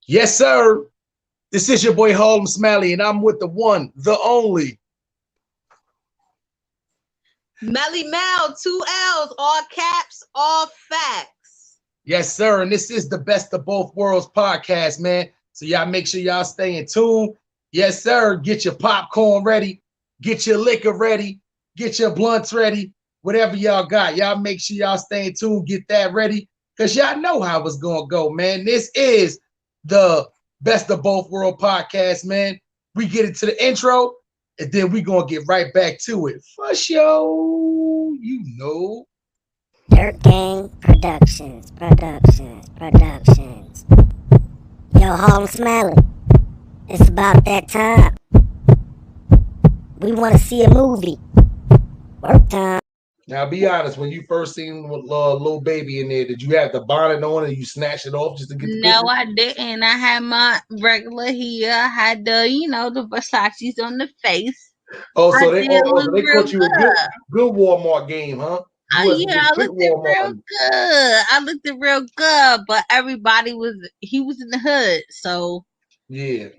Yes, sir. This is your boy Harlem Smiley, and I'm with the one, the only Melly Mell, 2 L's, all caps, all facts. Yes, sir. And this is the Best of Both Worlds podcast, man. So y'all make sure y'all stay in tune. Yes, sir. Get your popcorn ready, get your liquor ready, get your blunts ready, whatever y'all got. Y'all make sure y'all stay in tune, get that ready, because y'all know how it's gonna go, man. This is the Best of Both World podcast, man. We get into the intro, and then we gonna get right back to it. For sure, you know. Dirt Gang Productions. Yo, Harlem Smiley, it's about that time. We want to see a movie. Work time. Now, be honest. When you first seen Lil Baby in there, did you have the bonnet on and you snatched it off just to get the No, picture? I didn't. I had my regular hair. I had the, the Versace's on the face. Oh, so they caught you a good Walmart game, huh? Oh yeah, I looked it real good. I looked it real good, but he was in the hood, so yeah.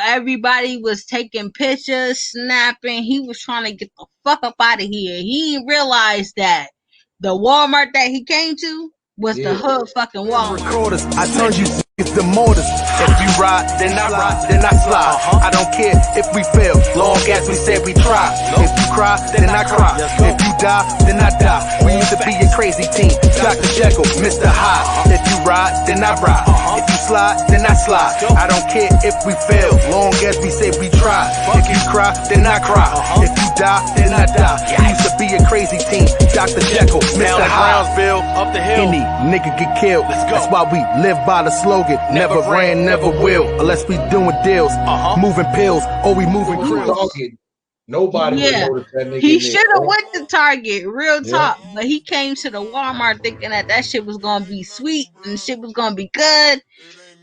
Everybody was taking pictures, snapping. He was trying to get the fuck up out of here. He didn't realize that the Walmart that he came to was the hood fucking Walmart. Recorders, I turned you it's the mortars. If you ride, then I ride, then I slide. I don't care if we fail, long as we said we try. If you cry, then I cry. If you die, then I die. We used to be a crazy team. Dr. Jekyll, Mr. Hyde. If you ride, then I ride. If you slide, then I slide. I don't care if we fail, long as we say we try. If you cry, then I cry. If you die, then I die. We used to be a crazy team. Dr. Jekyll, Mr. Hyde. Up the hill. Any nigga get killed. That's why we live by the slogan. Never ran, never will, unless we doing deals, moving pills, or we moving krills. Nobody would notice that nigga. He should have went to Target, real talk, but he came to the Walmart thinking that shit was gonna be sweet and shit was gonna be good,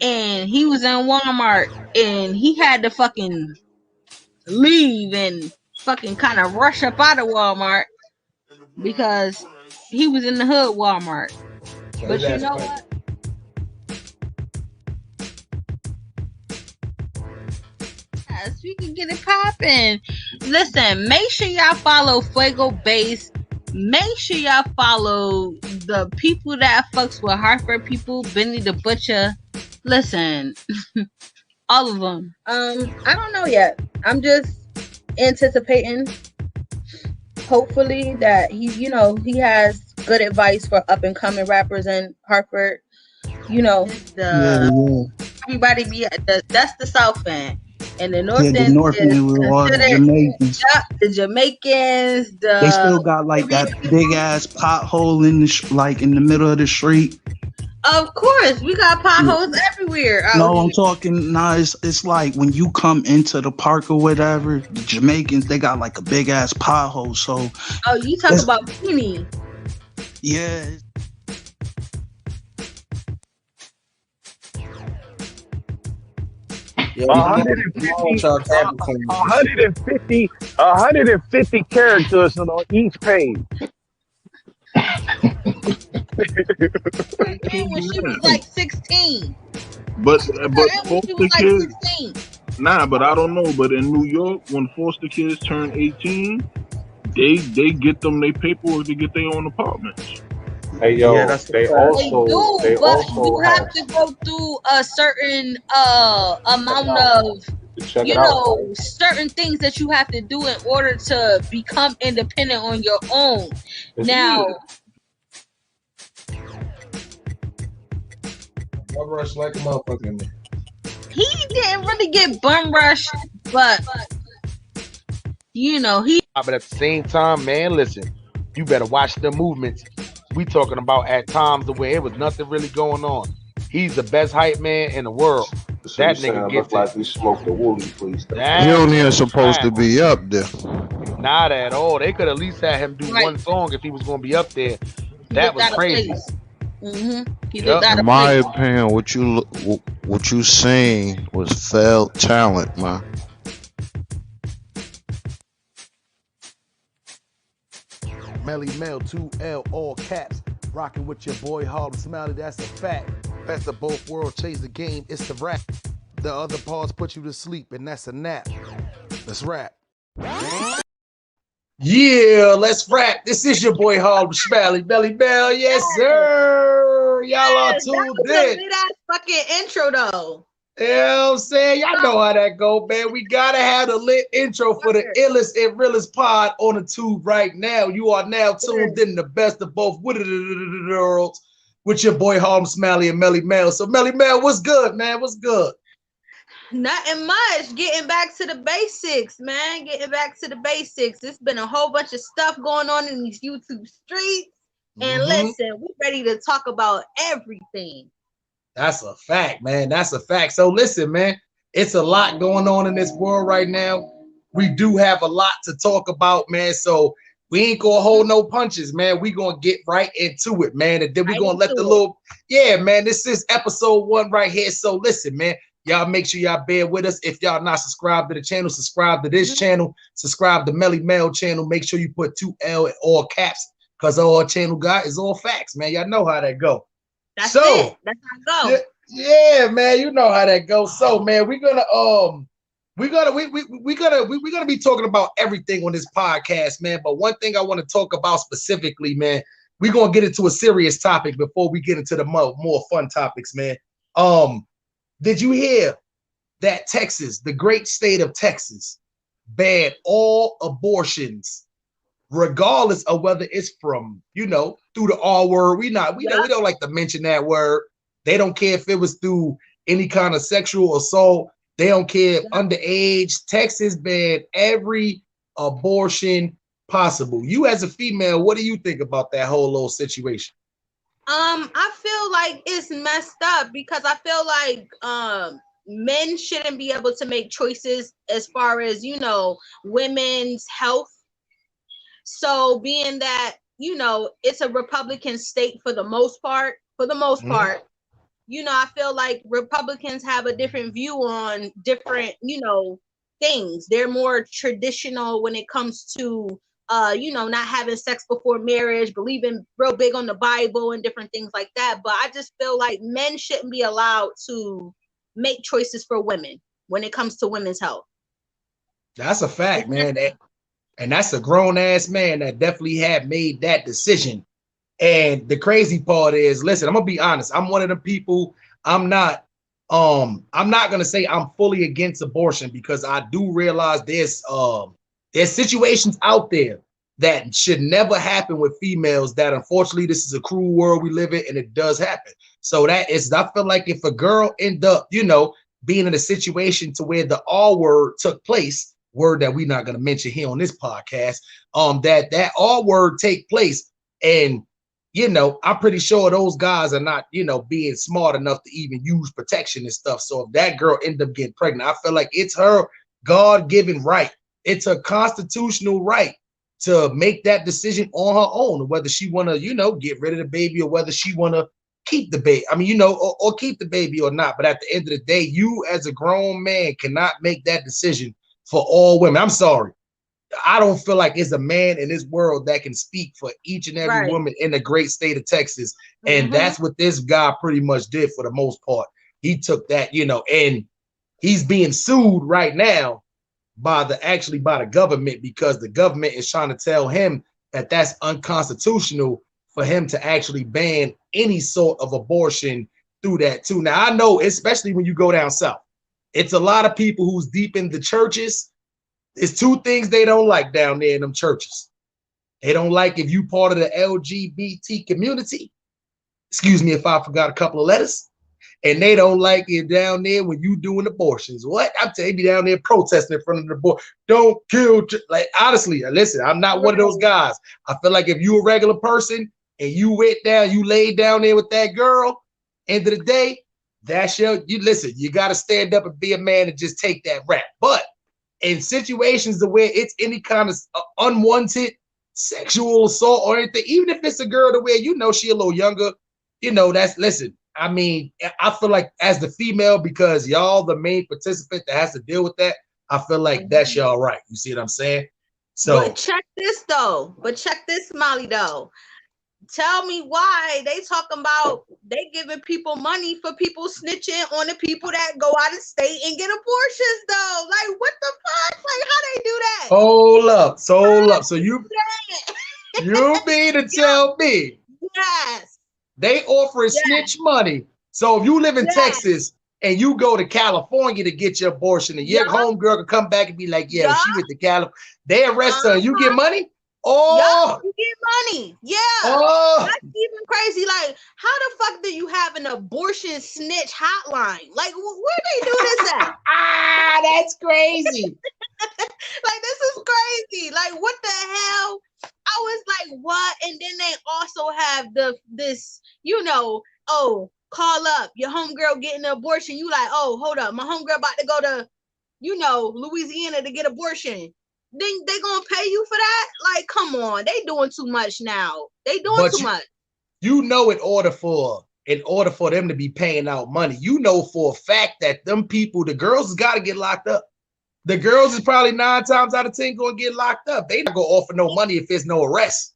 and he was in Walmart and he had to fucking leave and fucking kind of rush up out of Walmart because he was in the hood Walmart. But you know what? We can get it popping. Listen, make sure y'all follow Fuego Base. Make sure y'all follow the people that fucks with Hartford people, Benny the Butcher. Listen, all of them. I don't know yet. I'm just anticipating. Hopefully that he has good advice for up and coming rappers in Hartford. Everybody that's the South end. And the North End, Jamaicans. The Jamaicans. They still got like that big ass pothole in the middle of the street. Of course, we got potholes everywhere. No, I'm talking. It's like when you come into the park or whatever. The Jamaicans, they got like a big ass pothole. So. Oh, you talking about Beanie? Yeah. 150 characters on each page. When she was like 16. But foster kids. Nah, but I don't know. But in New York, when foster kids turn 18, they get them their paperwork to get their own apartments. Hey yo, you have to go through a certain amount of certain things that you have to do in order to become independent on your own. Bum rush like a motherfucker. He didn't really get bum rushed, but he. But at the same time, man, listen, you better watch the movements. We talking about at times the way it was nothing really going on. He's the best hype man in the world. So that nigga gets like we smoked the woolly, please. He only is supposed to be up there. Not at all. They could at least have him do one song if he was going to be up there. That was crazy. In my opinion, what you saying was failed talent, man. Melly Mell, 2L, all caps. Rocking with your boy Harlem Smiley, that's a fact. Best of both worlds, change the game, it's the rap. The other parts put you to sleep, and that's a nap. Let's rap. Yeah, let's rap. This is your boy Harlem Smiley, Melly Mell. Yes, sir. Y'all are tuned in. That was a good-ass fucking intro, though. You know what I'm saying? Y'all know how that go, man. We gotta have the lit intro for the illest and realest pod on the tube right now. You are now tuned in the best of both worlds with your boy Harlem Smiley and Melly Mell. So Melly Mell, what's good, man? What's good? Nothing much. Getting back to the basics, man. Getting back to the basics. It's been a whole bunch of stuff going on in these YouTube streets. And listen, we're ready to talk about everything. That's a fact, man. That's a fact. So listen, man, it's a lot going on in this world right now. We do have a lot to talk about, man. So we ain't gonna hold no punches, man. We gonna get right into it, man. And then we gonna let the little, man, this is episode 1 right here. So listen, man, y'all make sure y'all bear with us. If y'all not subscribed to the channel, subscribe to this channel, subscribe to Melly Mell channel. Make sure you put 2L in all caps, because all our channel got is all facts, man. Y'all know how that go. That's it. That's how it goes. Yeah, man, you know how that goes. So, man, we're gonna be talking about everything on this podcast, man. But one thing I want to talk about specifically, man, we're gonna get into a serious topic before we get into the more fun topics, man. Did you hear that Texas, the great state of Texas, banned all abortions, regardless of whether it's from, through the R word? We don't like to mention that word. They don't care if it was through any kind of sexual assault. They don't care underage. Texas banned every abortion possible. You as a female, what do you think about that whole little situation? I feel like it's messed up because I feel like men shouldn't be able to make choices as far as, women's health. So being that, it's a Republican state for the most part, I feel like Republicans have a different view on different, things. They're more traditional when it comes to, not having sex before marriage, believing real big on the Bible and different things like that. But I just feel like men shouldn't be allowed to make choices for women when it comes to women's health. That's a fact, man. And that's a grown ass man that definitely had made that decision. And the crazy part is, listen, I'm gonna be honest. I'm one of the people. I'm not gonna say I'm fully against abortion, because I do realize there's situations out there that should never happen with females, that unfortunately this is a cruel world we live in, and it does happen. So I feel like if a girl end up, being in a situation to where the R word took place, word that we're not going to mention here on this podcast, that R word take place, and I'm pretty sure those guys are not, being smart enough to even use protection and stuff. So if that girl end up getting pregnant, I feel like it's her God-given right. It's a constitutional right to make that decision on her own, whether she want to, get rid of the baby, or whether she want to keep the baby. I mean, or keep the baby or not. But at the end of the day, you as a grown man cannot make that decision for all women. I'm sorry. I don't feel like there's a man in this world that can speak for each and every woman in the great state of Texas. And that's what this guy pretty much did for the most part. He took that, and he's being sued right now by the government, because the government is trying to tell him that that's unconstitutional for him to actually ban any sort of abortion through that too. Now, I know, especially when you go down south, it's a lot of people who's deep in the churches. There's 2 things they don't like down there in them churches. They don't like if you part of the LGBT community. Excuse me if I forgot a couple of letters. And they don't like it down there when you doing abortions. What? I'm telling you, down there protesting in front of the board. Don't kill. Like, honestly, listen, I'm not one of those guys. I feel like if you a regular person and you went down, you laid down there with that girl, end of the day, listen, you got to stand up and be a man and just take that rap. But in situations where it's any kind of unwanted sexual assault or anything, even if it's a girl to where she a little younger, listen, I mean, I feel like as the female, because y'all the main participant that has to deal with that, I feel like that's y'all right. You see what I'm saying? So check this, Molly, though. Tell me why they talking about they giving people money for people snitching on the people that go out of state and get abortions though. Like what the fuck? Like how they do that? Hold up. So you mean to tell me yes. They offering snitch money. So if you live in Texas and you go to California to get your abortion, and your homegirl can come back and be like, yeah, she went to California. They arrest her and you get money? Oh, you get money. Yeah. Oh, that's even crazy. Like, how the fuck do you have an abortion snitch hotline? Like, where they do this at? That's crazy. Like, this is crazy. Like, what the hell? I was like, what? And then they also have this, oh, call up your homegirl getting an abortion. You like, oh, hold up, my homegirl about to go to, Louisiana to get abortion. Then they gonna pay you for that? Like, come on, they doing too much now. They doing too much. In order for them to be paying out money, for a fact that them people, the girls, has got to get locked up. The girls is probably 9 times out of 10 gonna get locked up. They not gonna offer no money if there's no arrest.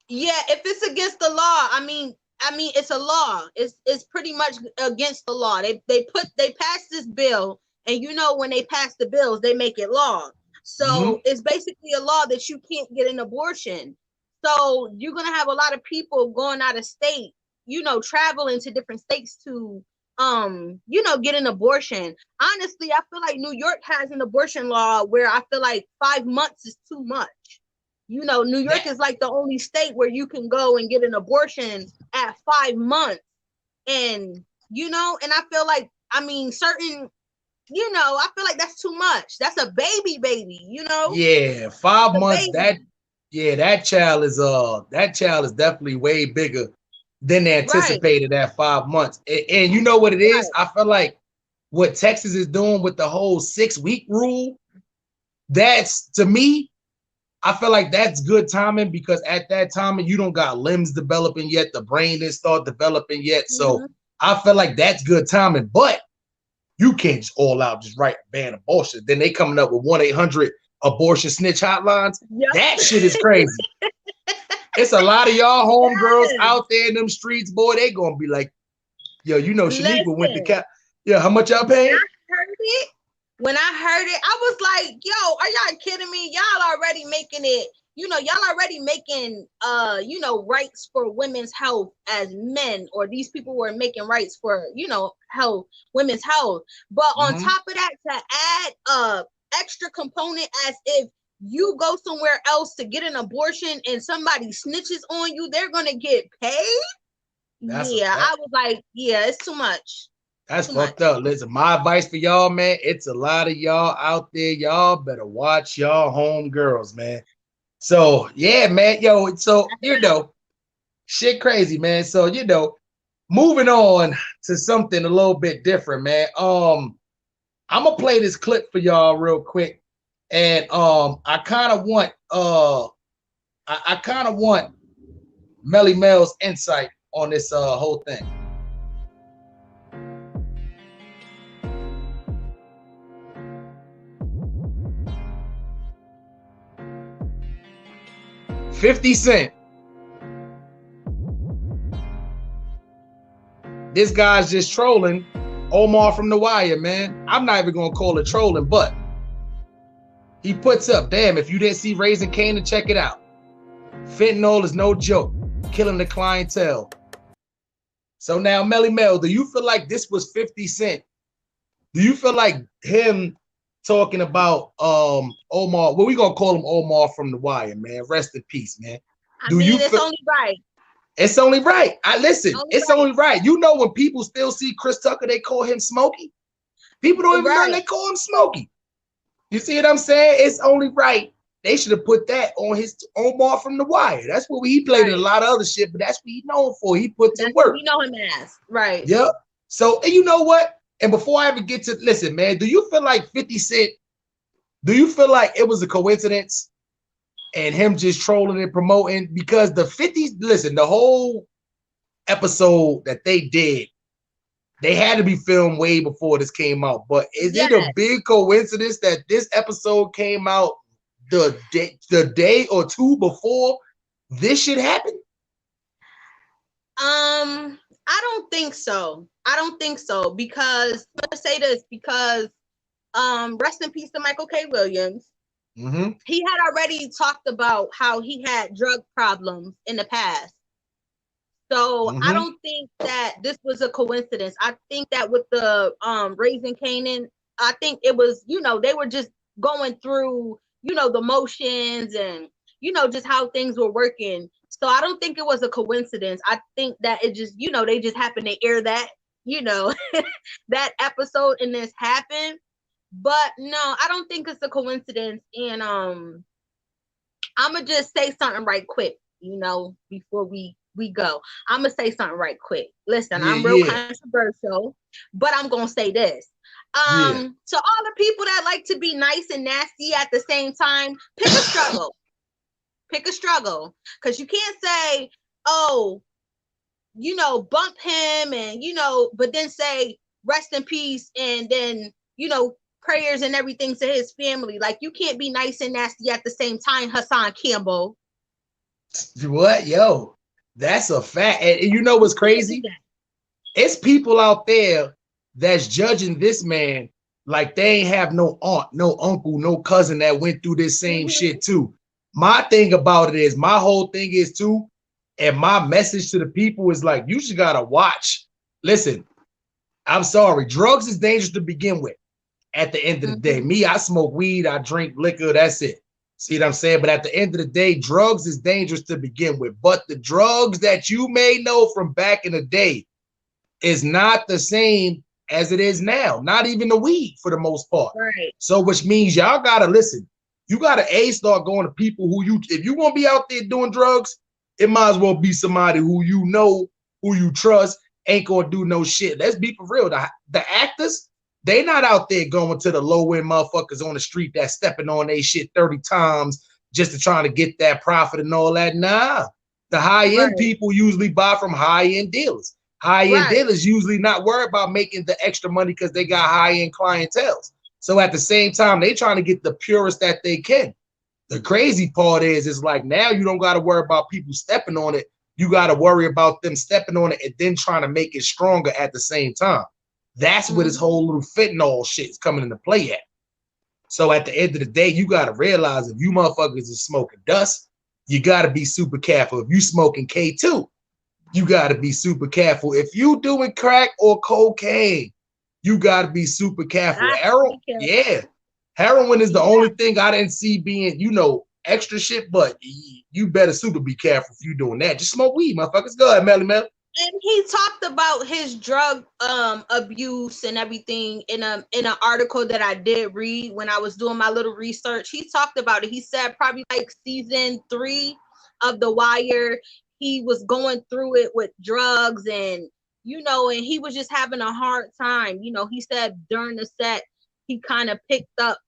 Yeah, if it's against the law, I mean, it's a law. It's pretty much against the law. They passed this bill, and when they pass the bills, they make it law. So it's basically a law that you can't get an abortion. So you're gonna have a lot of people going out of state, traveling to different states to get an abortion. Honestly, I feel like New York has an abortion law where I feel like 5 months is too much. New York is like the only state where you can go and get an abortion at 5 months. And, and I feel like, certain, I feel like that's too much. That's a baby, Yeah, 5 months. That child is definitely way bigger than they anticipated at 5 months. And you know what it is? I feel like what Texas is doing with the whole 6-week rule, that's, to me, I feel like that's good timing, because at that time you don't got limbs developing yet, the brain didn't start developing yet. So I feel like that's good timing, but you can't just all out just ban abortion. Then they coming up with 1-800 abortion snitch hotlines. Yep. That shit is crazy. It's a lot of y'all homegirls out there in them streets, boy. They gonna be like, yo, Shaniqua went to cap. Yeah, how much y'all paying? When I heard it, I was like, yo, are y'all kidding me? Y'all already making it, y'all already making, rights for women's health as men, or these people were making rights for, health, women's health. But on top of that, to add a extra component as if you go somewhere else to get an abortion and somebody snitches on you, they're going to get paid? I was like, yeah, it's too much. That's fucked up. Listen, my advice for y'all, man, it's a lot of y'all out there. Y'all better watch y'all homegirls, man. So, yeah, man. Yo, so, shit crazy, man. So, moving on to something a little bit different, man. I'm going to play this clip for y'all real quick. And I kind of want Melly Mell's insight on this whole thing. $50 Cent. This guy's just trolling Omar from The Wire, man. I'm not even gonna call it trolling, but he puts up, damn, if you didn't see Raising Kanan, check it out. Fentanyl is no joke, killing the clientele. So now, Melly Mell, do you feel like this was 50 Cent? Do you feel like him talking about Omar, well, we gonna call him Omar from The Wire, man. Rest in peace, man. It's only right. It's only right. It's only right. When people still see Chris Tucker, they call him Smokey. People don't even know they call him Smokey. You see what I'm saying? It's only right. They should have put that on his Omar from The Wire. That's what he played in a lot of other shit, but that's what he's known for. He puts in work. We know him as. Right. Yep. So, and you know what? And before I ever get to, listen, man, do you feel like 50 Cent, do you feel like it was a coincidence and him just trolling and promoting? Because the 50s, listen, the whole episode that they did, they had to be filmed way before this came out. But is it a big coincidence that this episode came out the day or two before this shit happened? I don't think so. I don't think so because I'm gonna say this because rest in peace to Michael K. Williams. Mm-hmm. He had already talked about how he had drug problems in the past. So I don't think that this was a coincidence. I think that with the Raising Canaan, I think it was, they were just going through, the motions and, just how things were working. So I don't think it was a coincidence. I think that it just, they just happened to air that, that episode and this happened. But no, I don't think it's a coincidence. And I'm gonna just say something right quick, before we go. I'm gonna say something right quick. Listen, I'm real controversial, but I'm gonna say this. To all the people that like to be nice and nasty at the same time, pick a struggle. Pick a struggle. Because you can't say, oh, bump him and, but then say rest in peace and then, prayers and everything to his family. Like, you can't be nice and nasty at the same time, Hassan Campbell. What? Yo, that's a fact. And you know what's crazy? It's people out there that's judging this man like they ain't have no aunt, no uncle, no cousin that went through this same shit too. My thing about it is, my whole thing is too, and my message to the people is like, you just gotta watch. Listen, I'm sorry, drugs is dangerous to begin with. At the end of the day, me, I smoke weed, I drink liquor, that's it. See what I'm saying? But at the end of the day, drugs is dangerous to begin with. But the drugs that you may know from back in the day is not the same as it is now. Not even the weed for the most part. Right. So which means y'all gotta listen. You gotta start going to people who if you want to be out there doing drugs, it might as well be somebody who you know, who you trust, ain't gonna do no shit. Let's be for real. The actors, they not out there going to the low-end motherfuckers on the street that's stepping on their shit 30 times just to try to get that profit and all that. Nah. The high-end people usually buy from high-end dealers. High-end dealers usually not worried about making the extra money because they got high-end clientele. So at the same time, they trying to get the purest that they can. The crazy part is like now you don't got to worry about people stepping on it. You got to worry about them stepping on it and then trying to make it stronger at the same time. That's where this whole little fentanyl shit is coming into play at. So at the end of the day, you got to realize if you motherfuckers is smoking dust, you got to be super careful. If you smoking K2, you got to be super careful. If you doing crack or cocaine, you got to be super careful. Heroin is the only thing I didn't see being, extra shit, but you better super be careful if you doing that. Just smoke weed, motherfuckers. Go ahead, Melly Mell. And he talked about his drug abuse and everything in an article that I did read when I was doing my little research. He talked about it. He said probably like season 3 of The Wire, he was going through it with drugs and and he was just having a hard time. He said during the set he kind of picked up,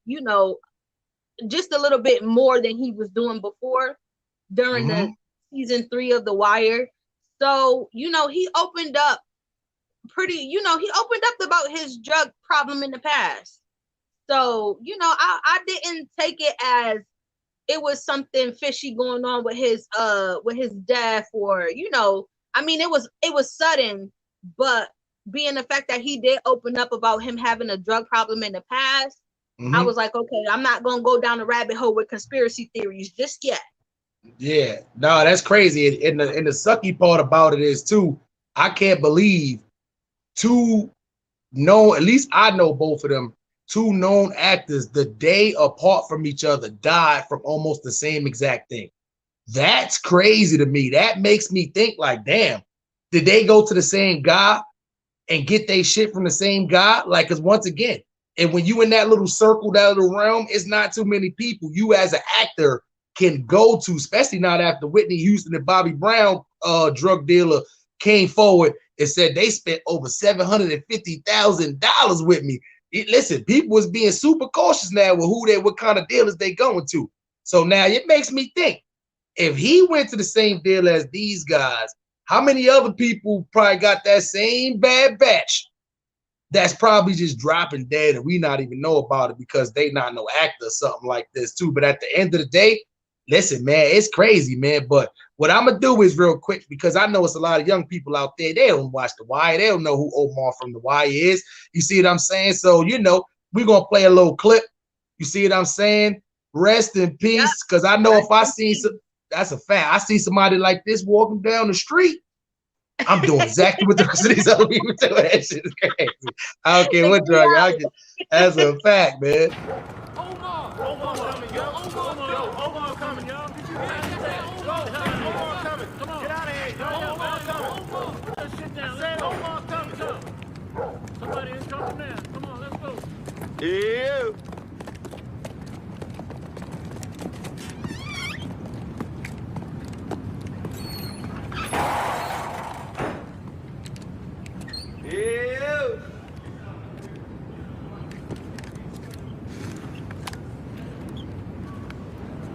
just a little bit more than he was doing before during the season 3 of The Wire. So, he opened up he opened up about his drug problem in the past. So, I didn't take it as it was something fishy going on with his death or, it was sudden, but being the fact that he did open up about him having a drug problem in the past, I was like, okay, I'm not going to go down the rabbit hole with conspiracy theories just yet. Yeah, no, that's crazy. And the sucky part about it is too, I can't believe at least I know both of them, 2 known actors the day apart from each other died from almost the same exact thing. That's crazy to me. That makes me think like, damn, did they go to the same guy and get their shit from the same guy? Like, because once again, and when you in that little circle, that little realm, it's not too many people you as an actor can go to, especially not after Whitney Houston and Bobby Brown, drug dealer, came forward and said they spent over $750,000 with me. Listen, people was being super cautious now with what kind of dealers they going to. So now it makes me think, if he went to the same deal as these guys, how many other people probably got that same bad batch that's probably just dropping dead and we not even know about it because they not no actor or something like this too. But at the end of the day, listen, man, it's crazy, man. But What I'm gonna do is real quick, because I know it's a lot of young people out there. They don't watch The Wire. They don't know who Omar from The Wire is. You see what I'm saying? So we're gonna play a little clip. You see what I'm saying? Rest in peace, because I know if I see some, that's a fact. I see somebody like this walking down the street, I'm doing exactly what the rest of these other people do. That shit is crazy. I don't care what drug. That's a fact, man. Omar coming, yo. Omar coming, yo. Did you hear that? Omar coming. Come on. Get out of here, yo. Omar coming. Put that shit down. I said Omar coming. Somebody is coming now. Come on, let's go. Yeah.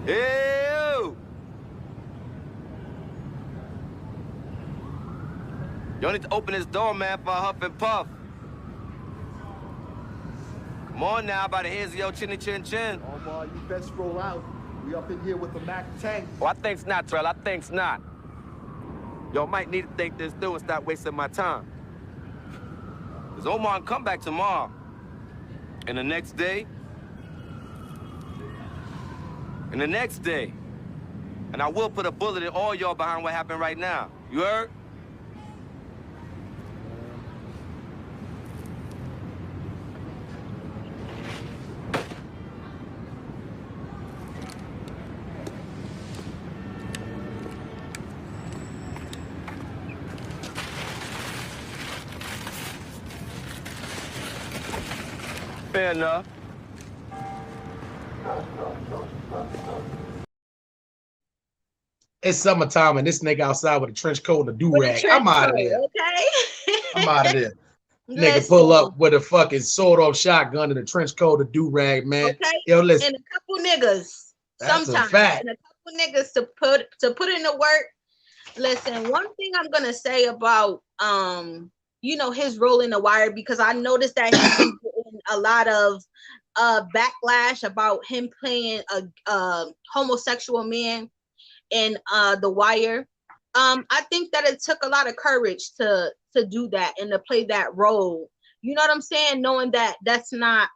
Ew! Y'all need to open this door, man, for a huff and puff. Come on now, by the heads of your chinny chin chin. Omar, you best roll out. We up in here with the Mac tank. Oh, I think's not, Trell. I think's not. Y'all might need to think this through and stop wasting my time. Because Omar can come back tomorrow. And the next day. And the next day. And I will put a bullet in all y'all behind what happened right now. You heard? Fair enough. It's summertime and this nigga outside with a trench coat and a do-rag. I'm out of there. Okay. I'm out of there. Nigga pull up with a fucking sawed-off shotgun and a trench coat and a do-rag, man. Okay. Yo, listen. And a couple niggas. That's sometimes. a fact. And a couple niggas to put in the work. Listen, one thing I'm gonna say about his role in The Wire, because I noticed that he's been getting a lot of backlash about him playing a homosexual man in The Wire. I think that it took a lot of courage to do that and to play that role. You know what I'm saying? Knowing that that's not,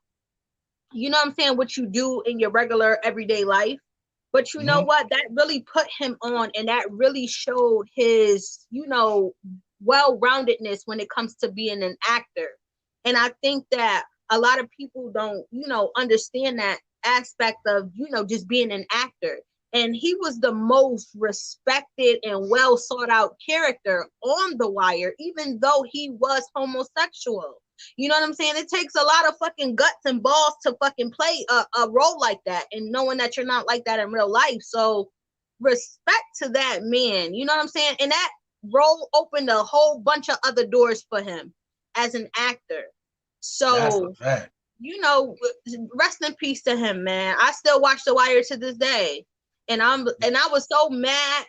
what you do in your regular everyday life. But you know what? That really put him on, and that really showed his, well-roundedness when it comes to being an actor. And I think that a lot of people don't, understand that aspect of, just being an actor. And he was the most respected and well sought out character on The Wire, even though he was homosexual. You know what I'm saying? It takes a lot of fucking guts and balls to fucking play a role like that, and knowing that you're not like that in real life. So respect to that man. You know what I'm saying? And that role opened a whole bunch of other doors for him as an actor. So, rest in peace to him, man. I still watch The Wire to this day. And I was so mad.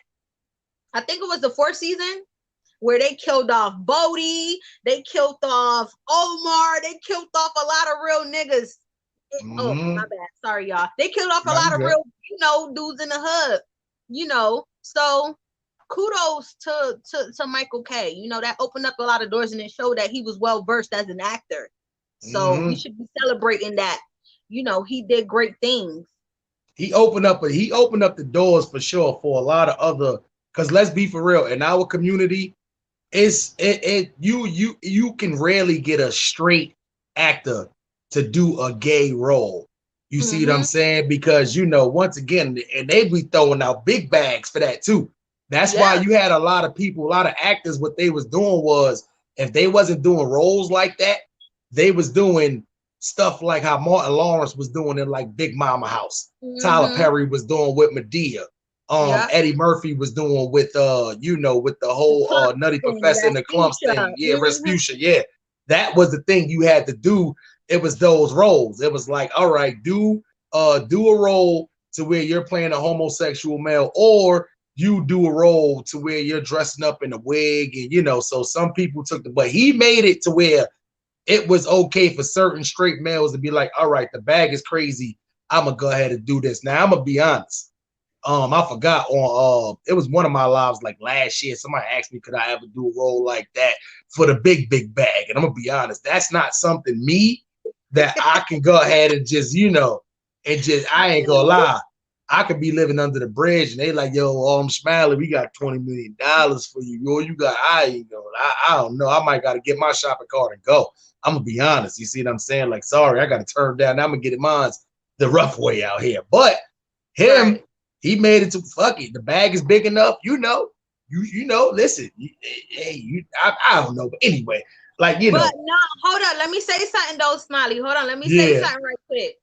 I think it was the 4th season where they killed off Bodie, they killed off Omar, they killed off a lot of real niggas. Oh, my bad. Sorry, y'all. They killed off a lot of real, dudes in the hood. So kudos to Michael K. That opened up a lot of doors, and it showed that he was well versed as an actor. So we should be celebrating that. He did great things. He opened up the doors for sure for a lot of other, because let's be for real, in our community, you can rarely get a straight actor to do a gay role. You see what I'm saying? Because once again, and they be throwing out big bags for that too. That's why you had a lot of people, a lot of actors, what they was doing was, if they wasn't doing roles like that, they was doing stuff like how Martin Lawrence was doing in like Big Mama House. Tyler Perry was doing with Medea. Eddie Murphy was doing with with the whole Nutty Professor and the Clumps thing. Yeah, Respucia. Yeah. That was the thing you had to do. It was those roles. It was like, all right, do a role to where you're playing a homosexual male, or you do a role to where you're dressing up in a wig, and so some people took but he made it to where it was okay for certain straight males to be like, all right, the bag is crazy. I'm gonna go ahead and do this. Now I'm gonna be honest. I forgot on it was one of my lives like last year. Somebody asked me, could I ever do a role like that for the big bag? And I'm gonna be honest, that's not something me that I can go ahead and just, and just I ain't gonna lie. I could be living under the bridge and they like, yo, Smiley, we got $20 million for you. Yo, you got I don't know. I might gotta get my shopping cart and go. I'm gonna be honest. You see what I'm saying? Like, sorry, I gotta turn down. I'm gonna get it mine the rough way out here. But him. Right. He made it to fuck it. The bag is big enough, listen, I don't know. But anyway, like, But no, hold on. Let me say something though, Smiley. Hold on. Let me say something right quick.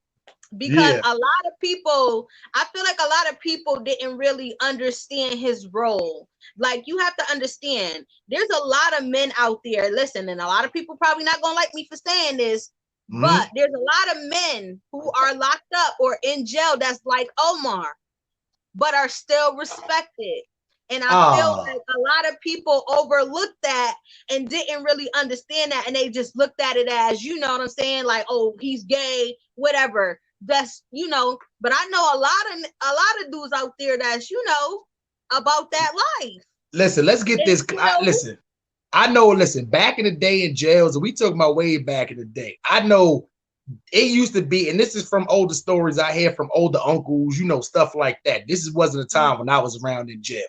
Because a lot of people, I feel like a lot of people didn't really understand his role. Like, you have to understand, there's a lot of men out there, listen, and a lot of people probably not gonna like me for saying this, but there's a lot of men who are locked up or in jail that's like Omar, but are still respected. And I feel like a lot of people overlooked that and didn't really understand that. And they just looked at it as, you know what I'm saying? Like, oh, he's gay, whatever. That's, but I know a lot of dudes out there that's, about that life. Listen, let's get this. Listen, back in the day in jails, and we talking about way back in the day, I know it used to be, and this is from older stories I hear from older uncles, stuff like that. This wasn't a time when I was around in jail.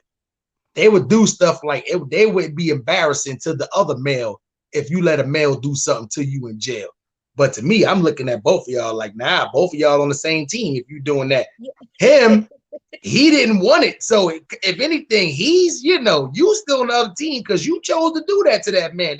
They would do stuff like it. They would be embarrassing to the other male if you let a male do something to you in jail. But to me, I'm looking at both of y'all like, nah, both of y'all on the same team. If you're doing that, him, he didn't want it. So if anything, he's, you still on the other team because you chose to do that to that man.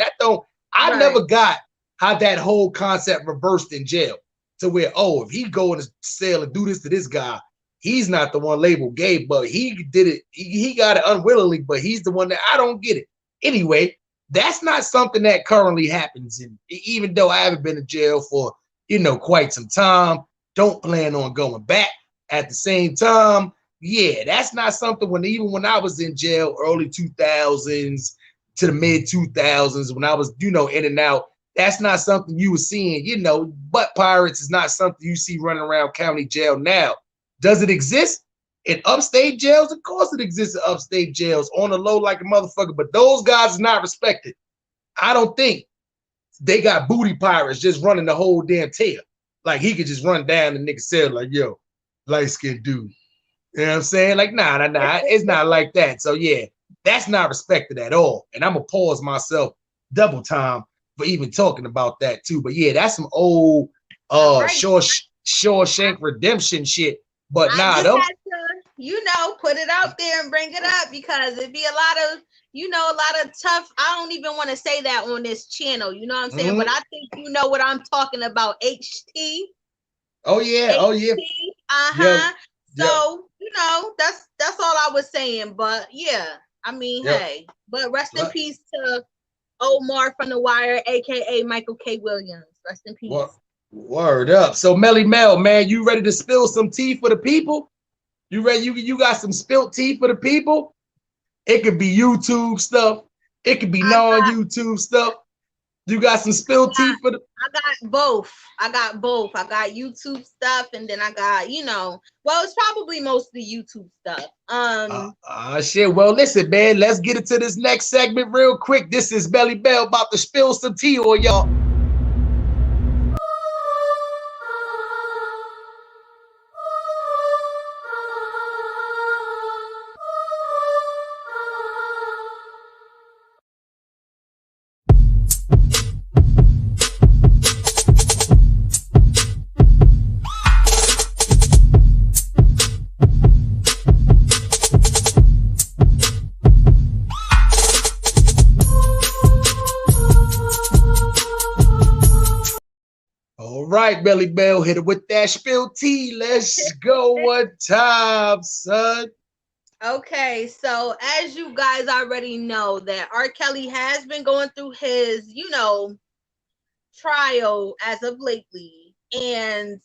I never got how that whole concept reversed in jail to where, if he go in the cell and do this to this guy, he's not the one labeled gay, but he did it. He got it unwillingly, but he's the one that I don't get it. Anyway, that's not something that currently happens. And even though I haven't been in jail for, quite some time, don't plan on going back. At the same time, that's not something even when I was in jail, early 2000s to the mid 2000s, when I was, in and out, that's not something you were seeing, butt pirates is not something you see running around county jail now. Does it exist in upstate jails? Of course it exists in upstate jails on the low like a motherfucker, but those guys are not respected. I don't think they got booty pirates just running the whole damn tail. Like he could just run down the nigga cell like, yo, light-skinned dude. You know what I'm saying? Like, nah, it's not like that. So that's not respected at all. And I'm gonna pause myself double time for even talking about that too. But that's some old Shawshank Redemption shit. But had to, put it out there and bring it up because it'd be a lot of tough. I don't even want to say that on this channel. You know what I'm saying? But I think you know what I'm talking about. HT. Oh yeah. HT, Yep. So that's all I was saying. But hey. But rest in peace to Omar from The Wire, aka Michael K. Williams. Rest in peace. Word up. So Melly Mell, man, you ready to spill some tea for the people? You ready? You got some spilt tea for the people? It could be YouTube stuff. It could be non-YouTube stuff. You got some spilled tea for the. I got both. I got YouTube stuff, and then I got, well, it's probably mostly YouTube stuff. Shit. Well, listen, man, let's get into this next segment real quick. This is Melly Mell about to spill some tea on y'all. Right, Melly Mell, hit it with that spill tea. Let's go one time, son. Okay, so as you guys already know, that R. Kelly has been going through his, trial as of lately. And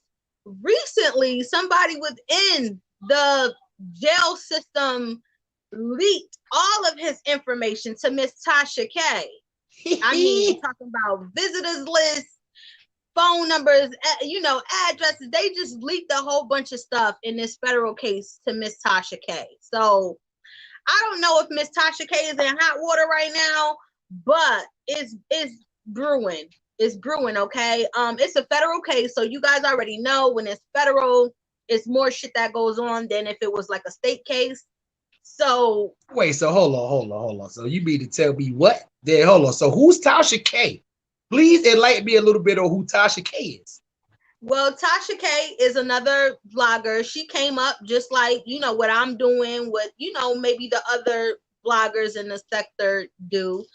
recently, somebody within the jail system leaked all of his information to Miss Tasha K. I mean, talking about visitors list, phone numbers, addresses. They just leaked a whole bunch of stuff in this federal case to Miss Tasha K. So I don't know if Miss Tasha K is in hot water right now, but it's brewing. It's brewing, okay? It's a federal case, so you guys already know when it's federal, it's more shit that goes on than if it was like a state case. So wait, so hold on. So you mean to tell me what? Then hold on. So who's Tasha K? Please enlighten me a little bit on who Tasha K is. Well, Tasha K is another vlogger. She came up just like, what I'm doing, what, maybe the other bloggers in the sector do.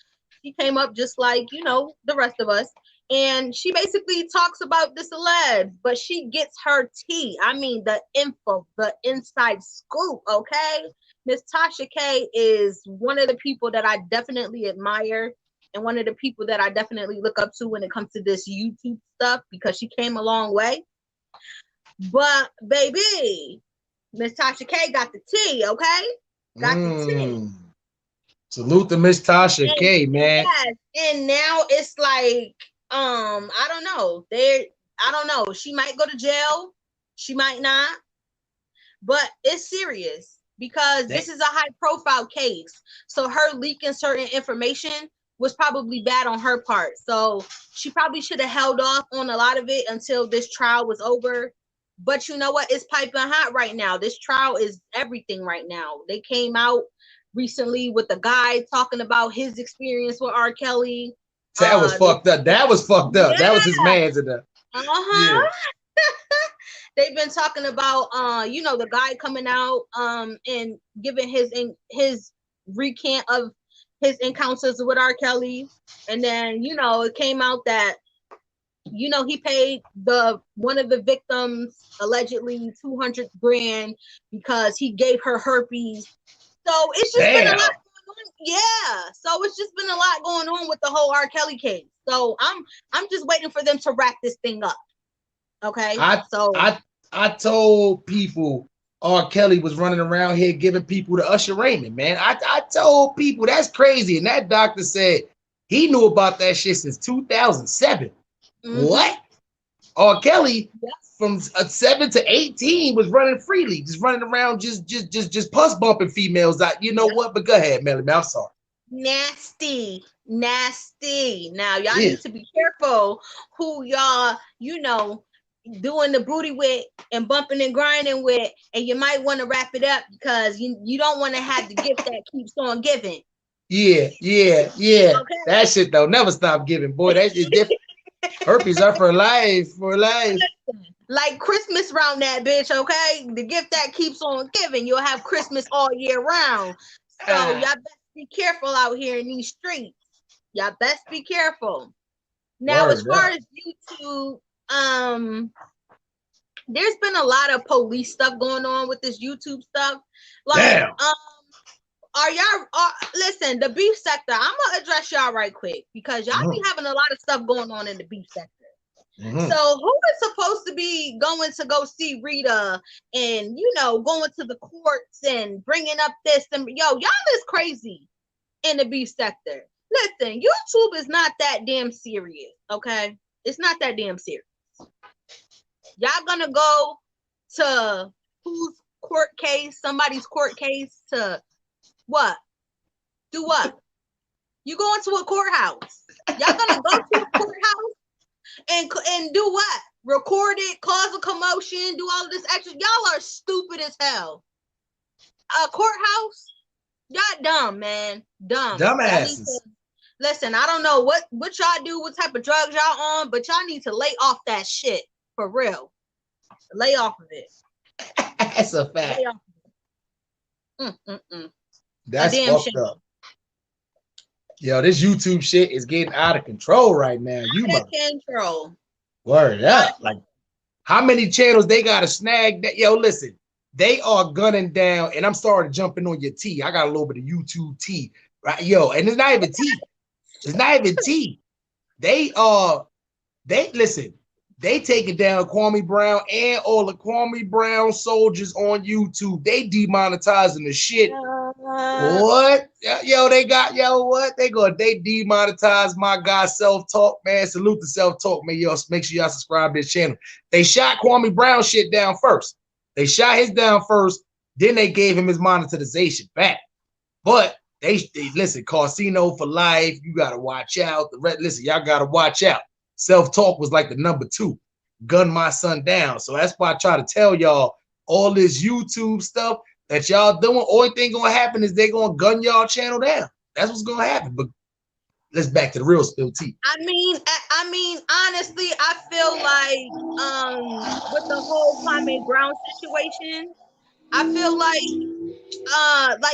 She came up just like, the rest of us. And she basically talks about the celebs, but she gets her tea. I mean, the info, the inside scoop, okay? Miss Tasha K is one of the people that I definitely admire and one of the people that I definitely look up to when it comes to this YouTube stuff because she came a long way. But baby, Miss Tasha K got the tea, okay? Got the tea. Salute to Miss Tasha K, man. Yes, and now it's like, I don't know. I don't know. She might go to jail. She might not. But it's serious because this is a high-profile case. So her leaking certain information was probably bad on her part. So she probably should have held off on a lot of it until this trial was over. But you know what? It's piping hot right now. This trial is everything right now. They came out recently with a guy talking about his experience with R. Kelly. That was fucked up. That was fucked up. Yeah. That was his man's in there. Yeah. They've been talking about the guy coming out and giving his recant of his encounters with R. Kelly. And then, it came out that, he paid one of the victims allegedly $200,000 because he gave her herpes. So it's just been a lot going on. Yeah. So it's just been a lot going on with the whole R. Kelly case. So I'm just waiting for them to wrap this thing up. Okay. I told people R. Kelly was running around here giving people the Usher Raymond, man. I told people that's crazy. And that doctor said he knew about that shit since 2007. Mm-hmm. What? R. Kelly from 7 to 18 was running freely, just running around, just puss bumping females out. You know what? But go ahead, Melly. I'm sorry. Nasty. Now y'all need to be careful who y'all, doing the booty with and bumping and grinding with, and you might want to wrap it up because you don't want to have the gift that keeps on giving. Yeah. Okay. That shit though never stop giving, boy. That shit different. Herpes are for life. Like Christmas round that bitch, okay? The gift that keeps on giving. You'll have Christmas all year round. So y'all best be careful out here in these streets. Y'all best be careful. Now, as far as YouTube, there's been a lot of police stuff going on with this YouTube stuff. Like, listen, the beef sector, I'm gonna address y'all right quick because y'all be having a lot of stuff going on in the beef sector. Mm-hmm. So who is supposed to be going to go see Rita and, going to the courts and bringing up this and y'all is crazy in the beef sector. Listen, YouTube is not that damn serious, okay? It's not that damn serious. Y'all gonna go to whose court case, somebody's court case to what? Do what? You going to a courthouse. Y'all gonna go to a courthouse and do what? Record it, cause a commotion, do all of this extra. Y'all are stupid as hell. A courthouse? Y'all dumb, man. Dumbasses. Listen, I don't know what y'all do, what type of drugs y'all on, but y'all need to lay off that shit. For real. Lay off of it. That's a fact. Lay off of it. That's fucked up. Yo, this YouTube shit is getting out of control right now. Out of control. Word up. Like, how many channels they got to snag that? Yo, listen, they are gunning down, and I'm sorry to jumping on your tea. I got a little bit of YouTube tea, right? Yo, and it's not even tea. It's not even tea. They listen. They taking down Kwame Brown and all the Kwame Brown soldiers on YouTube. They demonetizing the shit What? Yo, they demonetized my guy Self-Talk, man. Salute to Self-Talk, man. Yo, make sure y'all subscribe to this channel. They shot Kwame Brown shit down first. They shot his down first, then they gave him his monetization back. But they listen, Casino for life. You gotta watch out. Listen, y'all gotta watch out. Self-Talk was like the number 2. Gun my son down. So that's why I try to tell y'all all this YouTube stuff that y'all doing. Only thing gonna happen is they gonna gun y'all channel down. That's what's gonna happen. But let's back to the real spill tea. I mean, honestly, I feel like with the whole Kwame Brown situation, I feel like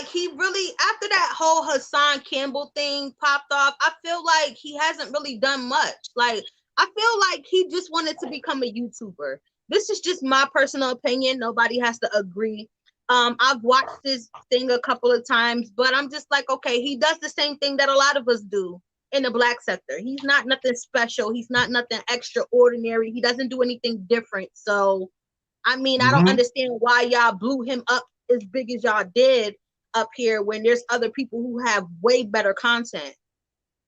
he really, after that whole Hassan Campbell thing popped off, I feel like he hasn't really done much. Like, I feel like he just wanted to become a YouTuber. This is just my personal opinion. Nobody has to agree. I've watched this thing a couple of times, but I'm just like, okay, he does the same thing that a lot of us do in the Black sector. He's not nothing special. He's not nothing extraordinary. He doesn't do anything different. So, I mean, I don't understand why y'all blew him up as big as y'all did up here when there's other people who have way better content.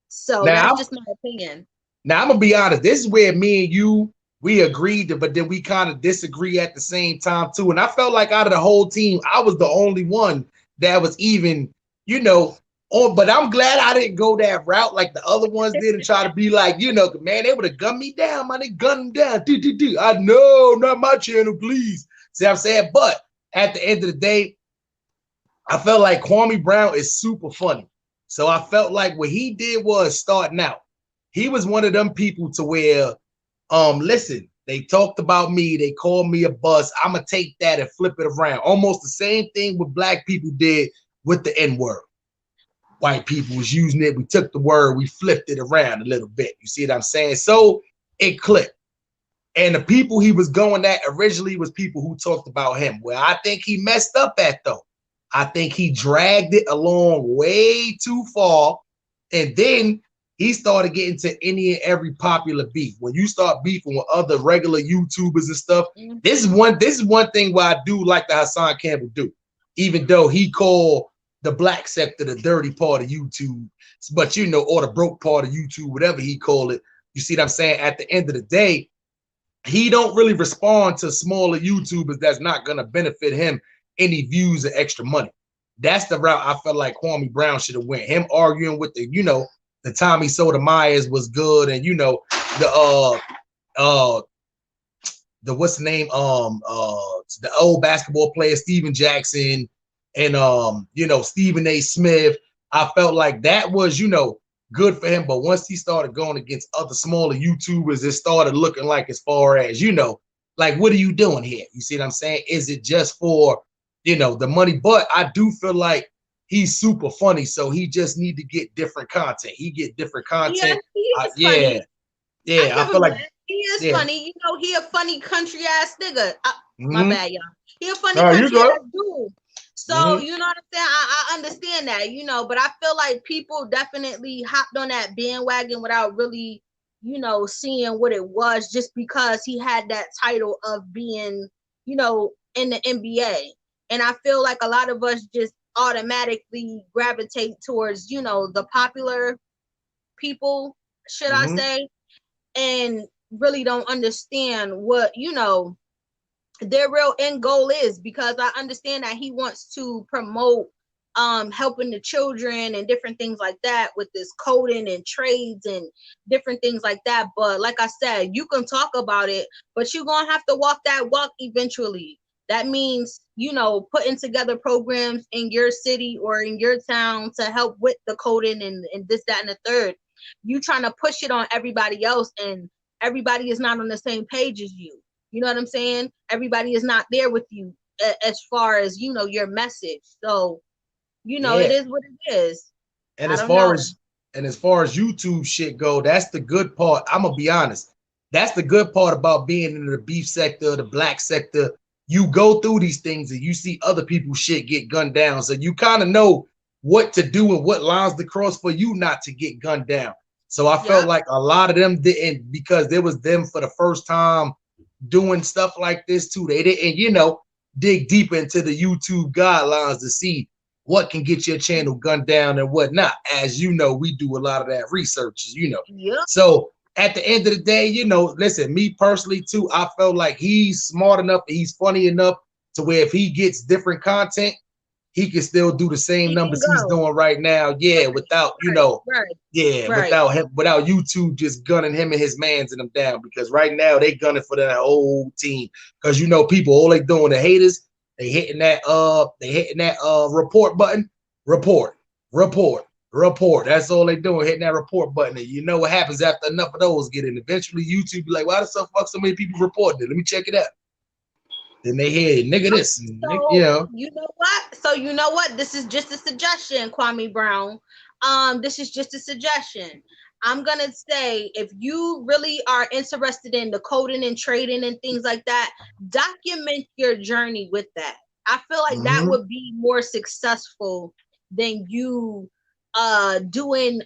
So that's just my opinion. Now, I'm going to be honest. This is where me and you, we agreed, but then we kind of disagree at the same time, too. And I felt like out of the whole team, I was the only one that was even, you know, but I'm glad I didn't go that route like the other ones did and try to be like, you know, man, they would have gunned me down, man. They gunned him down. I know, not my channel, please. See what I'm saying? But at the end of the day, I felt like Kwame Brown is super funny. So I felt like what he did was starting out. He was one of them people to where, listen, they talked about me, they called me a bust. I'm gonna take that and flip it around. Almost the same thing what Black people did with the N-word. White people was using it. We took the word, we flipped it around a little bit. You see what I'm saying? So it clicked. And the people he was going at originally was people who talked about him. Well, I think he messed up at though. I think he dragged it along way too far. And then he started getting to any and every popular beef. When you start beefing with other regular YouTubers and stuff, this is one thing where I do like the Hassan Campbell do. Even though he called the Black sector the dirty part of YouTube, but you know, or the broke part of YouTube, whatever he called it. You see what I'm saying? At the end of the day, he don't really respond to smaller YouTubers that's not gonna benefit him any views or extra money. That's the route I felt like Kwame Brown should have went. Him arguing with the, you know, the Tommy Sotomayers was good, and you know, the what's the name? The old basketball player Steven Jackson and you know, Stephen A. Smith. I felt like that was, you know, good for him. But once he started going against other smaller YouTubers, it started looking like, as far as, you know, like, what are you doing here? You see what I'm saying? Is it just for, you know, the money? But I do feel like he's super funny, so he just need to get different content. He get different content. Yeah, he is funny. Yeah. I feel like he is funny. You know, he a funny country ass nigga. My bad, y'all. He a funny No, you country good. ass dude. So you know what I'm saying? I understand that, you know, but I feel like people definitely hopped on that bandwagon without really, you know, seeing what it was, just because he had that title of being, you know, in the NBA. And I feel like a lot of us just automatically gravitate towards, you know, the popular people, should I say, and really don't understand what, you know, their real end goal is, because I understand that he wants to promote helping the children and different things like that with this coding and trades and different things like that. But like I said, you can talk about it, but you're gonna have to walk that walk eventually. That means, you know, putting together programs in your city or in your town to help with the coding and this, that, and the third. You trying to push it on everybody else, and everybody is not on the same page as you. You know what I'm saying? Everybody is not there with you as far as, you know, your message. So, you know, it is what it is. And as far as YouTube shit go, that's the good part. I'm gonna be honest. That's the good part about being in the beef sector, the Black sector. You go through these things and you see other people's shit get gunned down. So you kind of know what to do and what lines to cross for you not to get gunned down. So I felt like a lot of them didn't, because there was them for the first time doing stuff like this too. They didn't, you know, dig deep into the YouTube guidelines to see what can get your channel gunned down and whatnot. As you know, we do a lot of that research, you know. Yep. So at the end of the day, you know, listen, me personally too, I felt like he's smart enough, he's funny enough to where if he gets different content, he can still do the same numbers he's doing right now. Yeah, without, you know, without YouTube just gunning him and his mans and them down, because right now they gunning for that whole team. Because you know, people, all they doing, the haters, they hitting that report button, report. That's all they doing, hitting that report button. And you know what happens after enough of those get in? Eventually YouTube be like, why the fuck so many people reporting it? Let me check it out. Then they hear nigga this, and so, you know. You know what? So you know what? This is just a suggestion, Kwame Brown. This is just a suggestion. I'm gonna say, if you really are interested in the coding and trading and things like that, document your journey with that. I feel like that would be more successful than you doing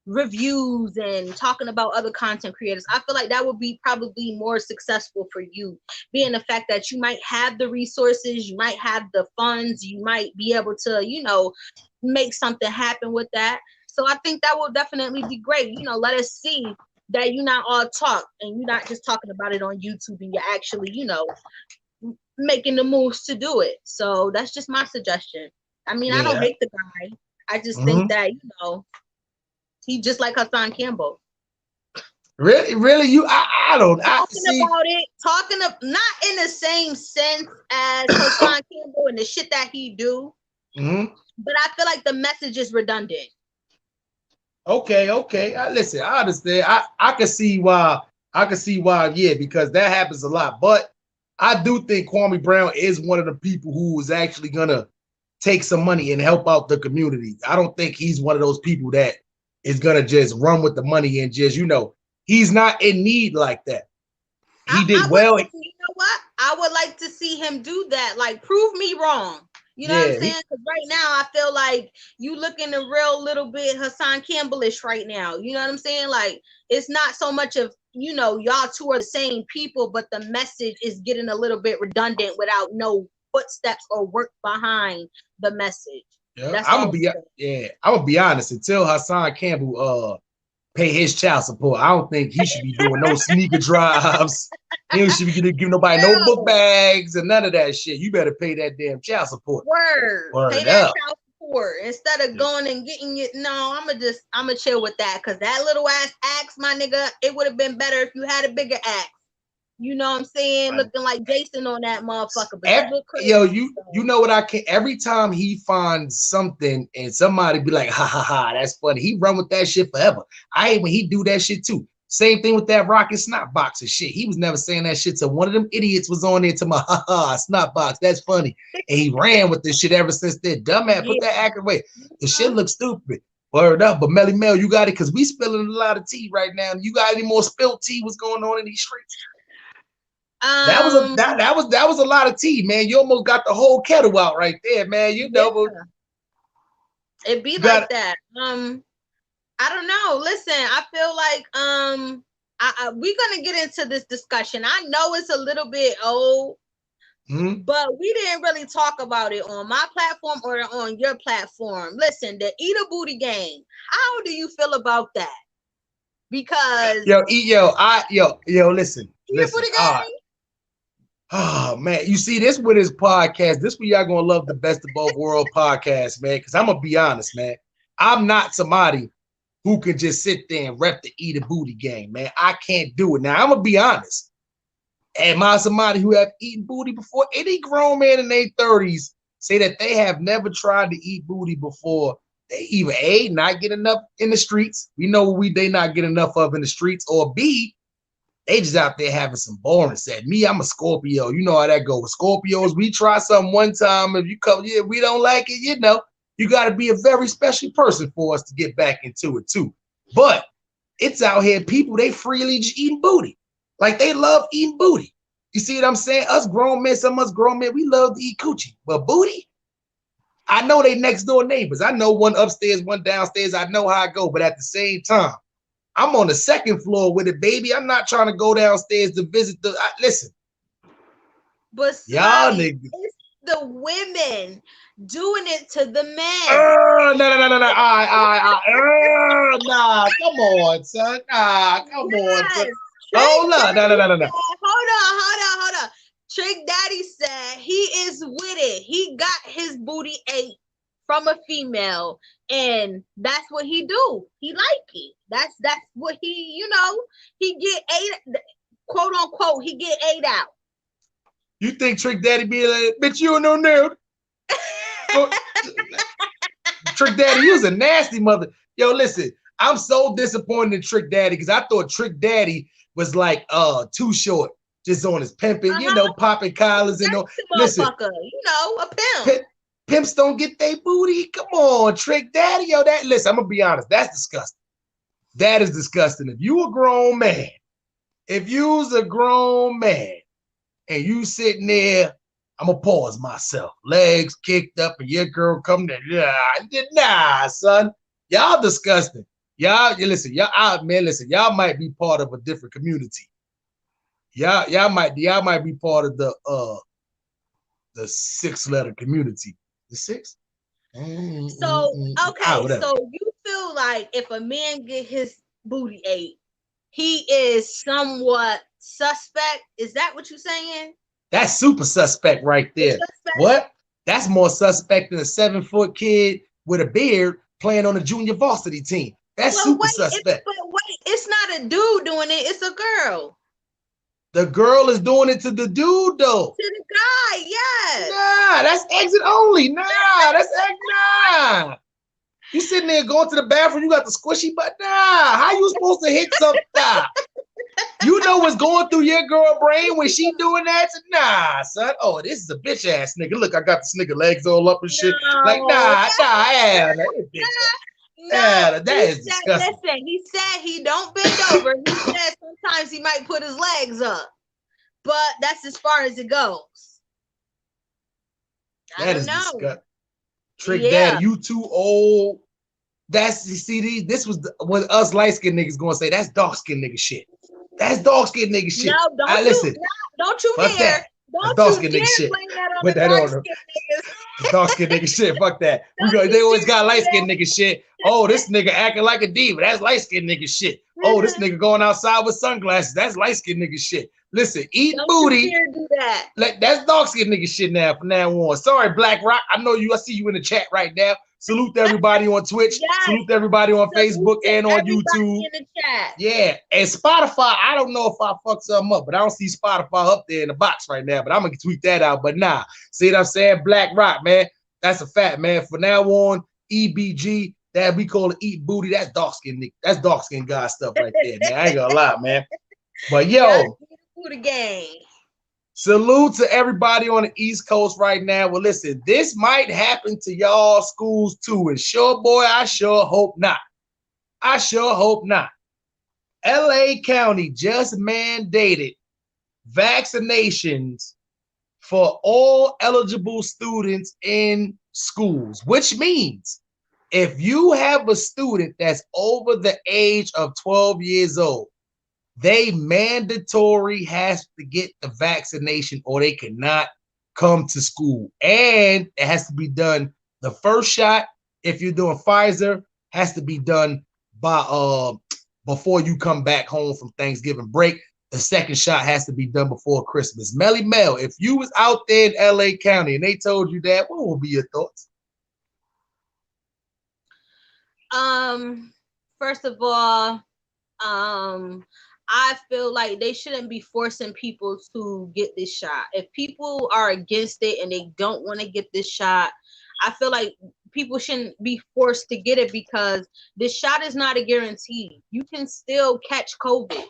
reviews and talking about other content creators. I feel like that would be probably more successful for you, being the fact that you might have the resources, you might have the funds, you might be able to, you know, make something happen with that. So I think that will definitely be great. You know, let us see that you're not all talk and you're not just talking about it on YouTube, and you're actually, you know, making the moves to do it. So that's just my suggestion. I mean, I don't hate the guy. I just think that, you know, he just like Hassan Campbell. Really? I don't. Talking of not in the same sense as Hassan Campbell and the shit that he do. But I feel like the message is redundant. Okay. Listen, I understand. I can see why. Yeah, because that happens a lot. But I do think Kwame Brown is one of the people who is actually gonna take some money and help out the community. I don't think he's one of those people that is gonna just run with the money and just, you know, he's not in need like that. He did well. You know what? I would like to see him do that. Like, prove me wrong. You know what I'm saying? Because right now I feel like you looking a real little bit Hassan Campbellish right now. You know what I'm saying? Like, it's not so much of, you know, y'all two are the same people, but the message is getting a little bit redundant without no footsteps or work behind the message. Yeah, I'm gonna be honest. Until Hassan Campbell pay his child support, I don't think he should be doing no sneaker drives. He should be giving nobody no book bags and none of that shit. You better pay that damn child support. Word pay that child support instead of going and getting it. No, I'ma chill with that, because that little ass axe, my nigga, it would have been better if you had a bigger axe. You know what I'm saying? Right. Looking like Jason on that motherfucker. But you know what I can. Every time he finds something and somebody be like, ha ha ha, that's funny. He run with that shit forever. I hate when he do that shit too. Same thing with that rocket snot box and shit. He was never saying that shit till one of them idiots was on there to my ha ha snot box. That's funny. And he ran with this shit ever since then. Dumbass, put that acting away. The shit looks stupid. Word up, but Melly Mell, you got it, because we spilling a lot of tea right now. You got any more spilled tea? What's going on in these streets? That was a lot of tea, man. You almost got the whole kettle out right there, man. You know, it be like that. I don't know. Listen, I feel like we're gonna get into this discussion. I know it's a little bit old, but we didn't really talk about it on my platform or on your platform. Listen, the Eat a Booty game. How do you feel about that? Because listen. Oh man, you see this with his podcast. This where y'all gonna love the Best of Both World podcast, man. Because I'm gonna be honest, man. I'm not somebody who can just sit there and rep the Eat a Booty game, man. I can't do it. Now I'm gonna be honest. Am I somebody who have eaten booty before? Any grown man in their 30s say that they have never tried to eat booty before. They either A, not get enough in the streets. We know they not get enough of in the streets, or B, they just out there having some boring sex. Me, I'm a Scorpio. You know how that goes. With Scorpios, we try something one time. If you come, we don't like it, you know, you got to be a very special person for us to get back into it too. But it's out here, people, they freely just eating booty. Like, they love eating booty. You see what I'm saying? Us grown men, some of us grown men, we love to eat coochie. But booty, I know they next door neighbors. I know one upstairs, one downstairs. I know how I go. But at the same time, I'm on the second floor with it, baby. I'm not trying to go downstairs to visit listen. But y'all niggas. the women doing it to the men. No. Nah, come on, son. Nah, come on, son. Hold on. No. Hold on. Trick Daddy said he is with it. He got his booty ate from a female, and that's what he do. He like it. That's what he, he get ate, quote unquote, he get ate out. You think Trick Daddy be like, bitch, you don't know now. Trick Daddy, you was a nasty mother. Yo, listen, I'm so disappointed in Trick Daddy because I thought Trick Daddy was like Too Short, just on his pimping, popping collars and all. Listen, a pimp. Pimps don't get their booty. Come on, Trick Daddy. Yo, listen, I'm gonna be honest, that's disgusting. That is disgusting. If you a grown man, and you sitting there, I'm gonna pause myself, legs kicked up, and your girl come there. Nah, son, y'all disgusting. Listen, y'all might be part of a different community. Y'all might be part of the 6-letter community. The 6? So you feel like if a man get his booty ate, he is somewhat suspect? Is that what you're saying? That's super suspect right there. What? That's more suspect than a 7-foot kid with a beard playing on a junior varsity team. That's super suspect. But wait, it's not a dude doing it, it's a girl. The girl is doing it to the dude, though. To the guy, yes. Nah, that's exit only. Nah. You sitting there going to the bathroom, you got the squishy butt. Nah, how you supposed to hit something? You know what's going through your girl brain when she doing that? Nah, son. Oh, this is a bitch ass nigga. Look, I got this nigga legs all up and shit. That is disgusting. Listen, he said he don't bend over. He said sometimes he might put his legs up, but that's as far as it goes. That is disgusting. Trick Daddy, you too old. This was what us light skinned niggas gonna say. That's dark skinned nigga shit. That's dark skinned nigga shit. No, don't you dare. Don't you dare blame that on the dark skinned niggas. Dark skinned nigga shit. Fuck that. They always got light skinned nigga shit. Oh, this nigga acting like a diva. That's light skinned nigga shit. Oh, this nigga going outside with sunglasses. That's light skinned nigga shit. Listen, eat booty. Do that. That's dark skinned nigga shit now from now on. Sorry, Black Rock. I know you. I see you in the chat right now. Salute to everybody on Twitch. Yes. Salute to everybody on Facebook and on YouTube. In the chat. Yeah, and Spotify. I don't know if I fuck something up, but I don't see Spotify up there in the box right now. But I'm gonna tweet that out. But nah, see what I'm saying? Black Rock, man. That's a fact, man. From now on, EBG. That we call it eat booty. That's dark skin nigga. That's dark skin guy stuff right there, man. I ain't gonna lie, man. But yo, the game. Salute to everybody on the East Coast right now. Well, listen, this might happen to y'all schools too. And sure, boy, I sure hope not. LA County just mandated vaccinations for all eligible students in schools, which means if you have a student that's over the age of 12 years old, they mandatory has to get the vaccination or they cannot come to school. And it has to be done, the first shot, if you're doing Pfizer, has to be done by before you come back home from Thanksgiving break. The second shot has to be done before Christmas. Melly Mell, if you was out there in LA County and they told you that, what would be your thoughts? First of all, I feel like they shouldn't be forcing people to get this shot. If people are against it and they don't want to get this shot, I feel like people shouldn't be forced to get it because this shot is not a guarantee. You can still catch COVID.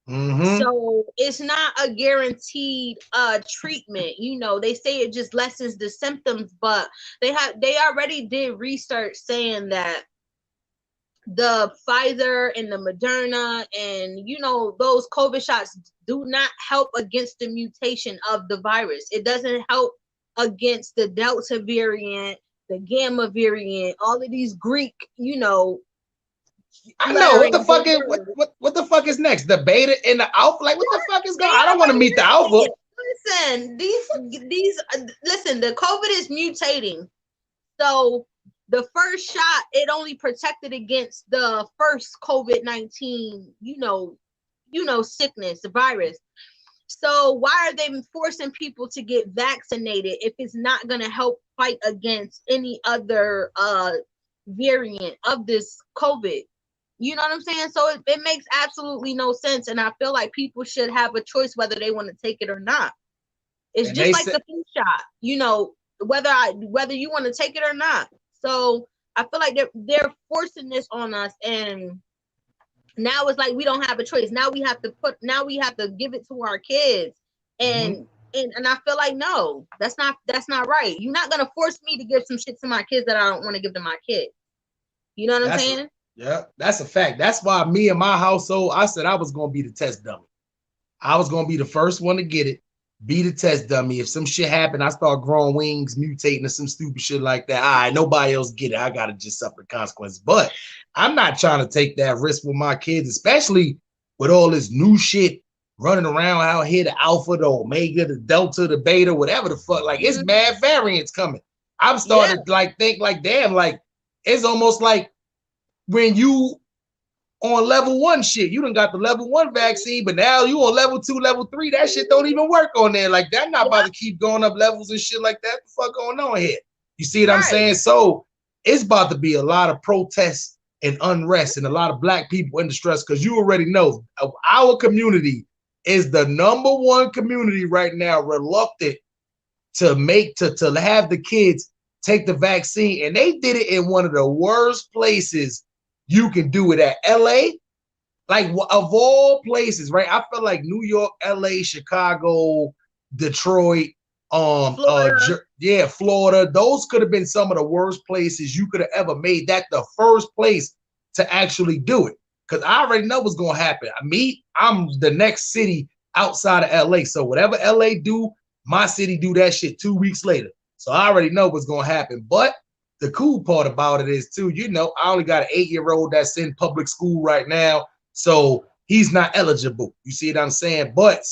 Mm-hmm. So it's not a guaranteed treatment. You know, they say it just lessens the symptoms, but they already did research saying that the Pfizer and the Moderna and, you know, those COVID shots do not help against the mutation of the virus. It doesn't help against the Delta variant, the Gamma variant, all of these Greek, you know. I know what the fuck is what the fuck is next? The beta and the alpha? Like what the fuck is going on? I don't want to meet the alpha. listen, listen, the COVID is mutating. So the first shot, it only protected against the first COVID-19, sickness, the virus. So why are they forcing people to get vaccinated if it's not going to help fight against any other variant of this COVID? You know what I'm saying? So it makes absolutely no sense. And I feel like people should have a choice whether they want to take it or not. It's just like the flu shot, whether you want to take it or not. So I feel like they're forcing this on us, and now it's like we don't have a choice. Now we have to give it to our kids. And I feel like, no, that's not right. You're not gonna force me to give some shit to my kids that I don't want to give to my kids. You know what I'm saying? Yeah, that's a fact. That's why me and my household, I said I was gonna be the test dummy. I was gonna be the first one to get it, be the test dummy. If some shit happened, I start growing wings, mutating, or some stupid shit like that. All right, nobody else get it. I gotta just suffer the consequences. But I'm not trying to take that risk with my kids, especially with all this new shit running around out here, the alpha, the omega, the delta, the beta, whatever the fuck. Like, it's mad variants coming. I'm starting to think like, damn, like it's almost like when you on level 1 shit, you done got the level 1 vaccine, but now you on level 2, level 3, that shit don't even work on there. Like, that not about to keep going up levels and shit like that. What the fuck going on here? You see what I'm saying? So it's about to be a lot of protests and unrest and a lot of black people in distress, because you already know our community is the #1 community right now reluctant to have the kids take the vaccine. And they did it in one of the worst places you can do it at. LA, like of all places, right? I feel like New York, LA, Chicago, Detroit, Florida. Florida. Those could have been some of the worst places you could have ever made that the first place to actually do it. Because I already know what's gonna happen. I'm the next city outside of LA. So whatever LA do, my city do that shit 2 weeks later. So I already know what's gonna happen. But the cool part about it is too, I only got an 8-year-old that's in public school right now, so he's not eligible. You see what I'm saying? But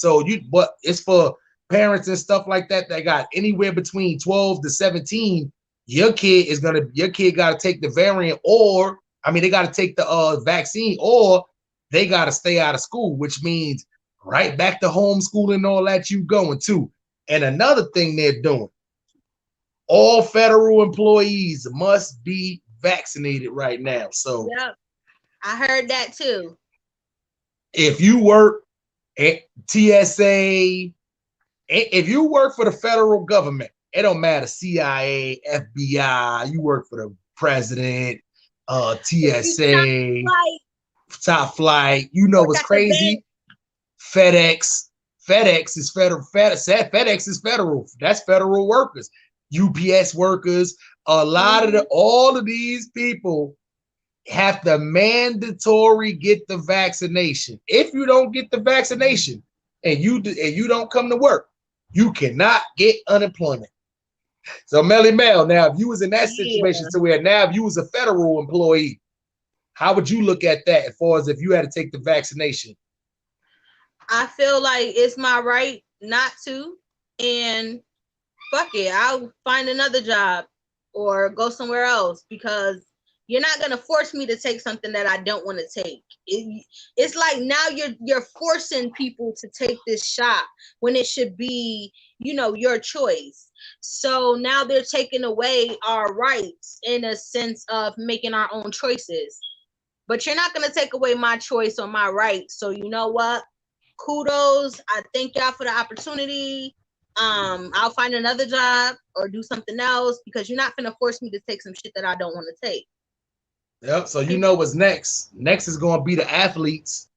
it's for parents and stuff like that that got anywhere between 12 to 17. Your kid got to take the variant, they got to take the vaccine, or they got to stay out of school, which means right back to homeschooling and all that you going to. And another thing they're doing, all federal employees must be vaccinated right now. So yeah, I heard that too. If you work at TSA, if you work for the federal government, it don't matter, CIA, FBI, you work for the president, TSA, top flight, what's crazy? FedEx is federal. FedEx is federal. That's federal workers. UPS workers, all of these people have to mandatory get the vaccination. If you don't get the vaccination and you don't come to work, you cannot get unemployment. So Mell, now if you was in that situation to where now if you was a federal employee, how would you look at that as far as if you had to take the vaccination? I feel like it's my right not to, and fuck it, I'll find another job or go somewhere else, because you're not gonna force me to take something that I don't want to take. It's like now you're forcing people to take this shot when it should be, your choice. So now they're taking away our rights in a sense of making our own choices. But you're not gonna take away my choice or my rights. So you know what? Kudos. I thank y'all for the opportunity. I'll find another job or do something else, because you're not gonna force me to take some shit that I don't want to take. Yep. So what's next? Next is gonna be the athletes,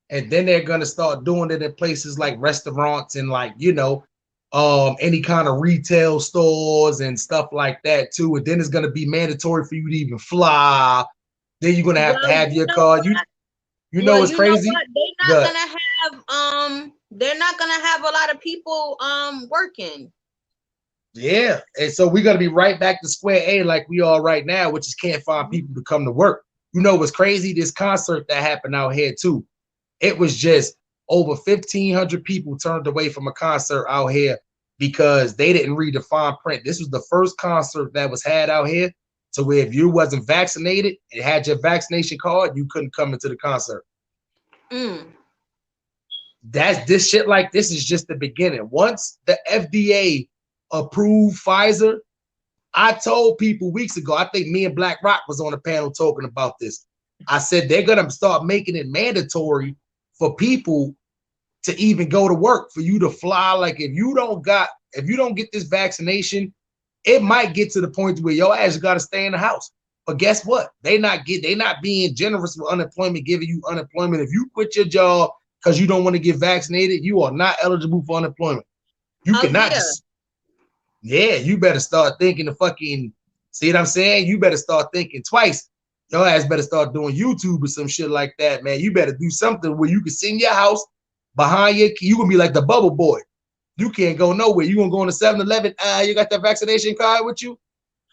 and then they're gonna start doing it in places like restaurants and any kind of retail stores and stuff like that too. And then it's gonna be mandatory for you to even fly. Then you're gonna have to have your car. It's crazy. They're not gonna have a lot of people working. Yeah, and so we're gonna be right back to square A like we are right now, which is can't find people to come to work. What's crazy? This concert that happened out here too, it was just over 1,500 people turned away from a concert out here because they didn't read the fine print. This was the first concert that was had out here. So where if you wasn't vaccinated and had your vaccination card, you couldn't come into the concert. That's this shit like this is just the beginning. Once the FDA approved Pfizer, I told people weeks ago, I think me and Black Rock was on a panel talking about this. I said they're gonna start making it mandatory for people to even go to work, for you to fly. Like if you don't get this vaccination, it might get to the point where your ass got to stay in the house. But guess what? They not being generous with unemployment, giving you unemployment. If you quit your job because you don't want to get vaccinated, you are not eligible for unemployment. You cannot just, you better start thinking the fucking, see what I'm saying? You better start thinking twice. Your ass better start doing YouTube or some shit like that, man. You better do something where you can sit in your house behind you gonna be like the bubble boy. You can't go nowhere. You gonna go on the 7-Eleven? You got that vaccination card with you?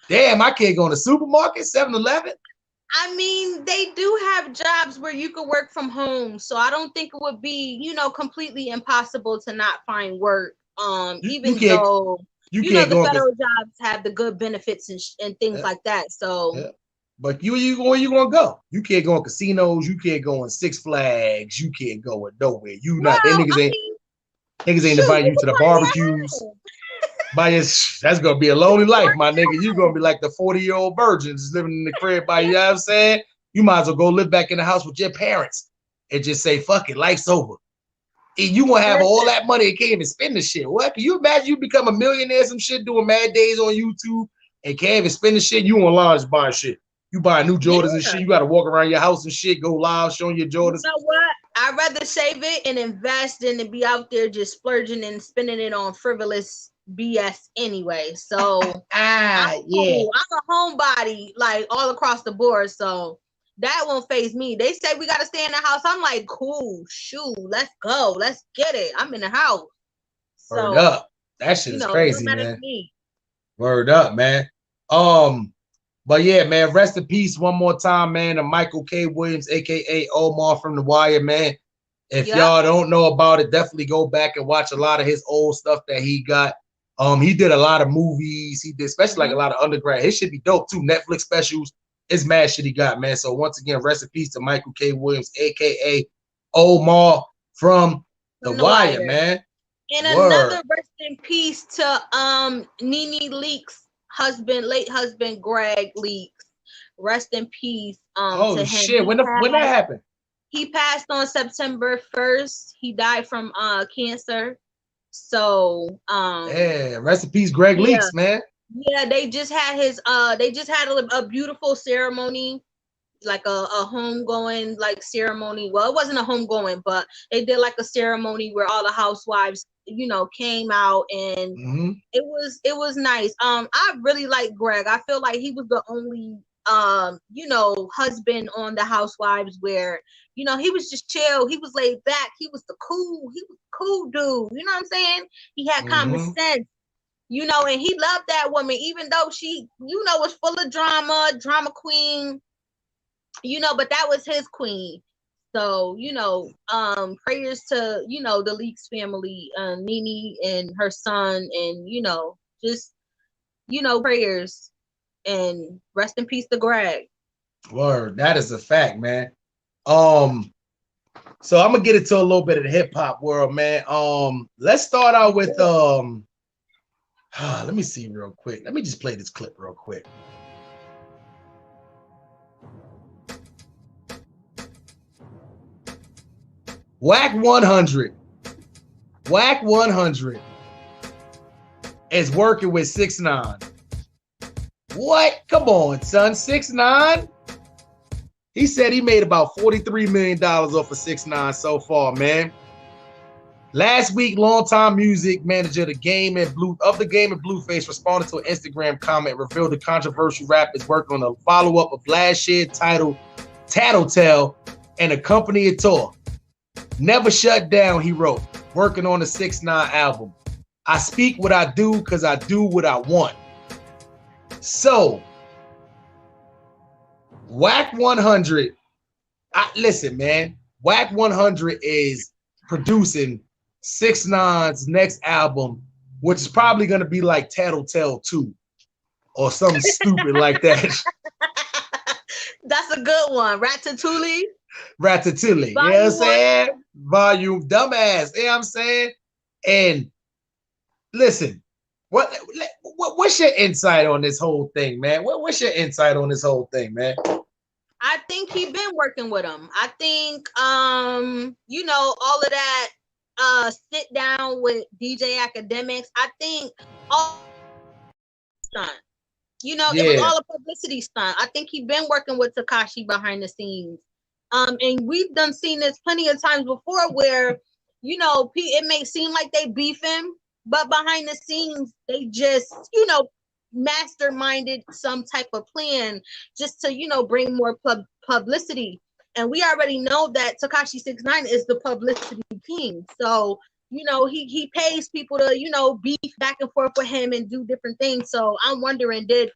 Damn, I can't go in the supermarket, 7-Eleven. I mean, they do have jobs where you could work from home, so I don't think it would be, completely impossible to not find work. Even though the federal jobs have the good benefits and things like that. So, but where you gonna go? You can't go in casinos. You can't go in Six Flags. You can't go in nowhere. Niggas ain't inviting you to the barbecues. That's gonna be a lonely life, my nigga. You gonna be like the 40-year-old virgin just living in the crib by you. Know what I'm saying? You might as well go live back in the house with your parents and just say, fuck it, life's over. And you gonna have all that money and can't even spend the shit. What? Can you imagine you become a millionaire, some shit, doing mad days on YouTube and can't even spend the shit? You online just buying shit. You buying new Jordans and shit. You gotta walk around your house and shit, go live showing your Jordans. You know what? I'd rather save it and invest than to be out there just splurging and spending it on frivolous BS anyway. So I'm a homebody, like all across the board. So that won't faze me. They say we gotta stay in the house. I'm like, cool, shoot, let's go, let's get it. I'm in the house. So, word up. That shit is crazy, man. Word up, man. But yeah, man, rest in peace one more time, man, to Michael K. Williams, aka Omar from The Wire, man. If y'all don't know about it, definitely go back and watch a lot of his old stuff that he got. He did a lot of movies. He did, especially like a lot of undergrad. His should be dope too. Netflix specials. It's mad shit he got, man. So once again, rest in peace to Michael K. Williams, aka Omar from The Wire, man. And another rest in peace to Nene Leakes' late husband Greg Leakes. Rest in peace. To him. Shit! When that happened? He passed on September 1st. He died from cancer. So rest in peace, Greg Leakes, man. Yeah, they just had a beautiful ceremony, like a homegoing like ceremony. Well, it wasn't a homegoing, but they did like a ceremony where all the housewives, came out, and it was nice. I really like Greg. I feel like he was the only husband on the Housewives where, he was just chill. He was laid back. He was cool dude. You know what I'm saying? He had common sense, and he loved that woman, even though she, was full of drama queen, but that was his queen. So, prayers to, the Leakes family, Nene and her son, and, just, prayers. And rest in peace to Greg. Word, that is a fact, man. So I'm gonna get into a little bit of the hip hop world, man. Let's start out with let me see real quick. Let me just play this clip real quick. Whack 100. Whack 100 is working with 6ix9ine. What? Come on, son. 6ix9ine? He said he made about $43 million off of 6ix9ine so far, man. Last week, longtime music manager of the Game and Blueface responded to an Instagram comment, revealed the controversial rap is working on a follow-up of last year titled Tattletale and accompanying tour. Never shut down, he wrote, working on the 6ix9ine album. I speak what I do because I do what I want. So, Whack 100, listen, man, Whack 100 is producing 6ix9ine's next album, which is probably gonna be like Tattletale 2 or something stupid like that. That's a good one. Ratatouille. Ratatouille. You know what I'm saying? Volume dumbass. You know what I'm saying? And listen, what's your insight on this whole thing, man? What's your insight on this whole thing, man? I think he been working with him. I think you know, all of that sit down with DJ Academics. I think all stunt. You know, it was all a publicity stunt. I think he been working with Tekashi behind the scenes. And we've done seen this plenty of times before where, you know, it may seem like they beefing, but behind the scenes, they just, you know, masterminded some type of plan just to, you know, bring more publicity. And we already know that Tekashi 6ix9ine is the publicity king. So, you know, he pays people to, you know, beef back and forth with him and do different things. So I'm wondering, did,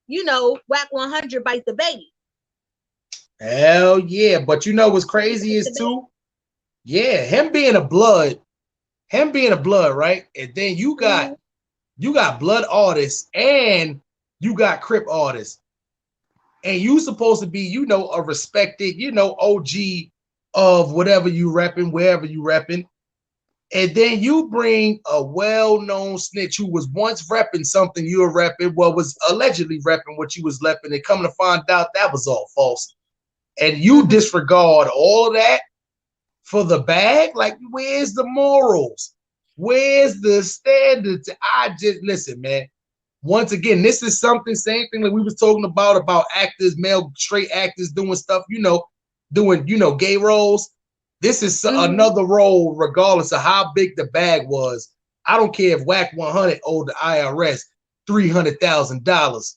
you know, Whack 100 bite the baby? Hell yeah. But you know what's crazy is too? Yeah, him being a blood, right? And then you got blood artists and you got Crip artists. And you supposed to be, you know, a respected, you know, OG of whatever you repping, wherever you repping. And then you bring a well-known snitch who was once repping something you were repping, well, was allegedly repping what you was repping, and come to find out that was all false. And you disregard all of that for the bag? Like, where's the morals? Where's the standards? I just, listen, man. Once again, this is something, same thing that we was talking about actors, male straight actors doing stuff, you know, doing, you know, gay roles. This is another role, regardless of how big the bag was. I don't care if Whack 100 owed the IRS $300,000,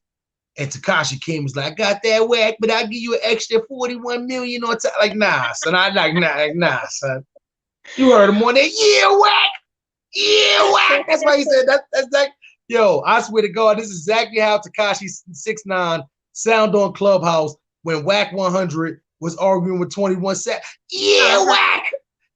and Tekashi came was like, I got that Whack, but I'll give you an extra 41 million on top. Like, nah, son. I like, nah, son. You heard him on there, yeah, Whack, yeah, Whack. That's why he said that. That's like, yo, I swear to God, this is exactly how Tekashi 6ix9ine sound on Clubhouse when Whack 100 was arguing with 21 Savage. Yeah, Whack.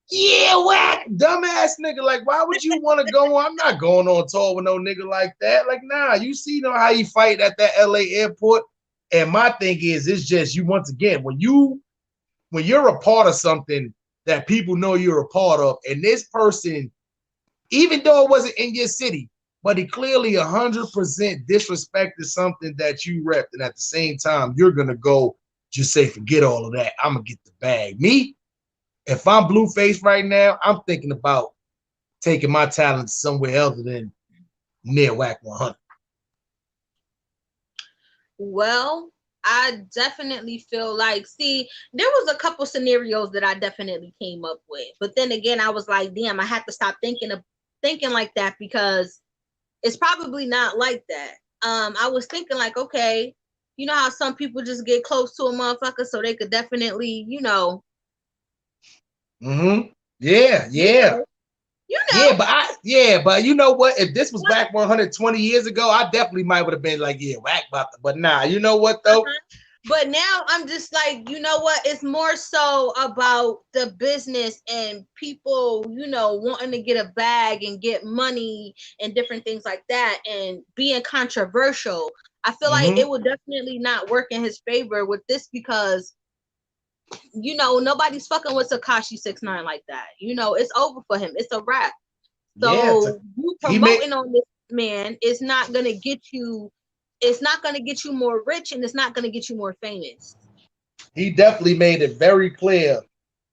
Yeah, Whack. Dumbass nigga. Like, why would you want to go on? I'm not going on tour with no nigga like that. Like, nah, you see how he fight at that LA airport. And my thing is, it's just you, once again, when you're a part of something that people know you're a part of, and this person, even though it wasn't in your city, but he clearly 100% disrespected something that you repped, and at the same time, you're gonna go just say, forget all of that. I'm gonna get the bag. Me, if I'm Blueface right now, I'm thinking about taking my talents somewhere other than near Whack 100. Well, I definitely feel like, see, there was a couple scenarios that I definitely came up with, but then again, I was like, damn, I had to stop thinking like that, because it's probably not like that. I was thinking like, okay, you know how some people just get close to a motherfucker so they could definitely, you know. Yeah. You know. But you know what? If this was Whack 120 years ago, I definitely might would have been like, yeah, Whack about to. But nah, you know what though? But now I'm just like, you know what? It's more so about the business and people, you know, wanting to get a bag and get money and different things like that, and being controversial. I feel like it would definitely not work in his favor with this, because, you know, nobody's fucking with Tekashi 6ix9ine like that. You know, it's over for him. It's a wrap. So you promoting on this man is not gonna get you. It's not gonna get you more rich, and it's not gonna get you more famous. He definitely made it very clear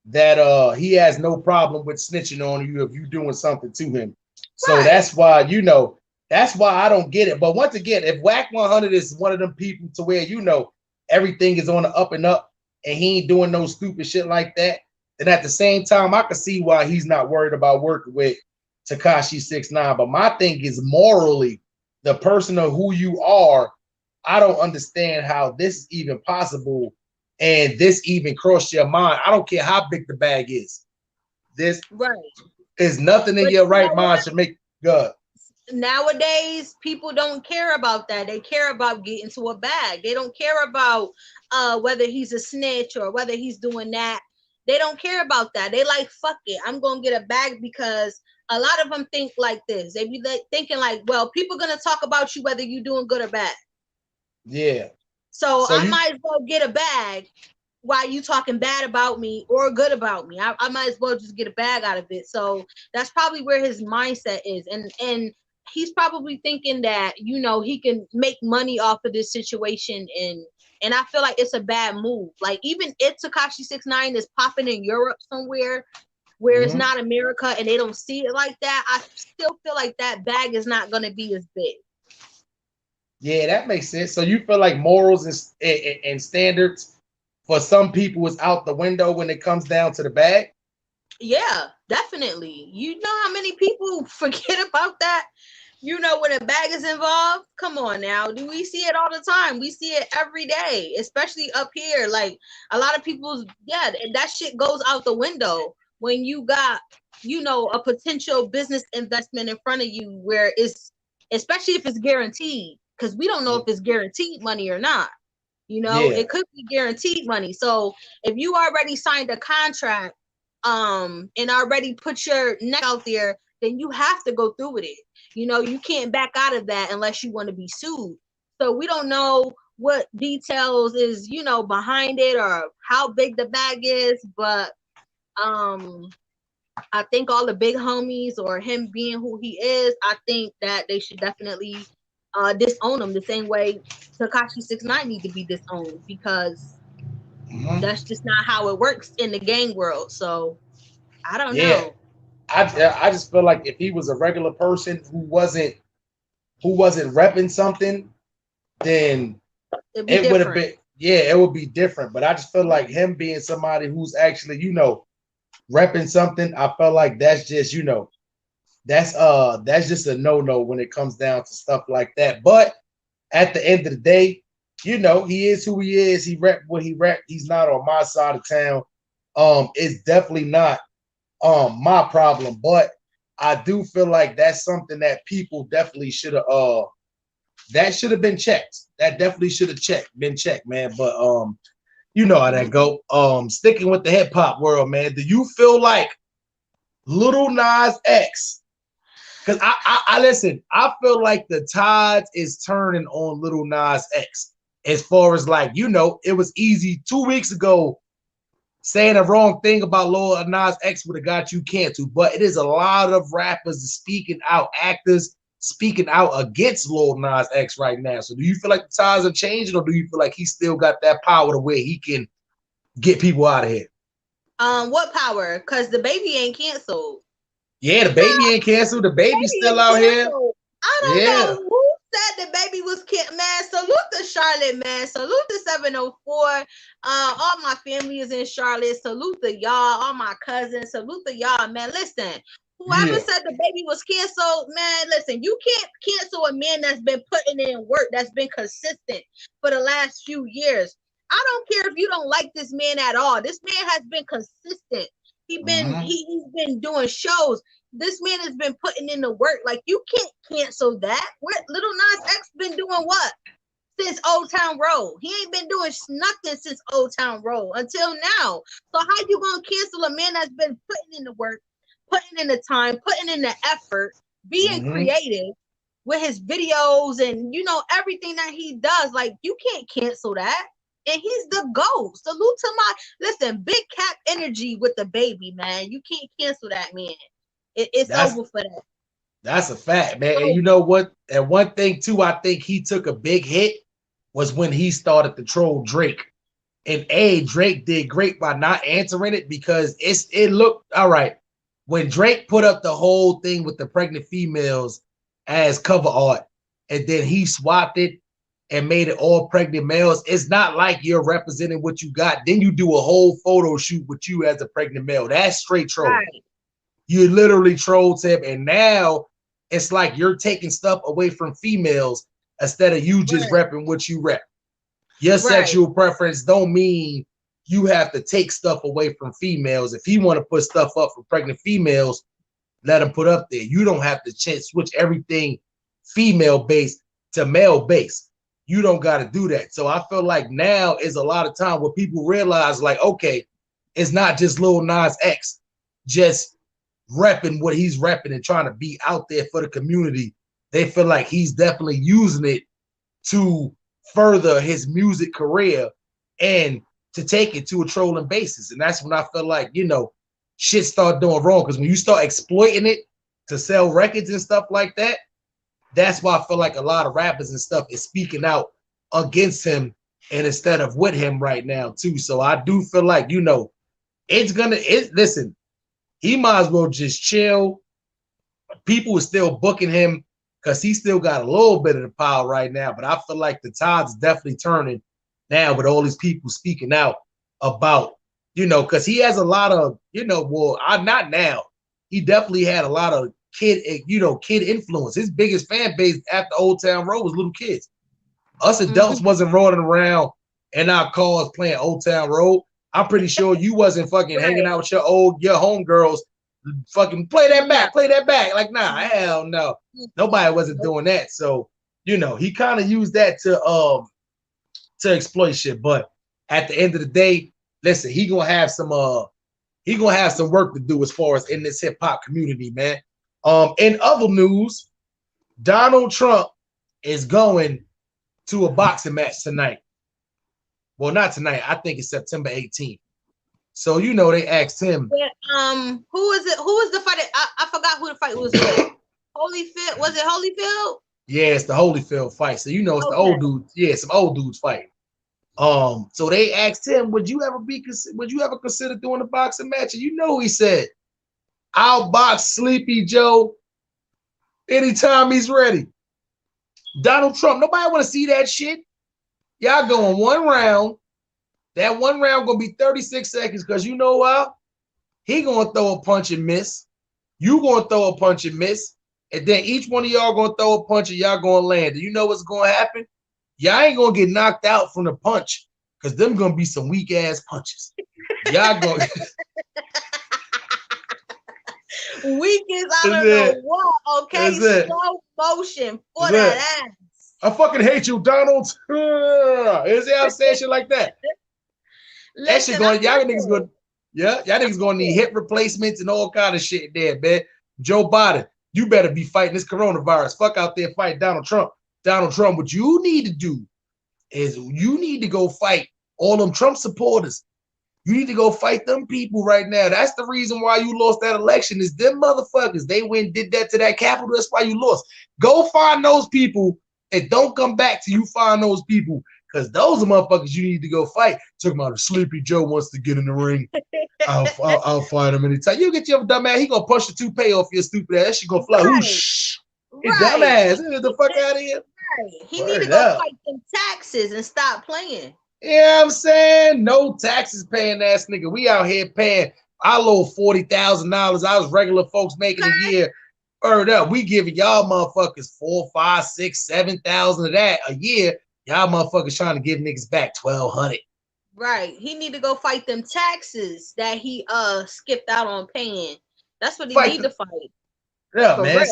that he has no problem with snitching on you if you're doing something to him. So that's why, you know, that's why I don't get it. But once again, if Whack 100 is one of them people to where, you know, everything is on the up and up, and he ain't doing no stupid shit like that, then at the same time, I can see why he's not worried about working with Tekashi 6ix9ine. But my thing is, morally, the person of who you are, I don't understand how this is even possible, and this even crossed your mind. I don't care how big the bag is. This is nothing in your right mind should make good. Nowadays, people don't care about that. They care about getting to a bag. They don't care about whether he's a snitch or whether he's doing that. They don't care about that. They like, fuck it, I'm gonna get a bag, because a lot of them think like this. They be thinking like, well, people gonna talk about you whether you doing good or bad. Yeah. So I might as well get a bag while you talking bad about me or good about me. I might as well just get a bag out of it. So that's probably where his mindset is. And he's probably thinking that, you know, he can make money off of this situation. And I feel like it's a bad move. Like, even if Tekashi 6ix9ine is popping in Europe somewhere where it's not America and they don't see it like that, I still feel like that bag is not going to be as big. Yeah, that makes sense. So you feel like morals and standards for some people is out the window when it comes down to the bag? Yeah, definitely. You know how many people forget about that? You know, when a bag is involved, come on now. Do we see it all the time? We see it every day, especially up here. Like, a lot of people's, that shit goes out the window when you got, you know, a potential business investment in front of you, where it's, especially if it's guaranteed, because we don't know if it's guaranteed money or not. You know, it could be guaranteed money. So if you already signed a contract and already put your neck out there, then you have to go through with it. You know, you can't back out of that unless you want to be sued. So we don't know what details is, you know, behind it or how big the bag is, but I think all the big homies, or him being who he is, I think that they should definitely disown him the same way Tekashi 6ix9ine needs to be disowned, because that's just not how it works in the gang world. So I don't know. I just feel like if he was a regular person who wasn't repping something, then it would have been, it would be different. But I just feel like him being somebody who's actually, you know, repping something, I felt like that's just, you know, that's just a no-no when it comes down to stuff like that. But at the end of the day, you know, he is who he is. He rep what he rep. He's not on my side of town. It's definitely not my problem, but I do feel like that's something that people definitely should have that should have been checked. That definitely should have been checked, man. But you know how that go. Sticking with the hip hop world, man. Do you feel like Lil Nas X? Because I listen, I feel like the tides is turning on Lil Nas X. As far as, like, you know, it was easy 2 weeks ago saying the wrong thing about Lil Nas X would have got you canceled, but it is a lot of rappers speaking out, actors speaking out against Lil Nas X right now. So do you feel like the tides are changing, or do you feel like he still got that power to where he can get people out of here? What power? Because the baby ain't canceled. Yeah, the baby ain't canceled. The baby's still out here. I don't know who said the baby was canceled. Man, salute to Charlotte, man. Salute to 704. All my family is in Charlotte. Salute to y'all, all my cousins. Salute to y'all, man. Listen, whoever said the baby was canceled, man, listen, you can't cancel a man that's been putting in work, that's been consistent for the last few years. I don't care if you don't like this man at all. This man has been consistent. He's been doing shows. This man has been putting in the work. Like, you can't cancel that. Lil Nas X been doing what? Since Old Town Road. He ain't been doing nothing since Old Town Road until now. So how you gonna cancel a man that's been putting in the work, putting in the time, putting in the effort, being creative with his videos and, you know, everything that he does? Like, you can't cancel that. And he's the GOAT. Salute to big cap energy with the baby, man. You can't cancel that, man. It's over for that. That's a fact, man. And you know what? And one thing too, I think he took a big hit was when he started to troll Drake. And Drake did great by not answering it, because it looked all right. When Drake put up the whole thing with the pregnant females as cover art, and then he swapped it and made it all pregnant males, it's not like you're representing what you got. Then you do a whole photo shoot with you as a pregnant male. That's straight troll. Right. You literally trolled him, and now it's like you're taking stuff away from females instead of you just repping what you rep. Your sexual preference don't mean you have to take stuff away from females. If he want to put stuff up for pregnant females, let him put up there. You don't have to switch everything female based to male based. You don't got to do that. So I feel like now is a lot of time where people realize, like, okay, it's not just Lil Nas X just repping what he's repping and trying to be out there for the community. They feel like he's definitely using it to further his music career and to take it to a trolling basis. And that's when I feel like, you know, shit start doing wrong. Because when you start exploiting it to sell records and stuff like that, that's why I feel like a lot of rappers and stuff is speaking out against him and instead of with him right now too. So I do feel like, you know, listen, he might as well just chill. People are still booking him because he still got a little bit of the power right now. But I feel like the tide's definitely turning now with all these people speaking out about, you know, because he has a lot of, you know, well, not now. He definitely had a lot of kid influence. His biggest fan base after Old Town Road was little kids. Us adults wasn't rolling around in our cars playing Old Town Road. I'm pretty sure you wasn't fucking hanging out with your homegirls, fucking play that back. Like, nah, hell no. Nobody wasn't doing that. So, you know, he kind of used that to exploit shit. But at the end of the day, listen, he gonna have some work to do as far as in this hip hop community, man. In other news, Donald Trump is going to a boxing match tonight. Well, not tonight. I think it's September 18th. So, you know, they asked him. Yeah, who is it? Who was the fight? I forgot who the fight was with. Holyfield? Was it Holyfield? Yeah, it's the Holyfield fight. So, you know, it's the old dudes. Yeah, some old dudes fighting. So they asked him, would you ever consider doing a boxing match? And you know, he said, I'll box Sleepy Joe anytime he's ready. Donald Trump, nobody want to see that shit. Y'all going one round. That one round gonna be 36 seconds because you know what? He gonna throw a punch and miss. You gonna throw a punch and miss. And then each one of y'all gonna throw a punch and y'all gonna land. And you know what's gonna happen? Y'all ain't gonna get knocked out from the punch because them gonna be some weak ass punches. Y'all gonna weak is I don't know what. Okay, slow motion for that ass. I fucking hate you, Donald. Is it I'm saying shit like that? That shit going, y'all niggas going, y'all niggas gonna need hip replacements and all kind of shit there, man. Joe Biden, you better be fighting this coronavirus. Fuck out there fighting Donald Trump. Donald Trump, what you need to do is you need to go fight all them Trump supporters. You need to go fight them people right now. That's the reason why you lost that election is them motherfuckers. They went and did that to that Capitol. That's why you lost. Go find those people and don't come back till you find those people because those are motherfuckers you need to go fight. Talking about a Sleepy Joe wants to get in the ring. I'll fight him anytime. You get your dumb ass. He gonna push the toupee off your stupid ass. That shit gonna fly. Right. Whoosh. His dumb ass. Get the fuck out of here. Right. He need to go fight them taxes and stop playing. Yeah, you know I'm saying? No taxes paying ass nigga. We out here paying our little $40,000. I was regular folks making a year. Word up. We giving y'all motherfuckers 4, 5, 6, 7,000 of that a year. Y'all motherfuckers trying to give niggas back 1,200. Right. He need to go fight them taxes that he skipped out on paying. That's what he need to fight. Yeah, for man.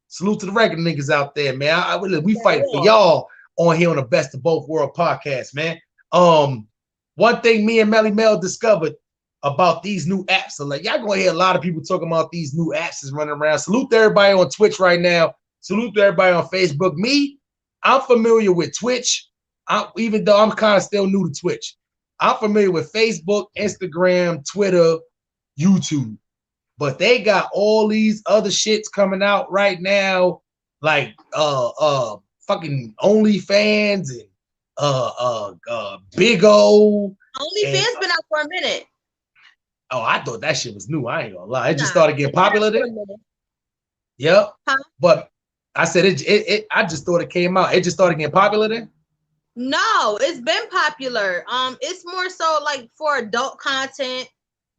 Salute to the regular niggas out there, man. We fighting for y'all on here on the Best of Both World podcast, man. One thing me and Mell discovered about these new apps. So like y'all gonna hear a lot of people talking about these new apps is running around. Salute to everybody on Twitch right now. Salute to everybody on Facebook. Me, I'm familiar with Twitch. Even though I'm kind of still new to Twitch. I'm familiar with Facebook, Instagram, Twitter, YouTube. But they got all these other shits coming out right now, like fucking OnlyFans and Big O. OnlyFans been out for a minute. Oh, I thought that shit was new. I ain't gonna lie. It just started getting popular then. Yep. Huh? But I said I just thought it came out. It just started getting popular then. No, it's been popular. It's more so like for adult content,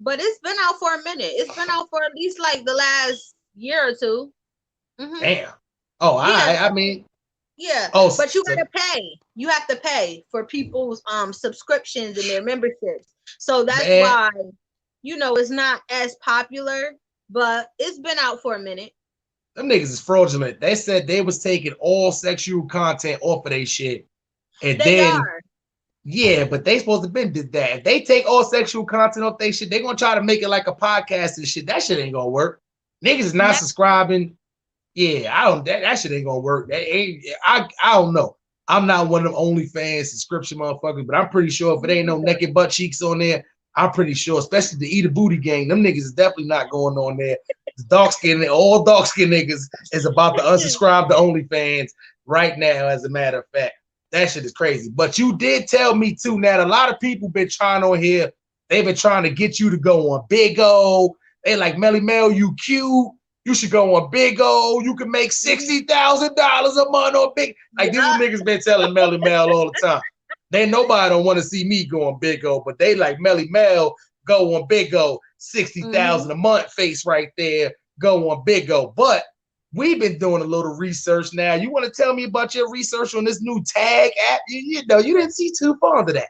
but it's been out for a minute. It's been out for at least like the last year or two. Mm-hmm. Damn. Oh, yeah. I mean. Yeah. Oh, but you gotta pay. You have to pay for people's subscriptions and their memberships. So that's why, you know, it's not as popular, but it's been out for a minute. Them niggas is fraudulent. They said they was taking all sexual content off of their shit. And Yeah, but they supposed to been did that. If they take all sexual content off they shit, they gonna try to make it like a podcast and shit. That shit ain't gonna work. Niggas is not subscribing. Yeah, I don't. That shit ain't gonna work. That ain't. I don't know. I'm not one of them OnlyFans subscription motherfuckers, but I'm pretty sure if it ain't no naked butt cheeks on there, I'm pretty sure, especially the Eat a Booty gang, them niggas is definitely not going on there. The dark skin, all dark skin niggas is about to unsubscribe to OnlyFans right now. As a matter of fact, that shit is crazy. But you did tell me too, Nat. A lot of people been trying on here. They've been trying to get you to go on Big O. They like Melly Mell, you cute. You should go on Big O. You can make $60,000 a month on Big. Like these niggas been telling Melly Mell all the time. They nobody don't want to see me go on Big O, but they like Melly Mell go on Big O. 60,000 a month face right there. Go on Big O. But we've been doing a little research now. You want to tell me about your research on this new tag app? You know, you didn't see too fond of that.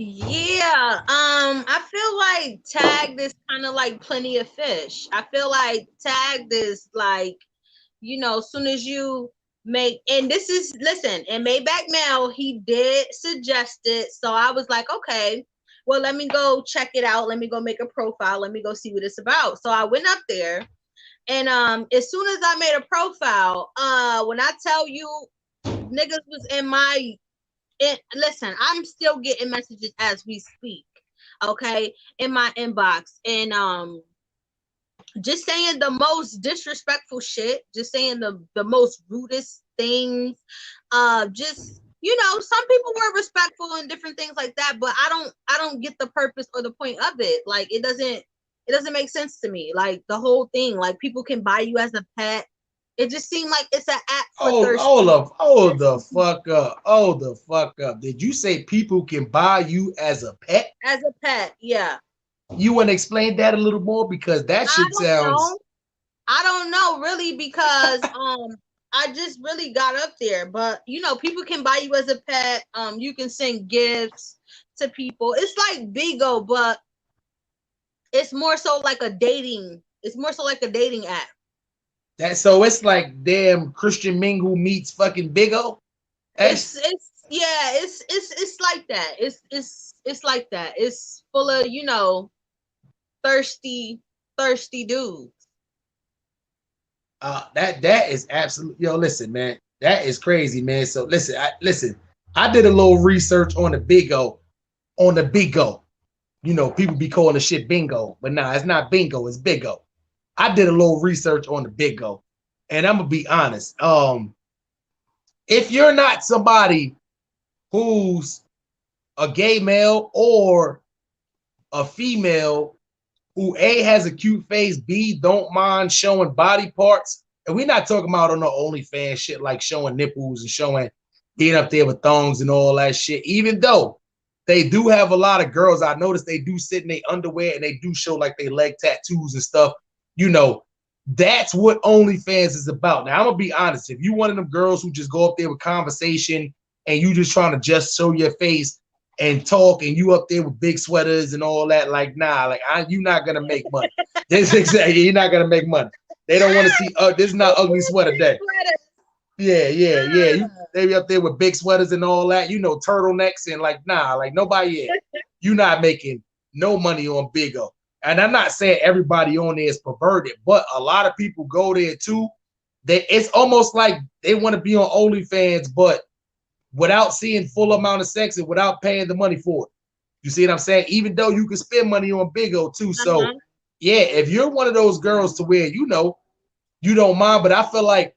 Yeah, I feel like Tagged is kind of like Plenty of Fish. I feel like Tagged is like, you know, as soon as you make, and this is, listen, and Maybach Mell, he did suggest it. So I was like, okay, well, let me go check it out. Let me go make a profile. Let me go see what it's about. So I went up there, and as soon as I made a profile, when I tell you niggas was in my, listen, I'm still getting messages as we speak, okay, in my inbox, and just saying the most disrespectful shit, just saying the most rudest things, just, you know, some people were respectful and different things like that, but I don't get the purpose or the point of it. Like it doesn't make sense to me. Like the whole thing, like people can buy you as a pet. It just seemed like it's an app for thirsty. Hold the fuck up. Did you say people can buy you as a pet? As a pet, yeah. You want to explain that a little more? Because that shit sounds... I don't know really, because I just really got up there. But you know, people can buy you as a pet. You can send gifts to people. It's like Bigo, but it's more so like a dating. It's more so like a dating app. So it's like damn Christian Mingle meets fucking Bigo. It's like that. It's like that. It's full of, you know, thirsty dudes. That is absolutely, yo, listen, man, that is crazy, man. So listen, I did a little research on the Bigo, You know, people be calling the shit bingo, but nah, it's not bingo, it's Bigo. I did a little research on the Bigo, and I'm gonna be honest. If you're not somebody who's a gay male or a female who A, has a cute face, B, don't mind showing body parts, and we're not talking about on the OnlyFans shit like showing nipples and showing, being up there with thongs and all that shit, even though they do have a lot of girls. I noticed they do sit in their underwear and they do show like they leg tattoos and stuff. You know, that's what OnlyFans is about. Now, I'm going to be honest. If you one of them girls who just go up there with conversation and you just trying to just show your face and talk and you up there with big sweaters and all that, like, nah, like, you're not going to make money. That's exactly, you're not going to make money. They don't want to see, this is not ugly sweater day. Yeah. They be up there with big sweaters and all that, you know, turtlenecks and like, nah, like nobody, you're not making no money on Bigo. And I'm not saying everybody on there is perverted, but a lot of people go there too. It's almost like they want to be on OnlyFans, but without seeing full amount of sex and without paying the money for it. You see what I'm saying? Even though you can spend money on Bigo too. So yeah, if you're one of those girls to where, you know, you don't mind, but I feel like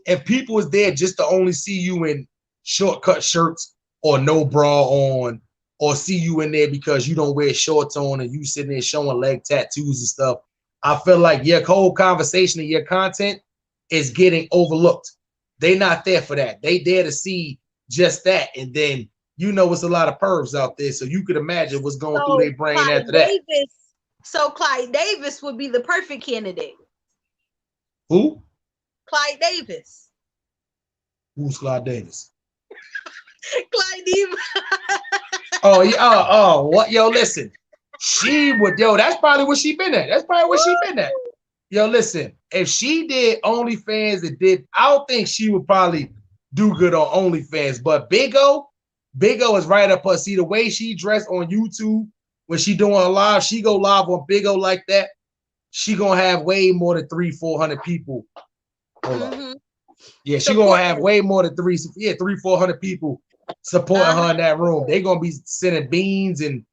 if people is there just to only see you in short-cut shirts or no bra on, or see you in there because you don't wear shorts on and you sitting there showing leg tattoos and stuff, I feel like your whole conversation and your content is getting overlooked. They're not there for that. They there to see just that. And then, you know, it's a lot of pervs out there, so you could imagine what's going through their brain after that. So Clyde Davis would be the perfect candidate. Who? Clyde Davis. Who's Clyde Davis? Clyde Davis. Oh yeah. Oh, what? Yo, listen. She would. Yo, that's probably what she been at. Yo, listen. If she did OnlyFans, I don't think she would probably do good on OnlyFans. But Big O is right up her. See the way she dressed on YouTube when she doing a live, she go live on Big O like that. She gonna have way more than 300-400 people. Hold on. Yeah, she gonna have way more than 300-400 people supporting her in that room. They gonna be sending beans and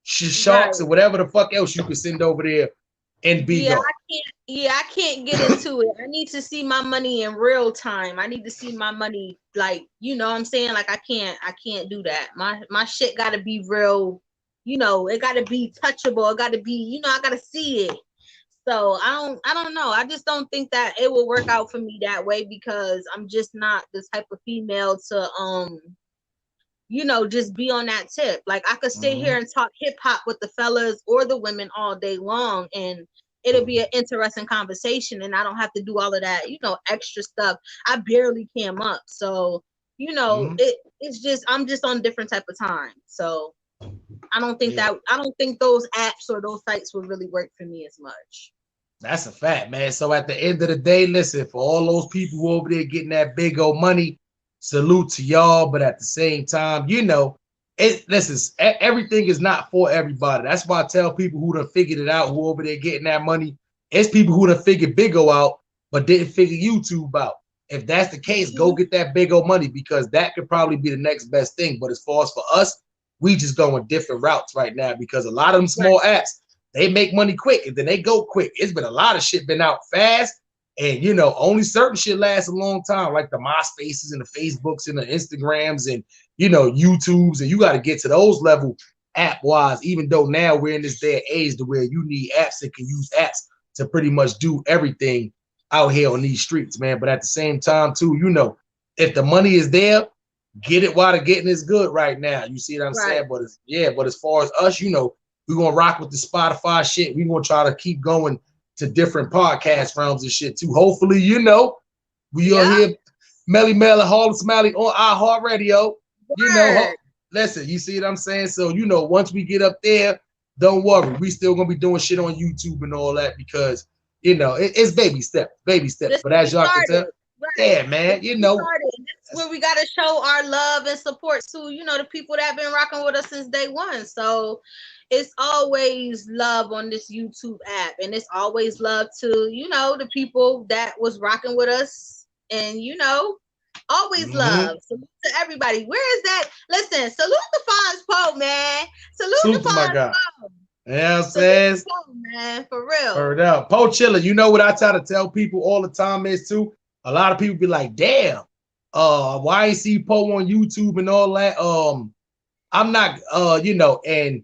sharks and whatever the fuck else you could send over there and Big O. I can't get into it. I need to see my money in real time. I need to see my money, like, you know what I'm saying? Like, I can't do that. My shit gotta be real, you know, it gotta be touchable. It gotta be, you know, I gotta see it. So I don't know. I just don't think that it will work out for me that way because I'm just not the type of female to you know, just be on that tip. Like I could stay here and talk hip hop with the fellas or the women all day long and it'll be an interesting conversation and I don't have to do all of that, you know, extra stuff. I barely came up. So, you know, it's just I'm just on different type of time. So I don't think those apps or those sites would really work for me as much. That's a fact, man. So at the end of the day, listen, for all those people who over there getting that big old money, salute to y'all. But at the same time, you know, everything is not for everybody. That's why I tell people who done figured it out, who over there getting that money, it's people who done figured Big O out, but didn't figure YouTube out. If that's the case, go get that big old money because that could probably be the next best thing. But as far as for us, we just going different routes right now because a lot of them small apps, they make money quick and then they go quick. It's been a lot of shit been out fast. And, you know, only certain shit lasts a long time, like the MySpaces and the Facebooks and the Instagrams and, you know, YouTubes. And you got to get to those level app-wise, even though now we're in this day and age to where you need apps that can use apps to pretty much do everything out here on these streets, man. But at the same time, too, you know, if the money is there, get it while the getting is good right now. You see what I'm saying? But as far as us, you know, we're going to rock with the Spotify shit. We're going to try to keep going to different podcast realms and shit too. Hopefully, you know, we are here, Melly Mell and Harlem Smiley on iHeartRadio. You know, listen, you see what I'm saying? So, you know, once we get up there, don't worry. We still going to be doing shit on YouTube and all that because, you know, it's baby steps. But as y'all can tell, yeah, man, you know. That's where we got to show our love and support to, you know, the people that have been rocking with us since day one. So it's always love on this YouTube app. And it's always love to, you know, the people that was rocking with us. And, you know, always love. Salute to everybody. Where is that? Listen, salute the Fonz Poe, man. Salute the Fonz Poe. Yeah, I'm saying, man, for real. Word up. Poe Chiller, you know what I try to tell people all the time is too? A lot of people be like, damn, why ain't see Poe on YouTube and all that? I'm not, you know, and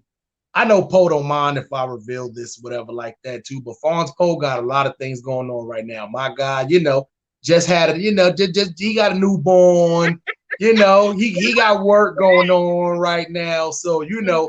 I know Poe don't mind if I reveal this, whatever like that too, but Fonz Poe got a lot of things going on right now. My God, you know, just had a, you know, just he got a newborn, you know, he got work going on right now. So, you know,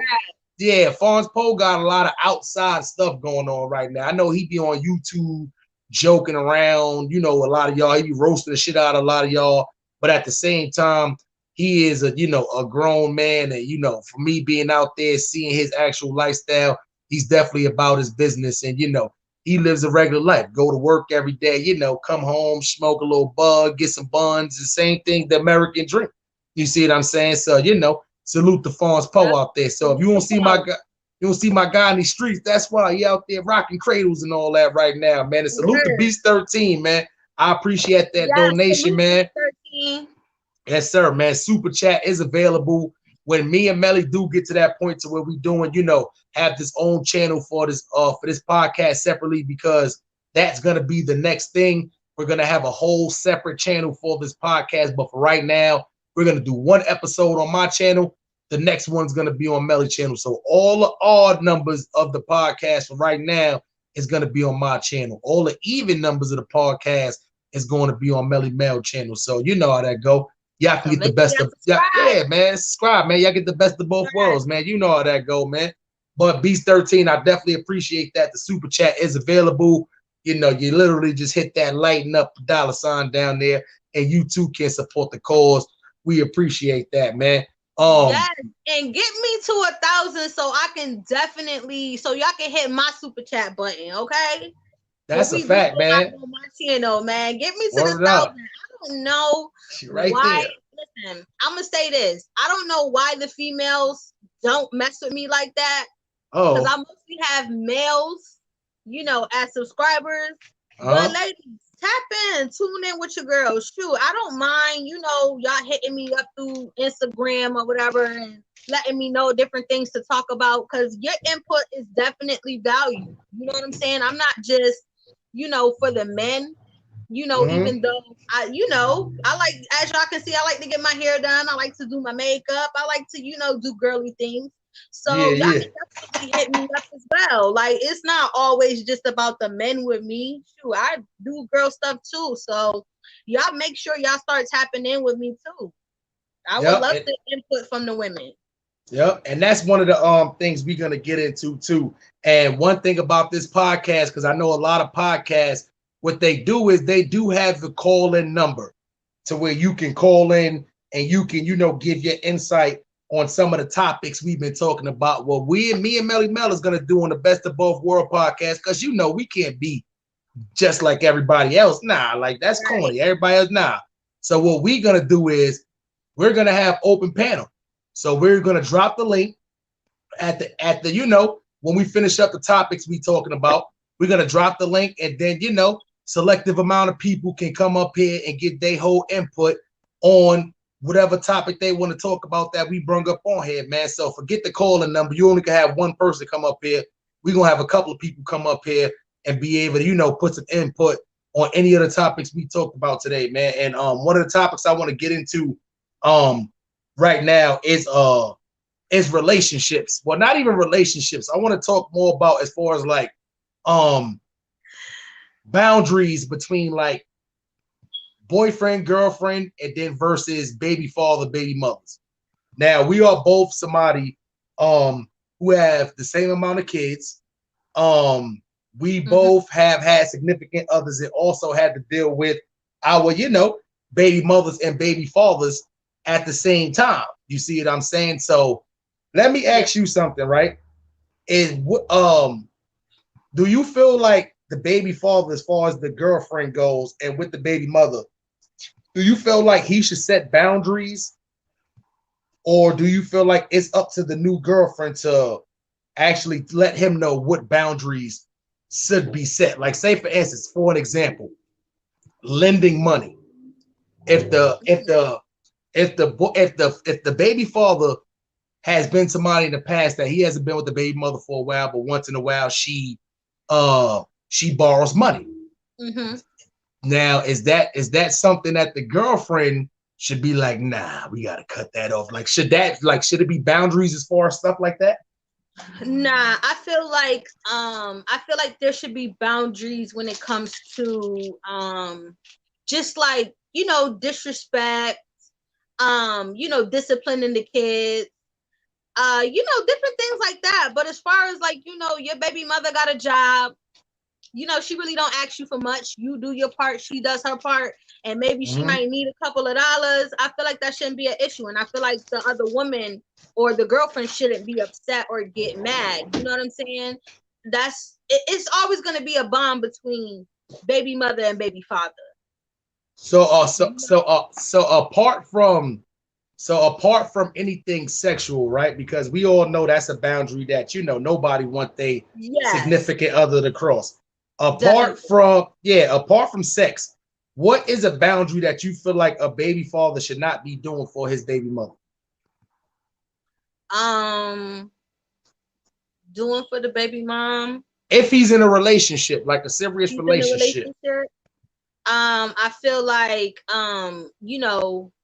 yeah, Fonz Poe got a lot of outside stuff going on right now. I know he be on YouTube joking around, you know, a lot of y'all, he be roasting the shit out of a lot of y'all, but at the same time, he is a, you know, a grown man, and, you know, for me being out there, seeing his actual lifestyle, he's definitely about his business, and, you know, he lives a regular life, go to work every day, you know, come home, smoke a little bud, get some buns, the same thing, the American dream. You see what I'm saying? So, you know, salute the Fonz Poe out there. So if you don't see my guy, you don't see my guy in the streets, that's why he out there rocking cradles and all that right now, man. And salute to Beast 13, man. I appreciate that donation, man. 13. Yes, sir, man. Super chat is available when me and Melly do get to that point to where we doing, you know, have this own channel for this podcast separately, because that's gonna be the next thing. We're gonna have a whole separate channel for this podcast, but for right now, we're gonna do one episode on my channel. The next one's gonna be on Melly channel. So all the odd numbers of the podcast for right now is gonna be on my channel. All the even numbers of the podcast is going to be on Melly Mell channel. So you know how that go. Y'all can get the best of man. Subscribe, man. Y'all get the best of both worlds, man. You know how that go, man. But Beast 13, I definitely appreciate that. The super chat is available. You know, you literally just hit that lighten up $sign down there, and you too can support the cause. We appreciate that, man. Yes, and get me to 1,000 so I can definitely, so y'all can hit my super chat button, okay? That's a fact, man. On my channel, man. Get me to Word the 1,000. don't know right why. there. Listen, I'm gonna say this. I don't know why the females don't mess with me like that. Because I mostly have males, as subscribers. But ladies, tap in, tune in with your girls. Shoot, I don't mind, y'all hitting me up through Instagram or whatever and letting me know different things to talk about, because your input is definitely valued. You know what I'm saying? I'm not just, for the men, even though I like, as y'all can see, I like to get my hair done. I like to do my makeup. I like to, do girly things. So y'all can definitely hit me up as well. Like, it's not always just about the men with me. Shoot, I do girl stuff too. So y'all make sure y'all start tapping in with me too. I would love the input from the women. Yep, and that's one of the things we're gonna get into too. And one thing about this podcast, because I know a lot of podcasts, what they do is they do have the call-in number to where you can call in and you can, give your insight on some of the topics we've been talking about. What me and Melly Mell is gonna do on the Best of Both World podcast, because we can't be just like everybody else. Nah, like that's corny. Everybody else, nah. So what we're gonna do is we're gonna have open panel. So we're gonna drop the link at the when we finish up the topics we talking about. We're gonna drop the link, and then selective amount of people can come up here and get their whole input on whatever topic they want to talk about that we bring up on here, man. So forget the calling number. You only can have one person come up here. We're gonna have a couple of people come up here and be able to, put some input on any of the topics we talked about today, man. And one of the topics I want to get into right now is relationships. Well, not even relationships. I want to talk more about as far as like boundaries between like boyfriend, girlfriend, and then versus baby father, baby mothers. Now, we are both somebody who have the same amount of kids. We both have had significant others that also had to deal with our, baby mothers and baby fathers at the same time. You see what I'm saying? So let me ask you something, right? Do you feel like the baby father, as far as the girlfriend goes, and with the baby mother, do you feel like he should set boundaries, or do you feel like it's up to the new girlfriend to actually let him know what boundaries should be set? Like, say for instance, for an example, lending money. If the baby father has been somebody in the past that he hasn't been with the baby mother for a while, but once in a while she borrows money. Now, is that something that the girlfriend should be like, nah, we gotta cut that off? Like, should it be boundaries as far as stuff like that? Nah, I feel like there should be boundaries when it comes to just like, disrespect, disciplining the kids, different things like that. But as far as like, your baby mother got a job, she really don't ask you for much. You do your part, she does her part, and maybe she might need a couple of dollars. I feel like that shouldn't be an issue. And I feel like the other woman or the girlfriend shouldn't be upset or get mad. You know what I'm saying? It's always going to be a bond between baby mother and baby father. So apart from anything sexual, right? Because we all know that's a boundary that nobody wants their significant other to cross. Apart from sex, what is a boundary that you feel like a baby father should not be doing for his baby mother? Doing for the baby mom. If he's in a relationship, like a serious relationship. I feel like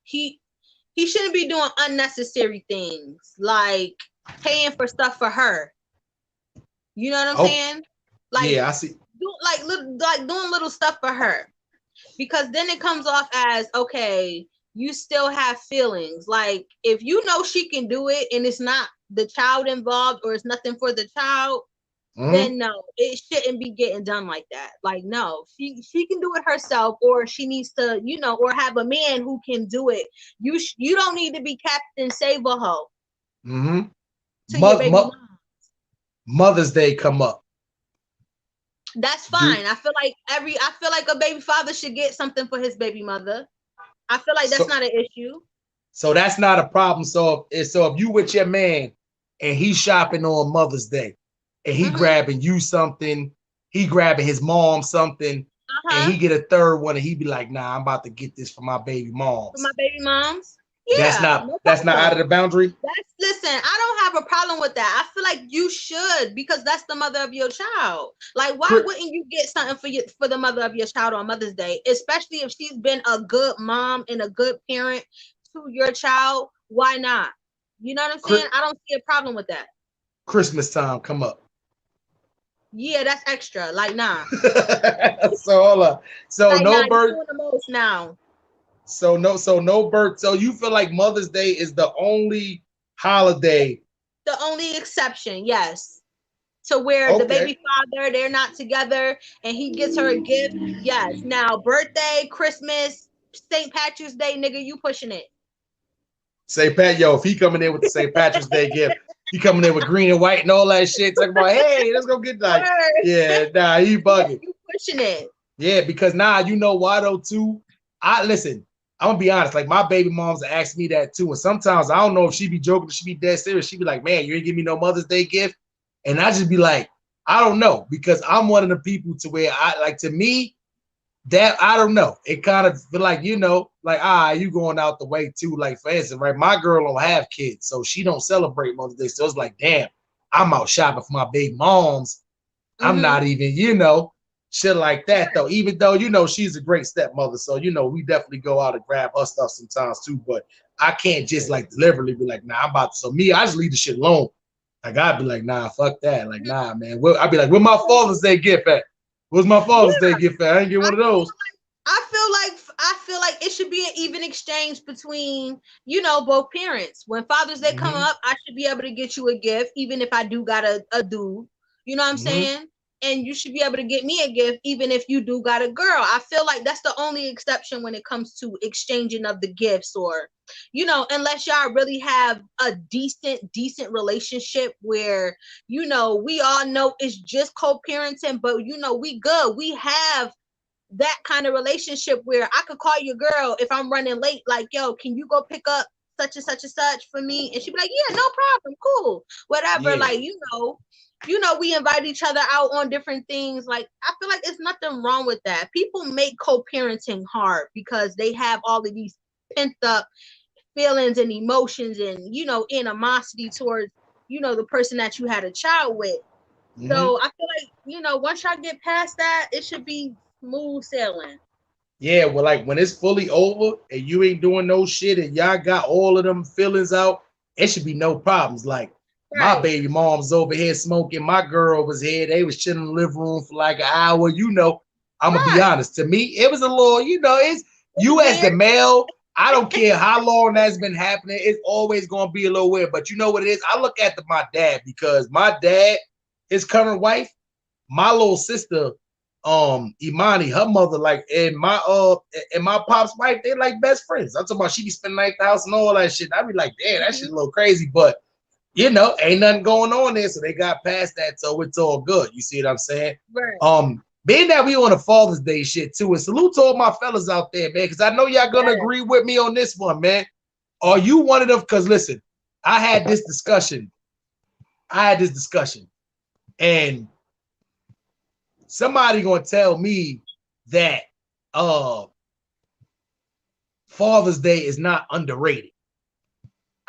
he shouldn't be doing unnecessary things like paying for stuff for her. You know what I'm saying? Like, yeah, I see. Doing little stuff for her, because then it comes off as, okay, you still have feelings. Like, if she can do it and it's not the child involved or it's nothing for the child, then no, it shouldn't be getting done like that. Like, no, she can do it herself, or she needs to, or have a man who can do it. You don't need to be Captain Save-A-Ho. Mother's Day come up. That's fine. I feel like a baby father should get something for his baby mother. I feel like that's not an issue. So that's not a problem. So if you with your man and he's shopping on Mother's Day and he grabbing you something, he grabbing his mom something, and he get a third one and he be like, nah, I'm about to get this for my baby moms. For my baby moms? Yeah. That's not out of the boundary. Listen, I don't have a problem with that. I feel like you should, because that's the mother of your child. Like, why wouldn't you get something for the mother of your child on Mother's Day? Especially if she's been a good mom and a good parent to your child. Why not? You know what I'm saying? I don't see a problem with that. Christmas time come up. Yeah, that's extra. Like, nah. So hold on. So like, no birth. The most now. So no birth. So you feel like Mother's Day is the only holiday. The only exception, yes. To where the baby father, they're not together, and he gets her a gift. Yes. Now, birthday, Christmas, St. Patrick's Day, nigga, you pushing it. St. Pat, yo, if he coming in with the St. Patrick's Day gift, he coming in with green and white and all that shit. Talking about, hey, let's go get like, yeah, nah, he bugging. You pushing it. Yeah, because you know why though too. Listen, I'm gonna be honest. Like my baby moms ask me that too, and sometimes I don't know if she be joking or she be dead serious. She be like, man, you ain't give me no Mother's Day gift, and I just be like, I don't know, because I'm one of the people to where to me. That I don't know. It kind of feel like, you know, like you going out the way too. Like for instance, right? My girl don't have kids, so she don't celebrate Mother's Day. So it's like, damn, I'm out shopping for my baby moms. I'm not even, you know, shit like that though. Even though, you know, she's a great stepmother, so you know, we definitely go out and grab her stuff sometimes too. But I can't just like deliberately be like, nah, I'm about to. So me, I just leave the shit alone. Like I'd be like, nah, fuck that. Like, nah, man. I'd be like, where my Father's Day gift at? What's my Father's Day gift at? I ain't get one of those. I feel like it should be an even exchange between, you know, both parents. When Father's Day come up, I should be able to get you a gift, even if I do got a dude. You know what I'm saying? And you should be able to get me a gift, even if you do got a girl. I feel like that's the only exception when it comes to exchanging of the gifts, or, you know, unless y'all really have a decent relationship where, you know, we all know it's just co-parenting, but, you know, we good. We have that kind of relationship where I could call your girl if I'm running late, like, yo, can you go pick up such and such and such for me? And she'd be like, yeah, no problem, cool, whatever. Yeah. Like, you know, we invite each other out on different things. Like, I feel like it's nothing wrong with that. People make co-parenting hard because they have all of these pent up feelings and emotions and, you know, animosity towards, you know, the person that you had a child with. So I feel like, you know, once y'all get past that, it should be smooth sailing. Yeah, well, like when it's fully over and you ain't doing no shit and y'all got all of them feelings out, it should be no problems. Like my baby mom's over here smoking, my girl was here, they was chilling in the living room for like an hour. You know, I'm gonna be honest, to me, it was a little, you know, it's you as the male, I don't care how long that's been happening, it's always gonna be a little weird. But you know what it is? I look at my dad, because my dad, his current wife, my little sister, Imani, her mother, like, and my pop's wife, they like best friends. I'm talking about she be spending like the house and all that shit. I be like, damn, that shit's a little crazy, but you know, ain't nothing going on there, so they got past that, so it's all good. You see what I'm saying? Right. Being that we on a Father's Day shit too, and salute to all my fellas out there, man, because I know y'all gonna agree with me on this one, man. Are you one of them? Because listen, I had this discussion, and somebody gonna tell me that Father's Day is not underrated.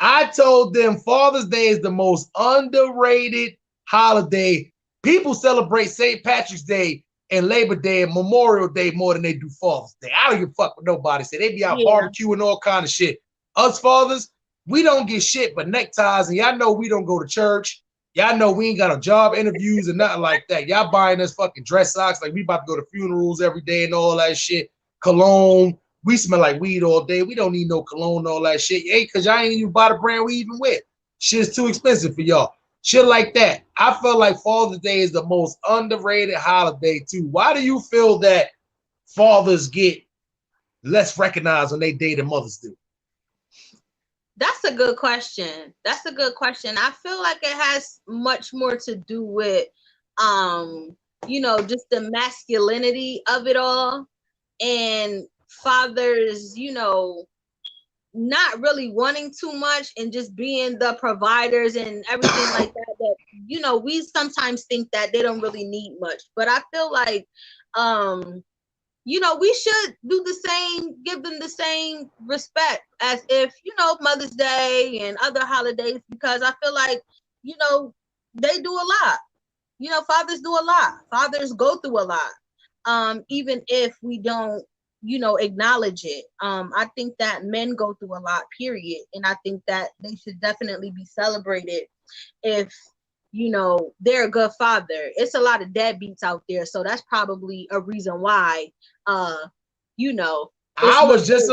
I told them Father's Day is the most underrated holiday. People celebrate St. Patrick's Day and Labor Day and Memorial Day more than they do Father's Day. I don't give a fuck what nobody say. They be out barbecuing all kind of shit. Us fathers, we don't get shit but neckties, and y'all know we don't go to church. Y'all know we ain't got no job interviews and nothing like that. Y'all buying us fucking dress socks like we about to go to funerals every day and all that shit. Cologne. We smell like weed all day. We don't need no cologne and all that shit. Hey, because y'all ain't even buy the brand we even with. Shit's too expensive for y'all. Shit like that. I feel like Father's Day is the most underrated holiday too. Why do you feel that fathers get less recognized on their day than mothers do? That's a good question. I feel like it has much more to do with, you know, just the masculinity of it all. And fathers, not really wanting too much and just being the providers and everything like that, we sometimes think that they don't really need much. But I feel like, we should do the same, give them the same respect as if, Mother's Day and other holidays, because I feel like, they do a lot. Fathers do a lot. Fathers go through a lot. Even if we don't, acknowledge it. I think that men go through a lot, period. And I think that they should definitely be celebrated if, they're a good father. It's a lot of deadbeats out there. So that's probably a reason why, I was just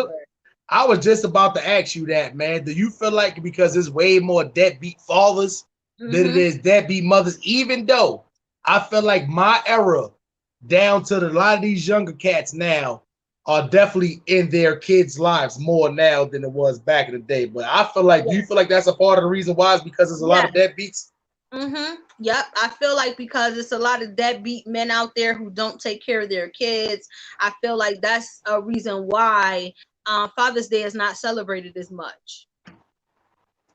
about to ask you that, man. Do you feel like because there's way more deadbeat fathers than it is deadbeat mothers, even though I feel like my era down to a lot of these younger cats now are definitely in their kids' lives more now than it was back in the day. But I feel like, do you feel like that's a part of the reason why is because there's a lot of deadbeats? Yep. I feel like because it's a lot of deadbeat men out there who don't take care of their kids. I feel like that's a reason why Father's Day is not celebrated as much.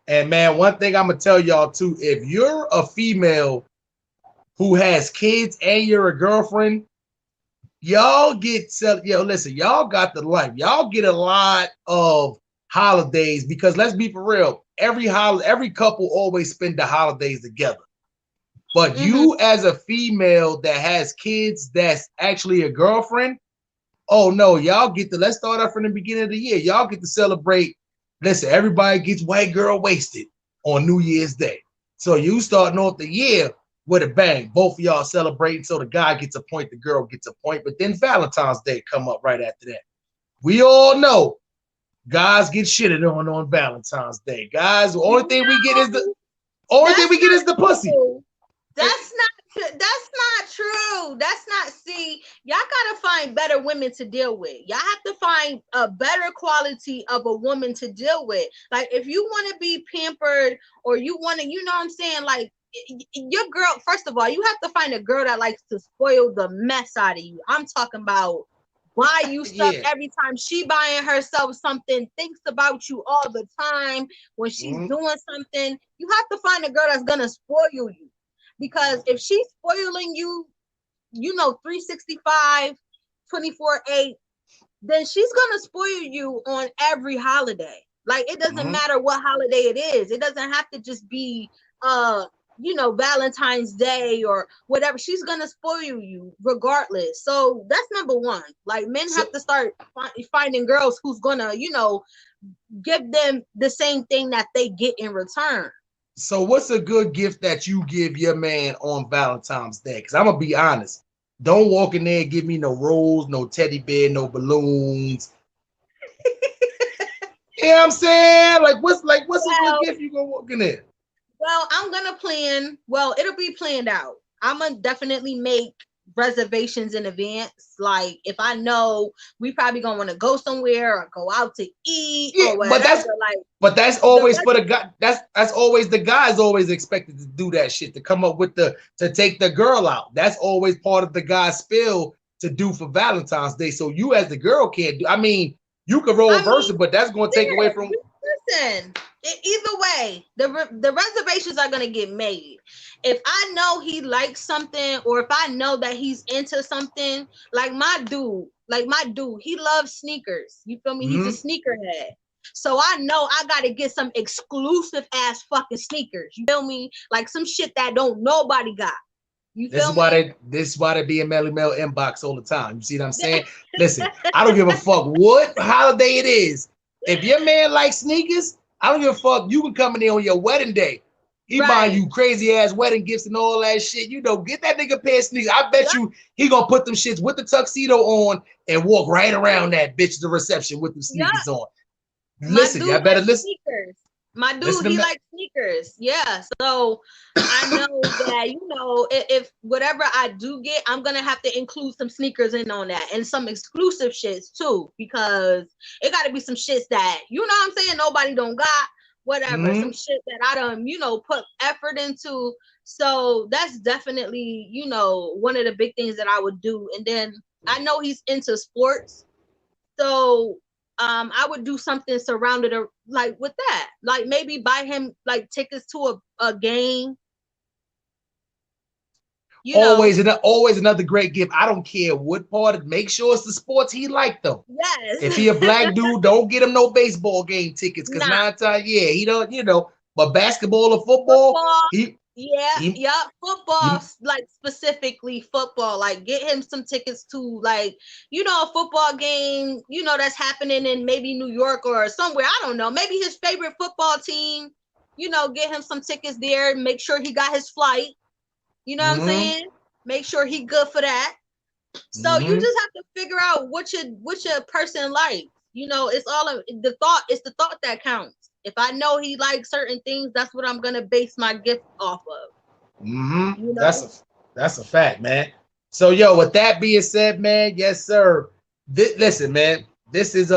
And man, one thing I'm gonna tell y'all too, if you're a female who has kids and you're a girlfriend, y'all y'all got the life. Y'all get a lot of holidays because let's be for real, every couple always spend the holidays together. But you as a female that has kids that's actually a girlfriend, oh no, y'all get to, let's start off from the beginning of the year. Y'all get to celebrate. Listen, everybody gets white girl wasted on New Year's Day. So you starting off the year with a bang. Both of y'all celebrating, so the guy gets a point, the girl gets a point. But then Valentine's Day come up right after that. We all know guys get shitted on Valentine's Day. Guys, the only thing we get is the pussy. That's not true. See, y'all gotta find better women to deal with. Y'all have to find a better quality of a woman to deal with. Like, if you want to be pampered or you want to, what I'm saying, like, your girl, first of all, you have to find a girl that likes to spoil the mess out of you. I'm talking about buy you stuff every time she buying herself something, thinks about you all the time when she's doing something. You have to find a girl that's gonna spoil you. Because if she's spoiling you, 365, 24/8, then she's gonna spoil you on every holiday. Like, it doesn't matter what holiday it is. It doesn't have to just be Valentine's Day or whatever. She's gonna spoil you regardless. So that's number one. Like, men have to start finding girls who's gonna, give them the same thing that they get in return. So what's a good gift that you give your man on Valentine's Day? Because I'm gonna be honest, don't walk in there and give me no rose, no teddy bear, no balloons. You know what I'm saying? Like, what's a good gift you gonna walk in there? Well, I'm gonna plan. Well, it'll be planned out. I'm gonna definitely make reservations in advance. Like, if I know we probably gonna want to go somewhere or go out to eat or whatever. But that's always for the guy. That's always the guy's always expected to do that shit, to come up with to take the girl out. That's always part of the guy's spill to do for Valentine's Day. So you as the girl can't do. I mean, you could roll versa, but that's gonna take away from. Listen, either way, the reservations are gonna get made. If I know he likes something, or if I know that he's into something, like my dude, he loves sneakers. You feel me? He's a sneakerhead. So I know I gotta get some exclusive ass fucking sneakers. You feel me? Like some shit that don't nobody got. You feel me? This is why they be in Mell inbox all the time. You see what I'm saying? Listen, I don't give a fuck what holiday it is. If your man likes sneakers, I don't give a fuck. You can come in there on your wedding day. He buying you crazy ass wedding gifts and all that shit. Get that nigga a pair of sneakers. I bet you he gonna put them shits with the tuxedo on and walk right around that bitch to the reception with them sneakers on. Listen, y'all better listen. Sneakers. My dude, he likes sneakers. Yeah. So I know that, if whatever I do get, I'm going to have to include some sneakers in on that and some exclusive shits too, because it got to be some shits that, what I'm saying, nobody don't got, whatever, some shit that I done, put effort into. So that's definitely, one of the big things that I would do. And then I know he's into sports. So I would do something surrounded like with that. Like maybe buy him like tickets to a game. Always another great gift. I don't care what part. Make sure it's the sports he like though. Yes. If he a black dude, don't get him no baseball game tickets because 9 times, he don't, But basketball or football, football, like specifically football. Like get him some tickets to like, a football game, that's happening in maybe New York or somewhere. I don't know. Maybe his favorite football team. Get him some tickets there. Make sure he got his flight. You know what I'm saying? Make sure he good for that. So you just have to figure out what your person likes. It's all the thought. It's the thought that counts. If I know he likes certain things, that's what I'm gonna base my gift off of. That's a fact, man. So with that being said, man, yes, sir. Listen, man. It's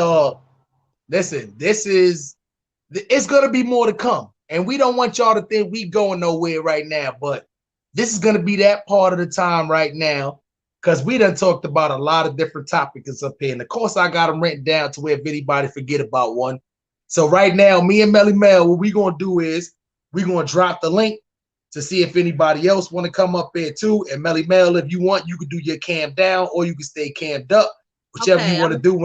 gonna be more to come, and we don't want y'all to think we going nowhere right now, but. This is going to be that part of the time right now because we done talked about a lot of different topics up here. And, of course, I got them written down to where if anybody forget about one. So right now, me and Melly Mell, what we going to do is we're going to drop the link to see if anybody else want to come up here too. And Melly Mell, if you want, you can do your cam down or you can stay cammed up, whichever you want to do.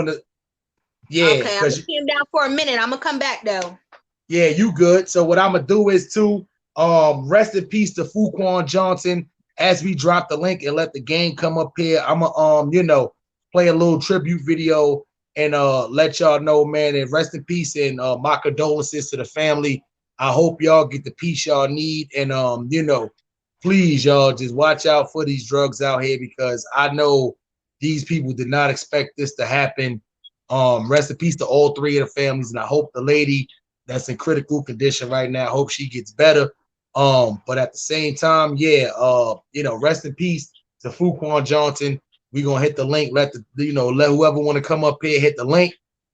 Okay, I'm cam down for a minute. I'm going to come back, though. Yeah, you good. So what I'm going to do is, too, rest in peace to Fuquan Johnson. As we drop the link and let the game come up here, I'm gonna play a little tribute video and let y'all know, man, and rest in peace and my condolences to the family. I hope y'all get the peace y'all need, and please y'all just watch out for these drugs out here because I know these people did not expect this to happen. Rest in peace to all three of the families, and I hope the lady that's in critical condition right now, I hope she gets better. But at the same time, rest in peace to Fuquan Johnson. We're gonna hit the link, let whoever want to come up here hit the link,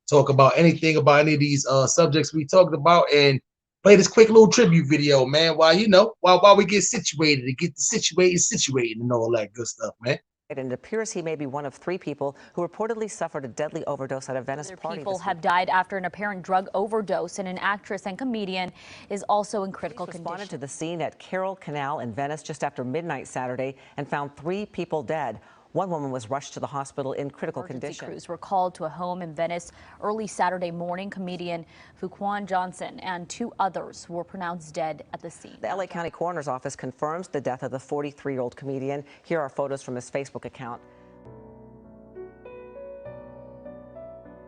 talk about anything about any of these subjects we talked about, and play this quick little tribute video, man, while we get situated and get the situated and all that good stuff, man. And it appears he may be one of 3 people who reportedly suffered a deadly overdose at a Venice party. People have died after an apparent drug overdose, and an actress and comedian is also in critical condition. Responded to the scene at Carroll Canal in Venice just after midnight Saturday and found 3 people dead. One woman was rushed to the hospital in critical condition. Crews were called to a home in Venice early Saturday morning. Comedian Fuquan Johnson and 2 others were pronounced dead at the scene. The LA County Coroner's Office confirms the death of the 43-year-old comedian. Here are photos from his Facebook account.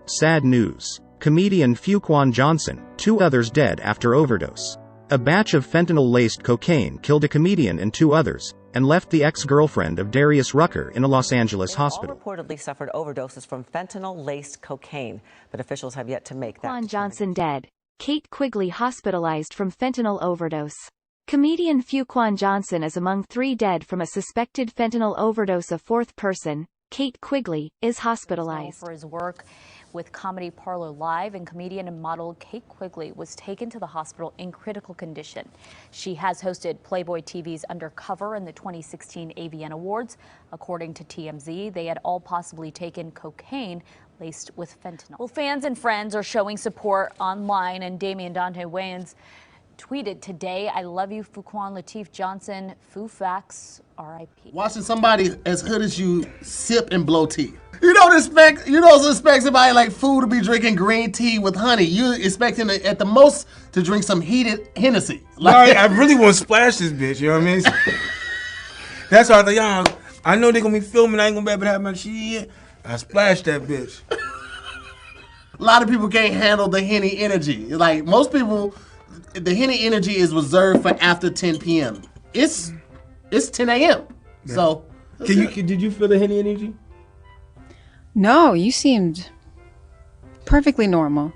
Sad news. Comedian Fuquan Johnson, 2 others dead after overdose. A batch of fentanyl-laced cocaine killed a comedian and 2 others, and left the ex-girlfriend of Darius Rucker in a Los Angeles hospital. All reportedly suffered overdoses from fentanyl-laced cocaine, but officials have yet to make that. Fuquan Johnson dead. Kate Quigley hospitalized from fentanyl overdose. Comedian Fuquan Johnson is among 3 dead from a suspected fentanyl overdose. A 4th person, Kate Quigley, is hospitalized. For his work with Comedy Parlor Live, and comedian and model Kate Quigley was taken to the hospital in critical condition. She has hosted Playboy TV's Undercover and the 2016 AVN Awards. According to TMZ, they had all possibly taken cocaine laced with fentanyl. Well, fans and friends are showing support online, and Damian Dante Wayans tweeted today, "I love you, Fuquan Latif Johnson, Fufax, R.I.P." Watching somebody as hood as you sip and blow tea. You don't expect somebody like Fu to be drinking green tea with honey. You expecting at the most to drink some heated Hennessy. Like, I really want to splash this bitch, you know what I mean? That's why I thought, y'all, I know they're going to be filming, I ain't going to be able to have my shit. I splashed that bitch. A lot of people can't handle the Henny energy. Like, most people, the Henny energy is reserved for after 10 p.m. It's 10 a.m. Yeah. So, did you feel the Henny energy? No, you seemed perfectly normal.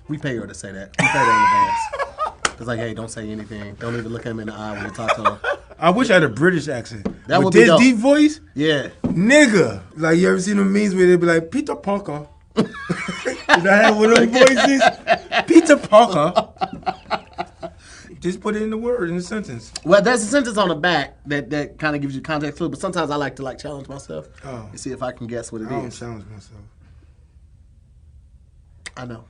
We pay her to say that. We pay her in advance. It's like, hey, don't say anything. Don't even look him in the eye when you talk to him. I wish I had a British accent. That would be this deep voice? Yeah. Nigga. Like, you ever seen them memes where they be like, Peter Parker? Did I have one of those voices? Peter Parker. Just put it in the word, in the sentence. Well, there's a sentence on the back that kind of gives you context clue, but sometimes I like to challenge myself and see if I can guess what it is. I don't challenge myself. I know.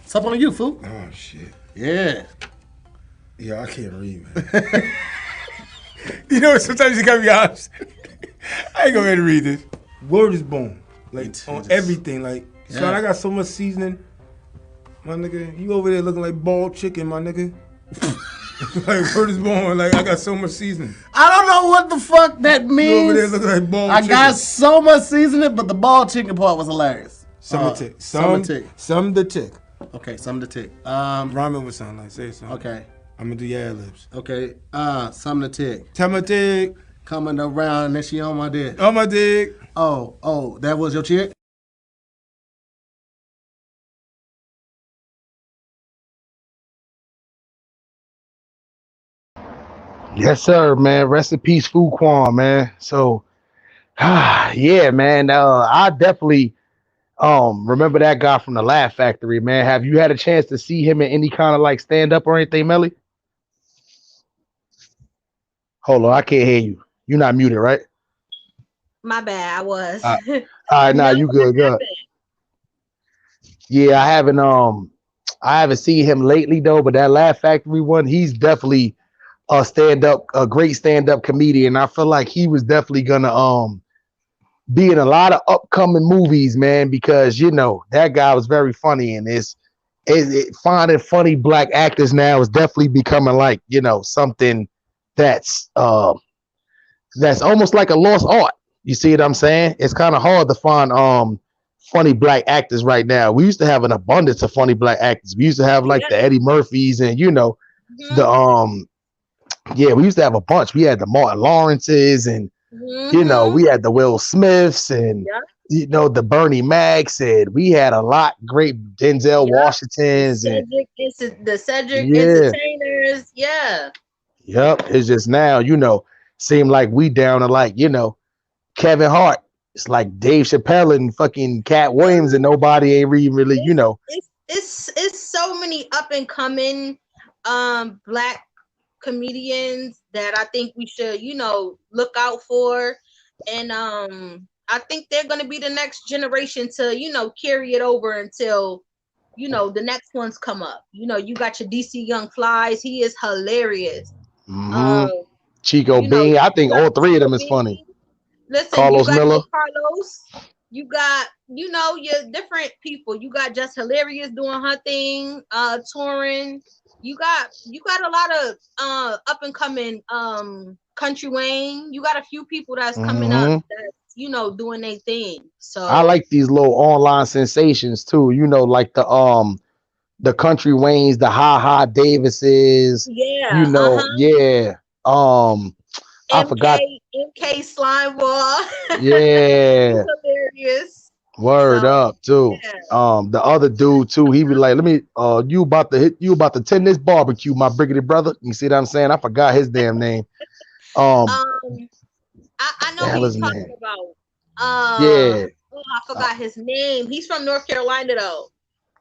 It's up on you, fool. Oh shit. Yeah. Yeah, I can't read, man. You know, sometimes you gotta be honest. I ain't gonna be able to read this. Word is born. Like on everything. Like, son, I got so much seasoning. My nigga, you over there looking like bald chicken, my nigga. Like, word is born. Like, I got so much seasoning. I don't know what the fuck that means. You over there looking like bald chicken. I got so much seasoning, but the bald chicken part was hilarious. Some to tick. Some to tick. Okay, some to tick. Rhyming with something like, say something. Okay. I'm gonna do your ad libs. Okay. Some to tick. Tell my tick. Coming around and she on my dick. On my dick. Oh, that was your chick? Yes, sir, man. Rest in peace, Fuquan, man. So, yeah, man. I definitely remember that guy from the Laugh Factory, man. Have you had a chance to see him in any kind of like stand up or anything, Melly? Hold on, I can't hear you. You're not muted, right? My bad, I was. All right, nah, you good. Yeah, I haven't seen him lately though, but that Laugh Factory one, he's definitely a great stand-up comedian. I feel like he was definitely gonna be in a lot of upcoming movies, man, because you know that guy was very funny, and finding funny black actors now is definitely becoming like, you know, something that's almost like a lost art. You see what I'm saying? It's kind of hard to find funny black actors right now. We used to have an abundance of funny black actors. We used to have like the Eddie Murphys and, you know, we used to have a bunch. We had the Martin Lawrences and you know, we had the Will Smiths and you know, the Bernie Macs, and we had a lot great Denzel Washingtons and the Cedric entertainers. Yeah. Yep. It's just now, you know, seem like we down to like, you know, Kevin Hart. It's like Dave Chappelle and fucking Cat Williams, and nobody ain't really, you know. It's so many up and coming black comedians that I think we should, you know, look out for. And I think they're gonna be the next generation to, you know, carry it over until, you know, the next ones come up. You know, you got your DC Young Flies, he is hilarious. Chico Bean, I think all three of them is funny. Listen, Carlos you got Miller. your Carlos, you got, you know, your different people. You got Just Hilarious doing her thing, touring. You got a lot of up and coming Country Wayne. You got a few people that's coming up that's, you know, doing their thing. So I like these little online sensations too. You know, like the Country Waynes, the Ha Davises. Yeah. You know, I forgot. MK Slimeball. Yeah. Hilarious. Word up too. Yeah. The other dude too, he be like, let me you about to tend this barbecue, my brigady brother. You see what I'm saying? I forgot his damn name. I know who you're talking about. I forgot his name. He's from North Carolina though.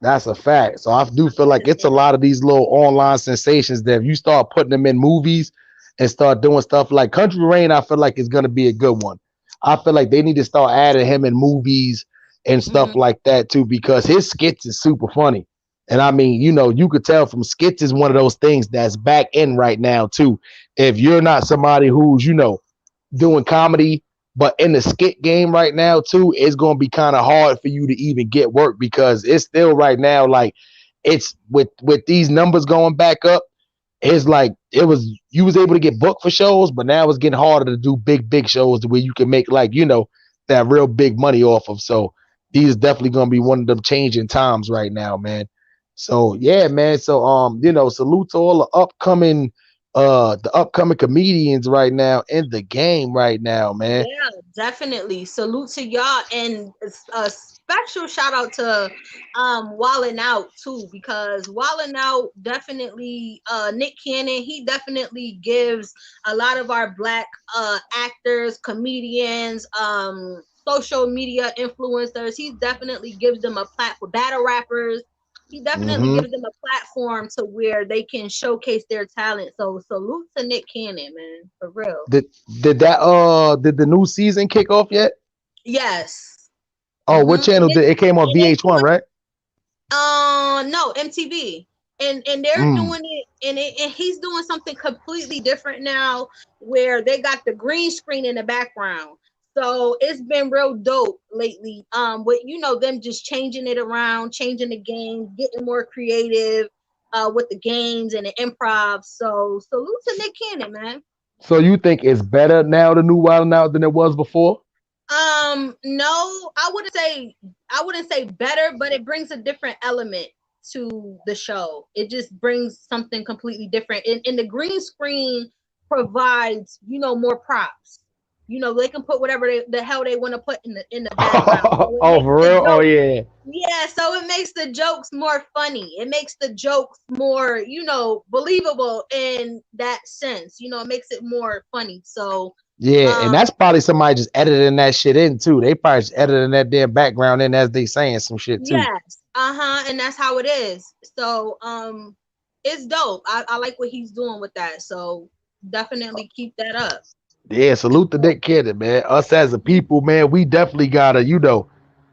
That's a fact. So I do feel like it's a lot of these little online sensations that if you start putting them in movies and start doing stuff like Country Rain, I feel like it's gonna be a good one. I feel like they need to start adding him in movies and stuff like that too, because his skits is super funny. And I mean, you know, you could tell from skits is one of those things that's back in right now too. If you're not somebody who's, you know, doing comedy, but in the skit game right now too, it's going to be kind of hard for you to even get work, because it's still right now, like it's with these numbers going back up, it's like you was able to get booked for shows, but now it's getting harder to do big shows the way you can make, like, you know, that real big money off of. So these is definitely going to be one of them changing times right now, man. So yeah, man. So you know, salute to all the upcoming comedians right now in the game right now, man. Yeah, definitely. Salute to y'all, and a special shout out to Wildin' Out too, because Wildin' Out definitely Nick Cannon, he definitely gives a lot of our black actors, comedians, social media influencers, he definitely gives them a platform, battle rappers. He definitely gives them a platform to where they can showcase their talent. So salute to Nick Cannon, man, for real. Did the new season kick off yet? Yes. Oh, what channel did it came on? VH1, right? No, MTV. And they're doing it, and he's doing something completely different now, where they got the green screen in the background. So it's been real dope lately. With them just changing it around, changing the game, getting more creative with the games and the improv. So salute to Nick Cannon, man. So you think it's better now, the new Wild 'N Out, than it was before? No, I wouldn't say better, but it brings a different element to the show. It just brings something completely different. And the green screen provides, more props. They can put whatever the hell they want to put in the background. Oh, for real? Oh, yeah. Yeah, so it makes the jokes more funny. It makes the jokes more, believable in that sense. It makes it more funny. So yeah, and that's probably somebody just editing that shit in too. They probably just editing that damn background in as they saying some shit too. Yes, and that's how it is. So it's dope. I like what he's doing with that. So definitely keep that up. Yeah, salute to Nick Cannon, man. Us as a people, man, we definitely gotta,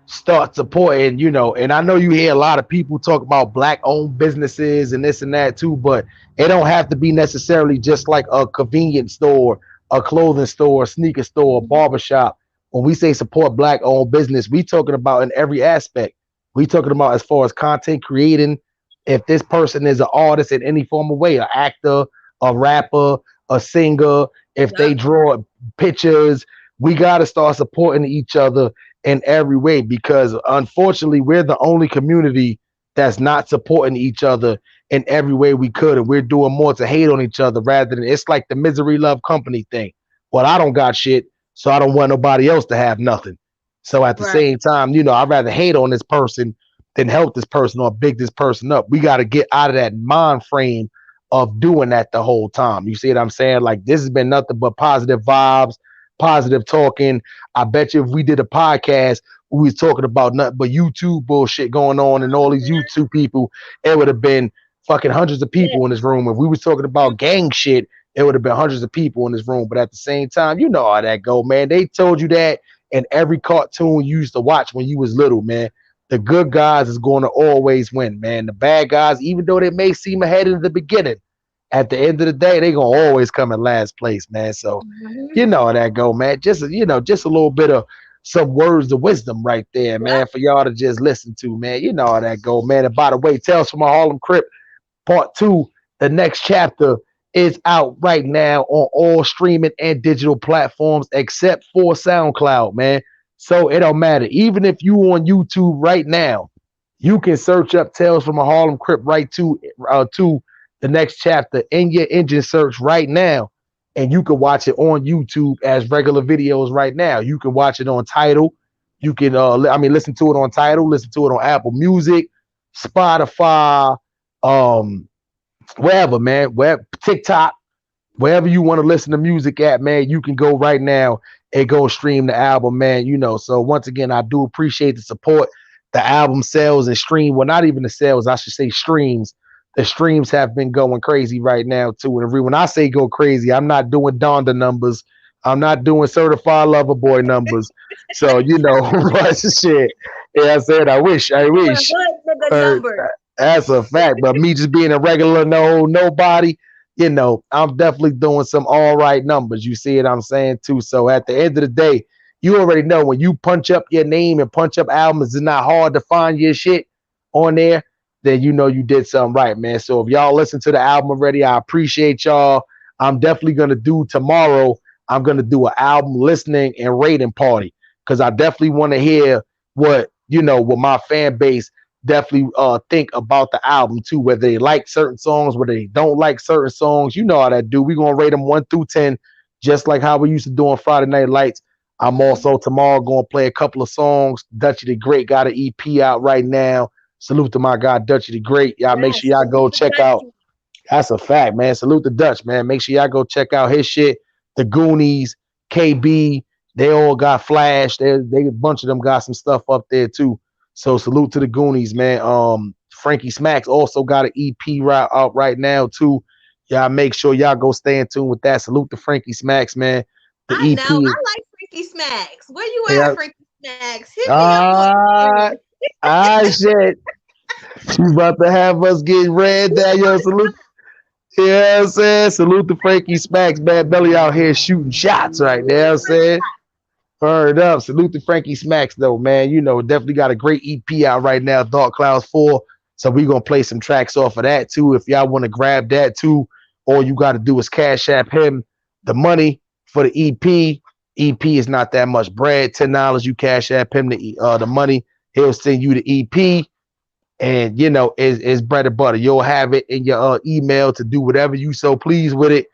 start supporting, and I know you hear a lot of people talk about black-owned businesses and this and that too, but it don't have to be necessarily just like a convenience store, a clothing store, a sneaker store, a barbershop. When we say support black-owned business, we talking about in every aspect. We talking about as far as content creating. If this person is an artist in any form of way, an actor, a rapper, a singer, if they draw pictures, we got to start supporting each other in every way, because unfortunately we're the only community that's not supporting each other in every way we could, and we're doing more to hate on each other rather than, it's like the misery love company thing. Well, I don't got shit, so I don't want nobody else to have nothing. So at the same time, I'd rather hate on this person than help this person or big this person up. We got to get out of that mind frame of doing that the whole time. You see what I'm saying? Like, this has been nothing but positive vibes, positive talking. I bet you if we did a podcast, we was talking about nothing but YouTube bullshit going on and all these YouTube people, it would have been fucking hundreds of people in this room. If we was talking about gang shit, it would have been hundreds of people in this room. But at the same time, you know how that go, man. They told you that in every cartoon you used to watch when you was little, man. The good guys is going to always win, man. The bad guys, even though they may seem ahead in the beginning, at the end of the day, they going to always come in last place, man. So you know how that go, man. Just a little bit of some words of wisdom right there, man, for y'all to just listen to, man. You know how that go, man. And by the way, Tales from a Harlem Crip Part 2, the next chapter, is out right now on all streaming and digital platforms except for SoundCloud, man. So it don't matter. Even if you on YouTube right now, you can search up Tales from a Harlem Crip right to the next chapter in your engine search right now, and you can watch it on YouTube as regular videos right now. You can watch it on Tidal. You can listen to it on Tidal, listen to it on Apple Music, Spotify, wherever, man, TikTok, wherever you want to listen to music at, man, you can go right now and go stream the album, man. So once again, I do appreciate the support. The album sales and stream, well, not even the sales, I should say streams. The streams have been going crazy right now too. And when I say go crazy, I'm not doing Donda numbers. I'm not doing Certified Lover Boy numbers. So but shit. Yeah, I said I wish. That's a fact. But me just being a regular nobody, I'm definitely doing some all right numbers. You see what I'm saying too. So at the end of the day, you already know when you punch up your name and punch up albums, it's not hard to find your shit on there. Then you did something right, man. So if y'all listen to the album already, I appreciate y'all. I'm definitely gonna do tomorrow. I'm gonna do an album listening and rating party, because I definitely want to hear what my fan base definitely think about the album too, whether they like certain songs, whether they don't like certain songs. You know how that do. We're gonna rate them 1 through 10, just like how we used to do on Friday Night Lights. I'm also tomorrow gonna play a couple of songs. Dutchy the Great got an EP out right now. Salute to my guy Dutchy the Great. Y'all make sure y'all go check out. That's a fact, man. Salute to Dutch, man. Make sure y'all go check out his shit. The Goonies, KB, they all got Flash. They a bunch of them got some stuff up there too. So salute to the Goonies, man. Frankie Smacks also got an EP out right now too. Y'all make sure y'all go stay in tune with that. Salute to Frankie Smacks, man. The I EP know. I is, like Frankie Smacks. Where you yeah. at, Frankie Smacks? Hit me up on Shit. She's about to have us get red down. Yo, salute. Yeah, I'm saying? Salute to Frankie Smacks, Bad Belly out here shooting shots right now. I'm saying? Heard up. Salute to Frankie Smacks, though, man. You know, definitely got a great EP out right now, Dark Clouds 4. So we're going to play some tracks off of that, too. If y'all want to grab that, too, all you got to do is cash app him the money for the EP. EP is not that much bread. $10, you cash app him the money. He'll send you the EP. And, you know, it's bread and butter. You'll have it in your email to do whatever you so please with it.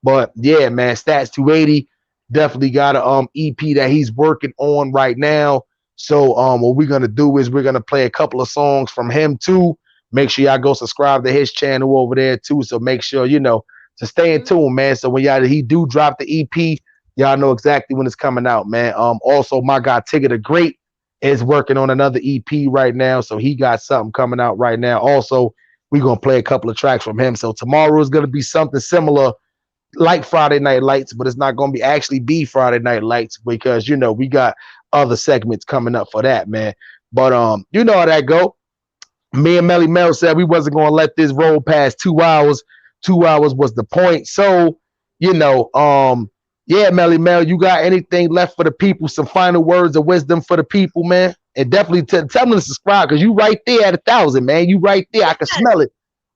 But, yeah, man, Stats 280 definitely got a EP that he's working on right now. So what we're going to do is we're going to play a couple of songs from him, too. Make sure y'all go subscribe to his channel over there, too. So make sure, you know, to stay in tune, man. So when he do drop the EP, y'all know exactly when it's coming out, man. Also, my guy Tigger the Great is working on another EP right now, so he got something coming out right now. Also, we're going to play a couple of tracks from him. So tomorrow is going to be something similar like Friday Night Lights, but it's not going to actually be Friday Night Lights because, you know, we got other segments coming up for that, man. But you know how that go. Me and Melly Mell said we wasn't going to let this roll past 2 hours. 2 hours was the point. So, you know, yeah, Melly Mell, you got anything left for the people? Some final words of wisdom for the people, man? And definitely tell them to subscribe because you right there at 1,000, man. You right there. I can smell it.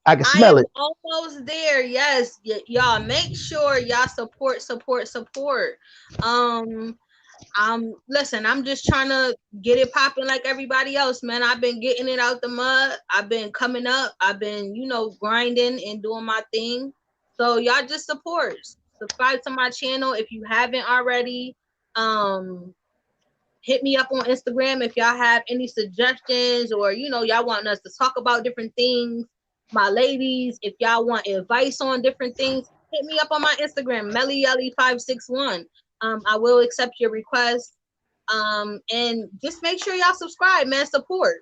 I can smell it. Almost there. Yes. Y'all make sure y'all support. Listen, I'm just trying to get it popping like everybody else, man. I've been getting it out the mud. I've been coming up. I've been, you know, grinding and doing my thing. So y'all just support. Subscribe to my channel if you haven't already. Hit me up on Instagram if y'all have any suggestions or, you know, y'all want us to talk about different things. My ladies, if y'all want advice on different things, hit me up on my Instagram, MellyYelly561. I will accept your request. And just make sure y'all subscribe, man. Support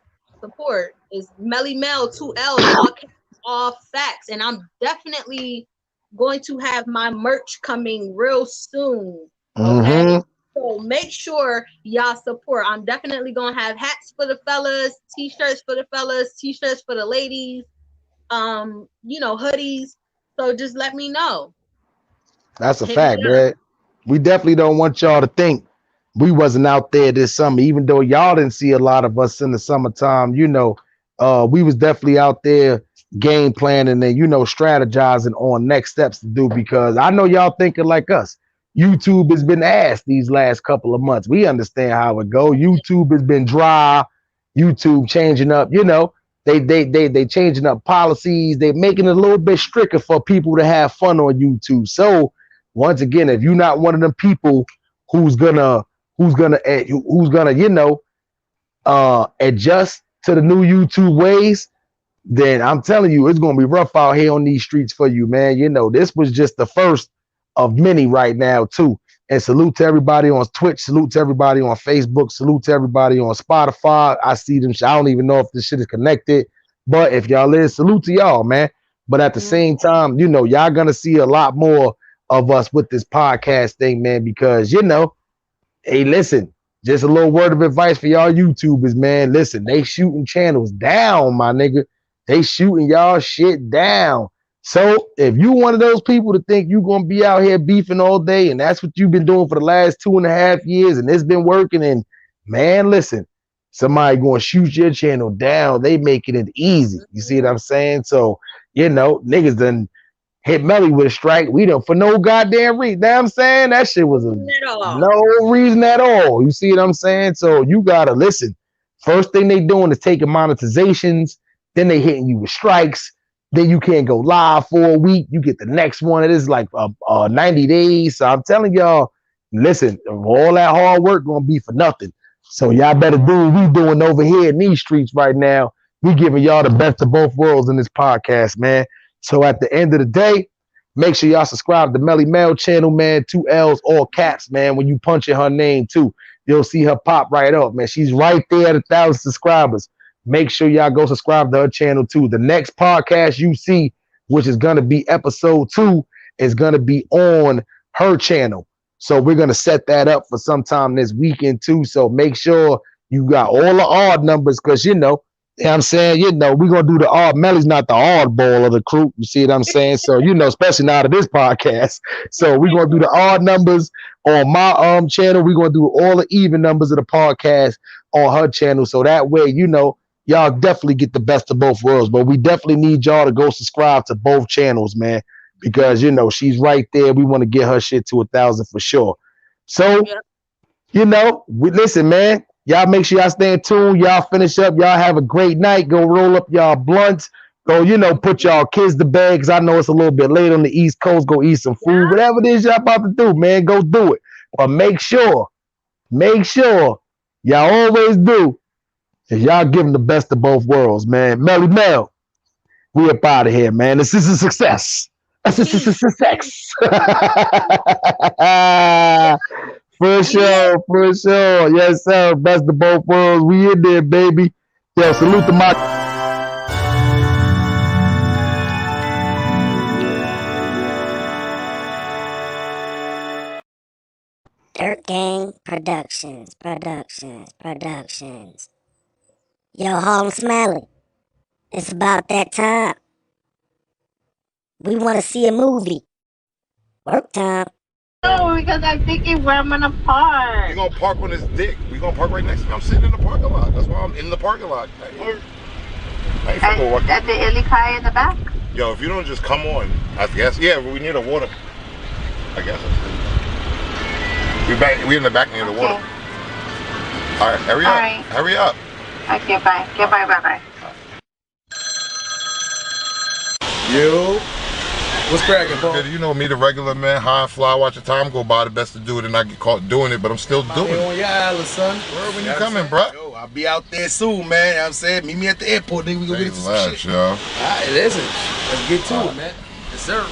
is Melly Mell, 2 L's, all facts. And I'm definitely going to have my merch coming real soon. Okay. So make sure y'all support. I'm definitely gonna have hats for the fellas, t-shirts for the fellas, t-shirts for the ladies, you know, hoodies. So just let me know. That's a fact, man. We definitely don't want y'all to think we wasn't out there this summer, even though y'all didn't see a lot of us in the summertime. You know, we was definitely out there game planning and, you know, strategizing on next steps to do, because I know y'all thinking like us. YouTube has been asked these last couple of months. We understand how it go. YouTube has been dry. YouTube changing up, you know, they changing up policies. They're making it a little bit stricter for people to have fun on YouTube. So once again, if you're not one of them people who's gonna you know, adjust to the new YouTube ways, then I'm telling you, it's gonna be rough out here on these streets for you, man. You know, this was just the first of many right now too. And salute to everybody on Twitch, salute to everybody on Facebook, salute to everybody on Spotify. I see them. I don't even know if this shit is connected, but if y'all is, salute to y'all, man. But at the same time, you know, y'all gonna see a lot more of us with this podcast thing, man, because, you know, hey, listen, just a little word of advice for y'all YouTubers, man. Listen, they shooting channels down, my nigga. They shooting y'all shit down. So if you one of those people to think you're gonna be out here beefing all day, and that's what you've been doing for the last 2.5 years, and it's been working, and man, listen, somebody gonna shoot your channel down. They making it easy. You see what I'm saying? So, you know, niggas done hit Melly with a strike. We done for no goddamn reason. Know what I'm saying? That shit was no reason at all. You see what I'm saying? So you gotta listen. First thing they doing is taking monetizations, then they hitting you with strikes. Then you can't go live for a week. You get the next one. It is like 90 days. So I'm telling y'all, listen, all that hard work gonna be for nothing. So y'all better do what we doing over here in these streets right now. We giving y'all the best of both worlds in this podcast, man. So at the end of the day, make sure y'all subscribe to Melly Mell channel, man. 2 L's, all caps, man. When you punch in her name too, you'll see her pop right up, man. She's right there at 1,000 subscribers. make sure y'all go subscribe to her channel too. The next podcast you see, which is going to be episode 2, is going to be on her channel. So we're going to set that up for sometime this weekend too. So make sure you got all the odd numbers, because you know what I'm saying, we're going to do the odd. Melly's not the oddball of the crew. You see what I'm saying? So, especially now to this podcast. So we're going to do the odd numbers on my channel. We're going to do all the even numbers of the podcast on her channel. So that way, y'all definitely get the best of both worlds. But we definitely need y'all to go subscribe to both channels, man, because, she's right there. We want to get her shit to 1,000 for sure. So, listen, man. Y'all make sure y'all stay in tune. Y'all finish up. Y'all have a great night. Go roll up y'all blunts. Go, put y'all kids to bed, because I know it's a little bit late on the East Coast. Go eat some food. Whatever it is y'all about to do, man, go do it. But make sure y'all always do is y'all give them the best of both worlds, man. Melly Mell, we up out of here, man. This is a success. Success. For sure. Yes, sir. Best of both worlds. We in there, baby. Yo, salute to my... Dirt Gang Productions. Yo, Harlem Smiley, it's about that time. We want to see a movie. Work time. No, because I'm thinking where I'm gonna park. You're gonna park on this dick. We're gonna park right next to me. I'm sitting in the parking lot. That's why I'm in the parking lot. At the illy car in the back? Yo, if you don't just come on, I guess. Yeah, we need a water. I guess. We in the back near the water. All right, hurry up. Right. Hurry up. Okay, bye. Bye. Yo. What's cracking, bro? You know me, the regular man, high and fly, watch the time go by, the best to do it, and I get caught doing it, but I'm still doing it. On your island, son. Where when you coming, bro? Yo, I'll be out there soon, man. You know what I'm saying? Meet me at the airport, then we gonna get into some shit. Yo. All right, listen. Let's get to it, man. Yes, sir.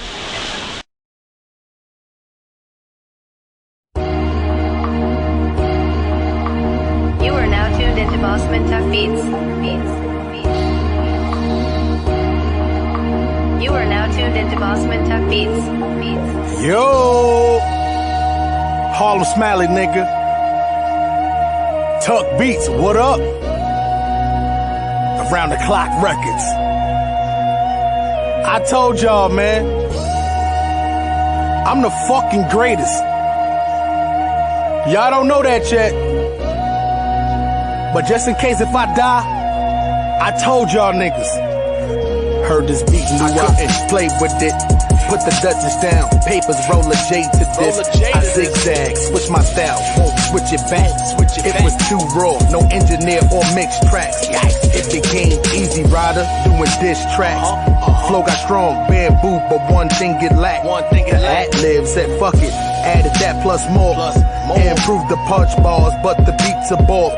You are now tuned into Bossman Tough Beats. You are now tuned into Bossman Tough Beats. Yo, Harlem Smiley, nigga. Tuck Beats, what up? Around the Clock Records. I told y'all, man, I'm the fucking greatest. Y'all don't know that yet. But just in case if I die, I told y'all niggas. Heard this beat, knew I couldn't play with it. Put the Dutchess down, papers roll a J to this. I zigzag, switch my style, won't switch it back. It was too raw, no engineer or mixed tracks. It became easy rider, doing diss tracks. Flow got strong, bamboo, but one thing it lacked. Ad-lib said fuck it, added that plus more. Improved the punch bars, but the beats are ball.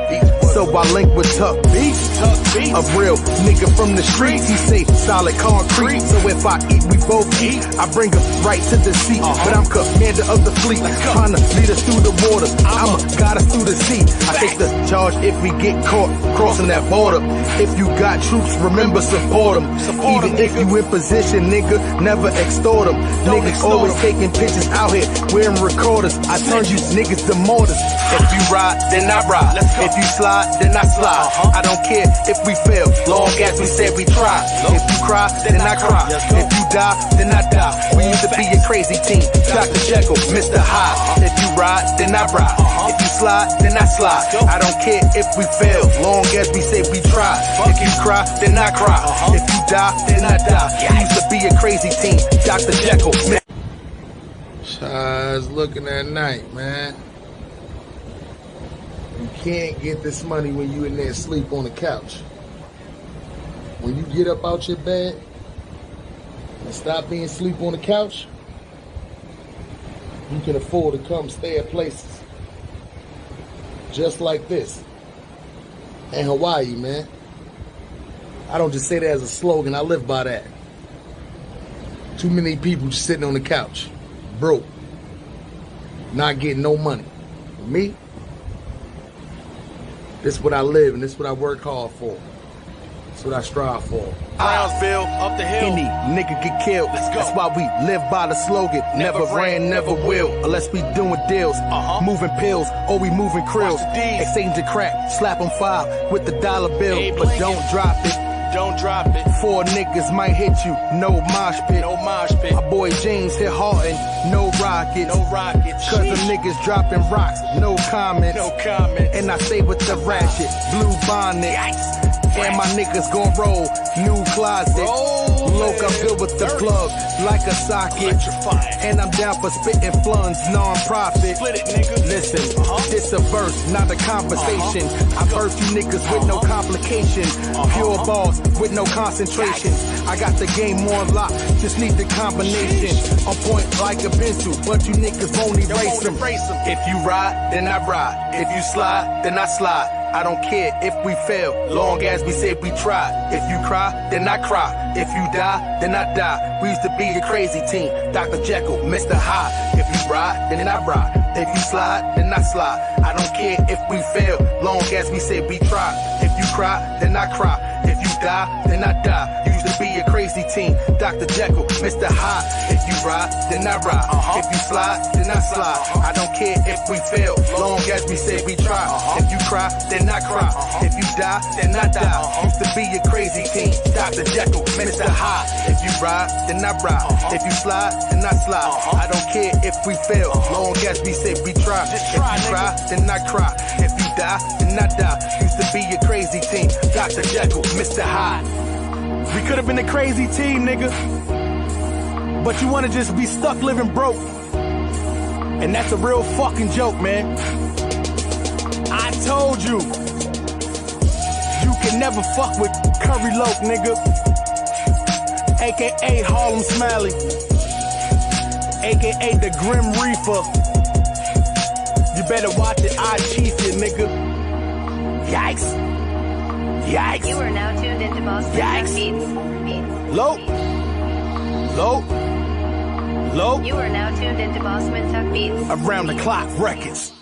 So I link with Tuck Beats, a real nigga from the streets. He say solid concrete, so if I eat, we both eat. I bring him right to the seat, but I'm commander of the fleet, trying to lead us through the waters. I'ma guide us through the sea. I take the charge if we get caught crossing that border. If you got troops, remember support them. Even if you in position, nigga, never extort them. Niggas always taking pictures out here, wearing recorders. I turn you niggas to mortars. If you ride, then I ride. If you slide, then I slide. I don't care if we fail, long as we said we tried. If you cry, then I cry. If you die, then I die. We used to be a crazy team. Dr. Jekyll, Mr. Hyde. If you ride, then I ride. If you slide, then I slide. I don't care if we fail, long as we say we tried. If you cry, then I cry. If you die, then I die. We used to be a crazy team. Dr. Jekyll, Mr. Child, looking at night, man. You can't get this money when you in there sleep on the couch. When you get up out your bed and stop being asleep on the couch, you can afford to come stay at places just like this in Hawaii, man. I don't just say that as a slogan, I live by that. Too many people just sitting on the couch, broke, not getting no money. For me, this is what I live and this is what I work hard for. That's what I strive for. Brownsville, up the hill. Any nigga get killed. That's why we live by the slogan. Never ran, never will. Unless we doing deals. Moving pills, or we moving krills. Exchanging crack, slap on file with the dollar bill. But don't drop it. Don't drop it. 4 niggas might hit you. No mosh pit. No mosh pit. My boy James hit hard and no rockets. No rockets. Cause the niggas dropping rocks. No comment. No comment. And I stay with the ratchet. Blue bonnet. And my niggas gon' roll. New closet. Loca filled with the plug. Like a socket. And I'm down for spitting flunds. Non-profit. Listen, this a verse, not a conversation. I birthed you niggas with no complication. Pure balls with no concentration. I got the game on lock. Just need the combination. On point like a pencil. But you niggas won't erase them. If you ride, then I ride. If you slide, then I slide. I don't care if we fail, long as we say we try. If you cry, then I cry. If you die, then I die. We used to be a crazy team, Dr. Jekyll, Mr. Hyde. If you ride, then I ride. If you slide, then I slide. I don't care if we fail, long as we say we try. If you cry, then I cry. If you die, then I die. Used to be a crazy team, Dr. Jekyll, Mr. Hyde. If you ride, then I ride. If you slide, then I slide. I don't care if we fail, long as we say we try. If you cry, then I cry. If you die, then I die. Used to be a crazy team, Dr. Jekyll, Mr. Hyde. If you ride, then I ride. If you slide, then I slide. I don't care if we fail, long as we say we try. If you cry, then I cry. If you die, then I die. Used to be a crazy team, Dr. Jekyll, Mr. Hyde. We could have been a crazy team, nigga. But you wanna just be stuck living broke. And that's a real fucking joke, man. I told you. You can never fuck with Curry Loke, nigga. AKA Harlem Smiley. AKA the Grim Reaper. You better watch it, I chief you, nigga. Yikes. Yikes. You are now tuned into Boston Beats. Low. Low. Low. You are now tuned into Bossman Tuck Beats. Around the clock records.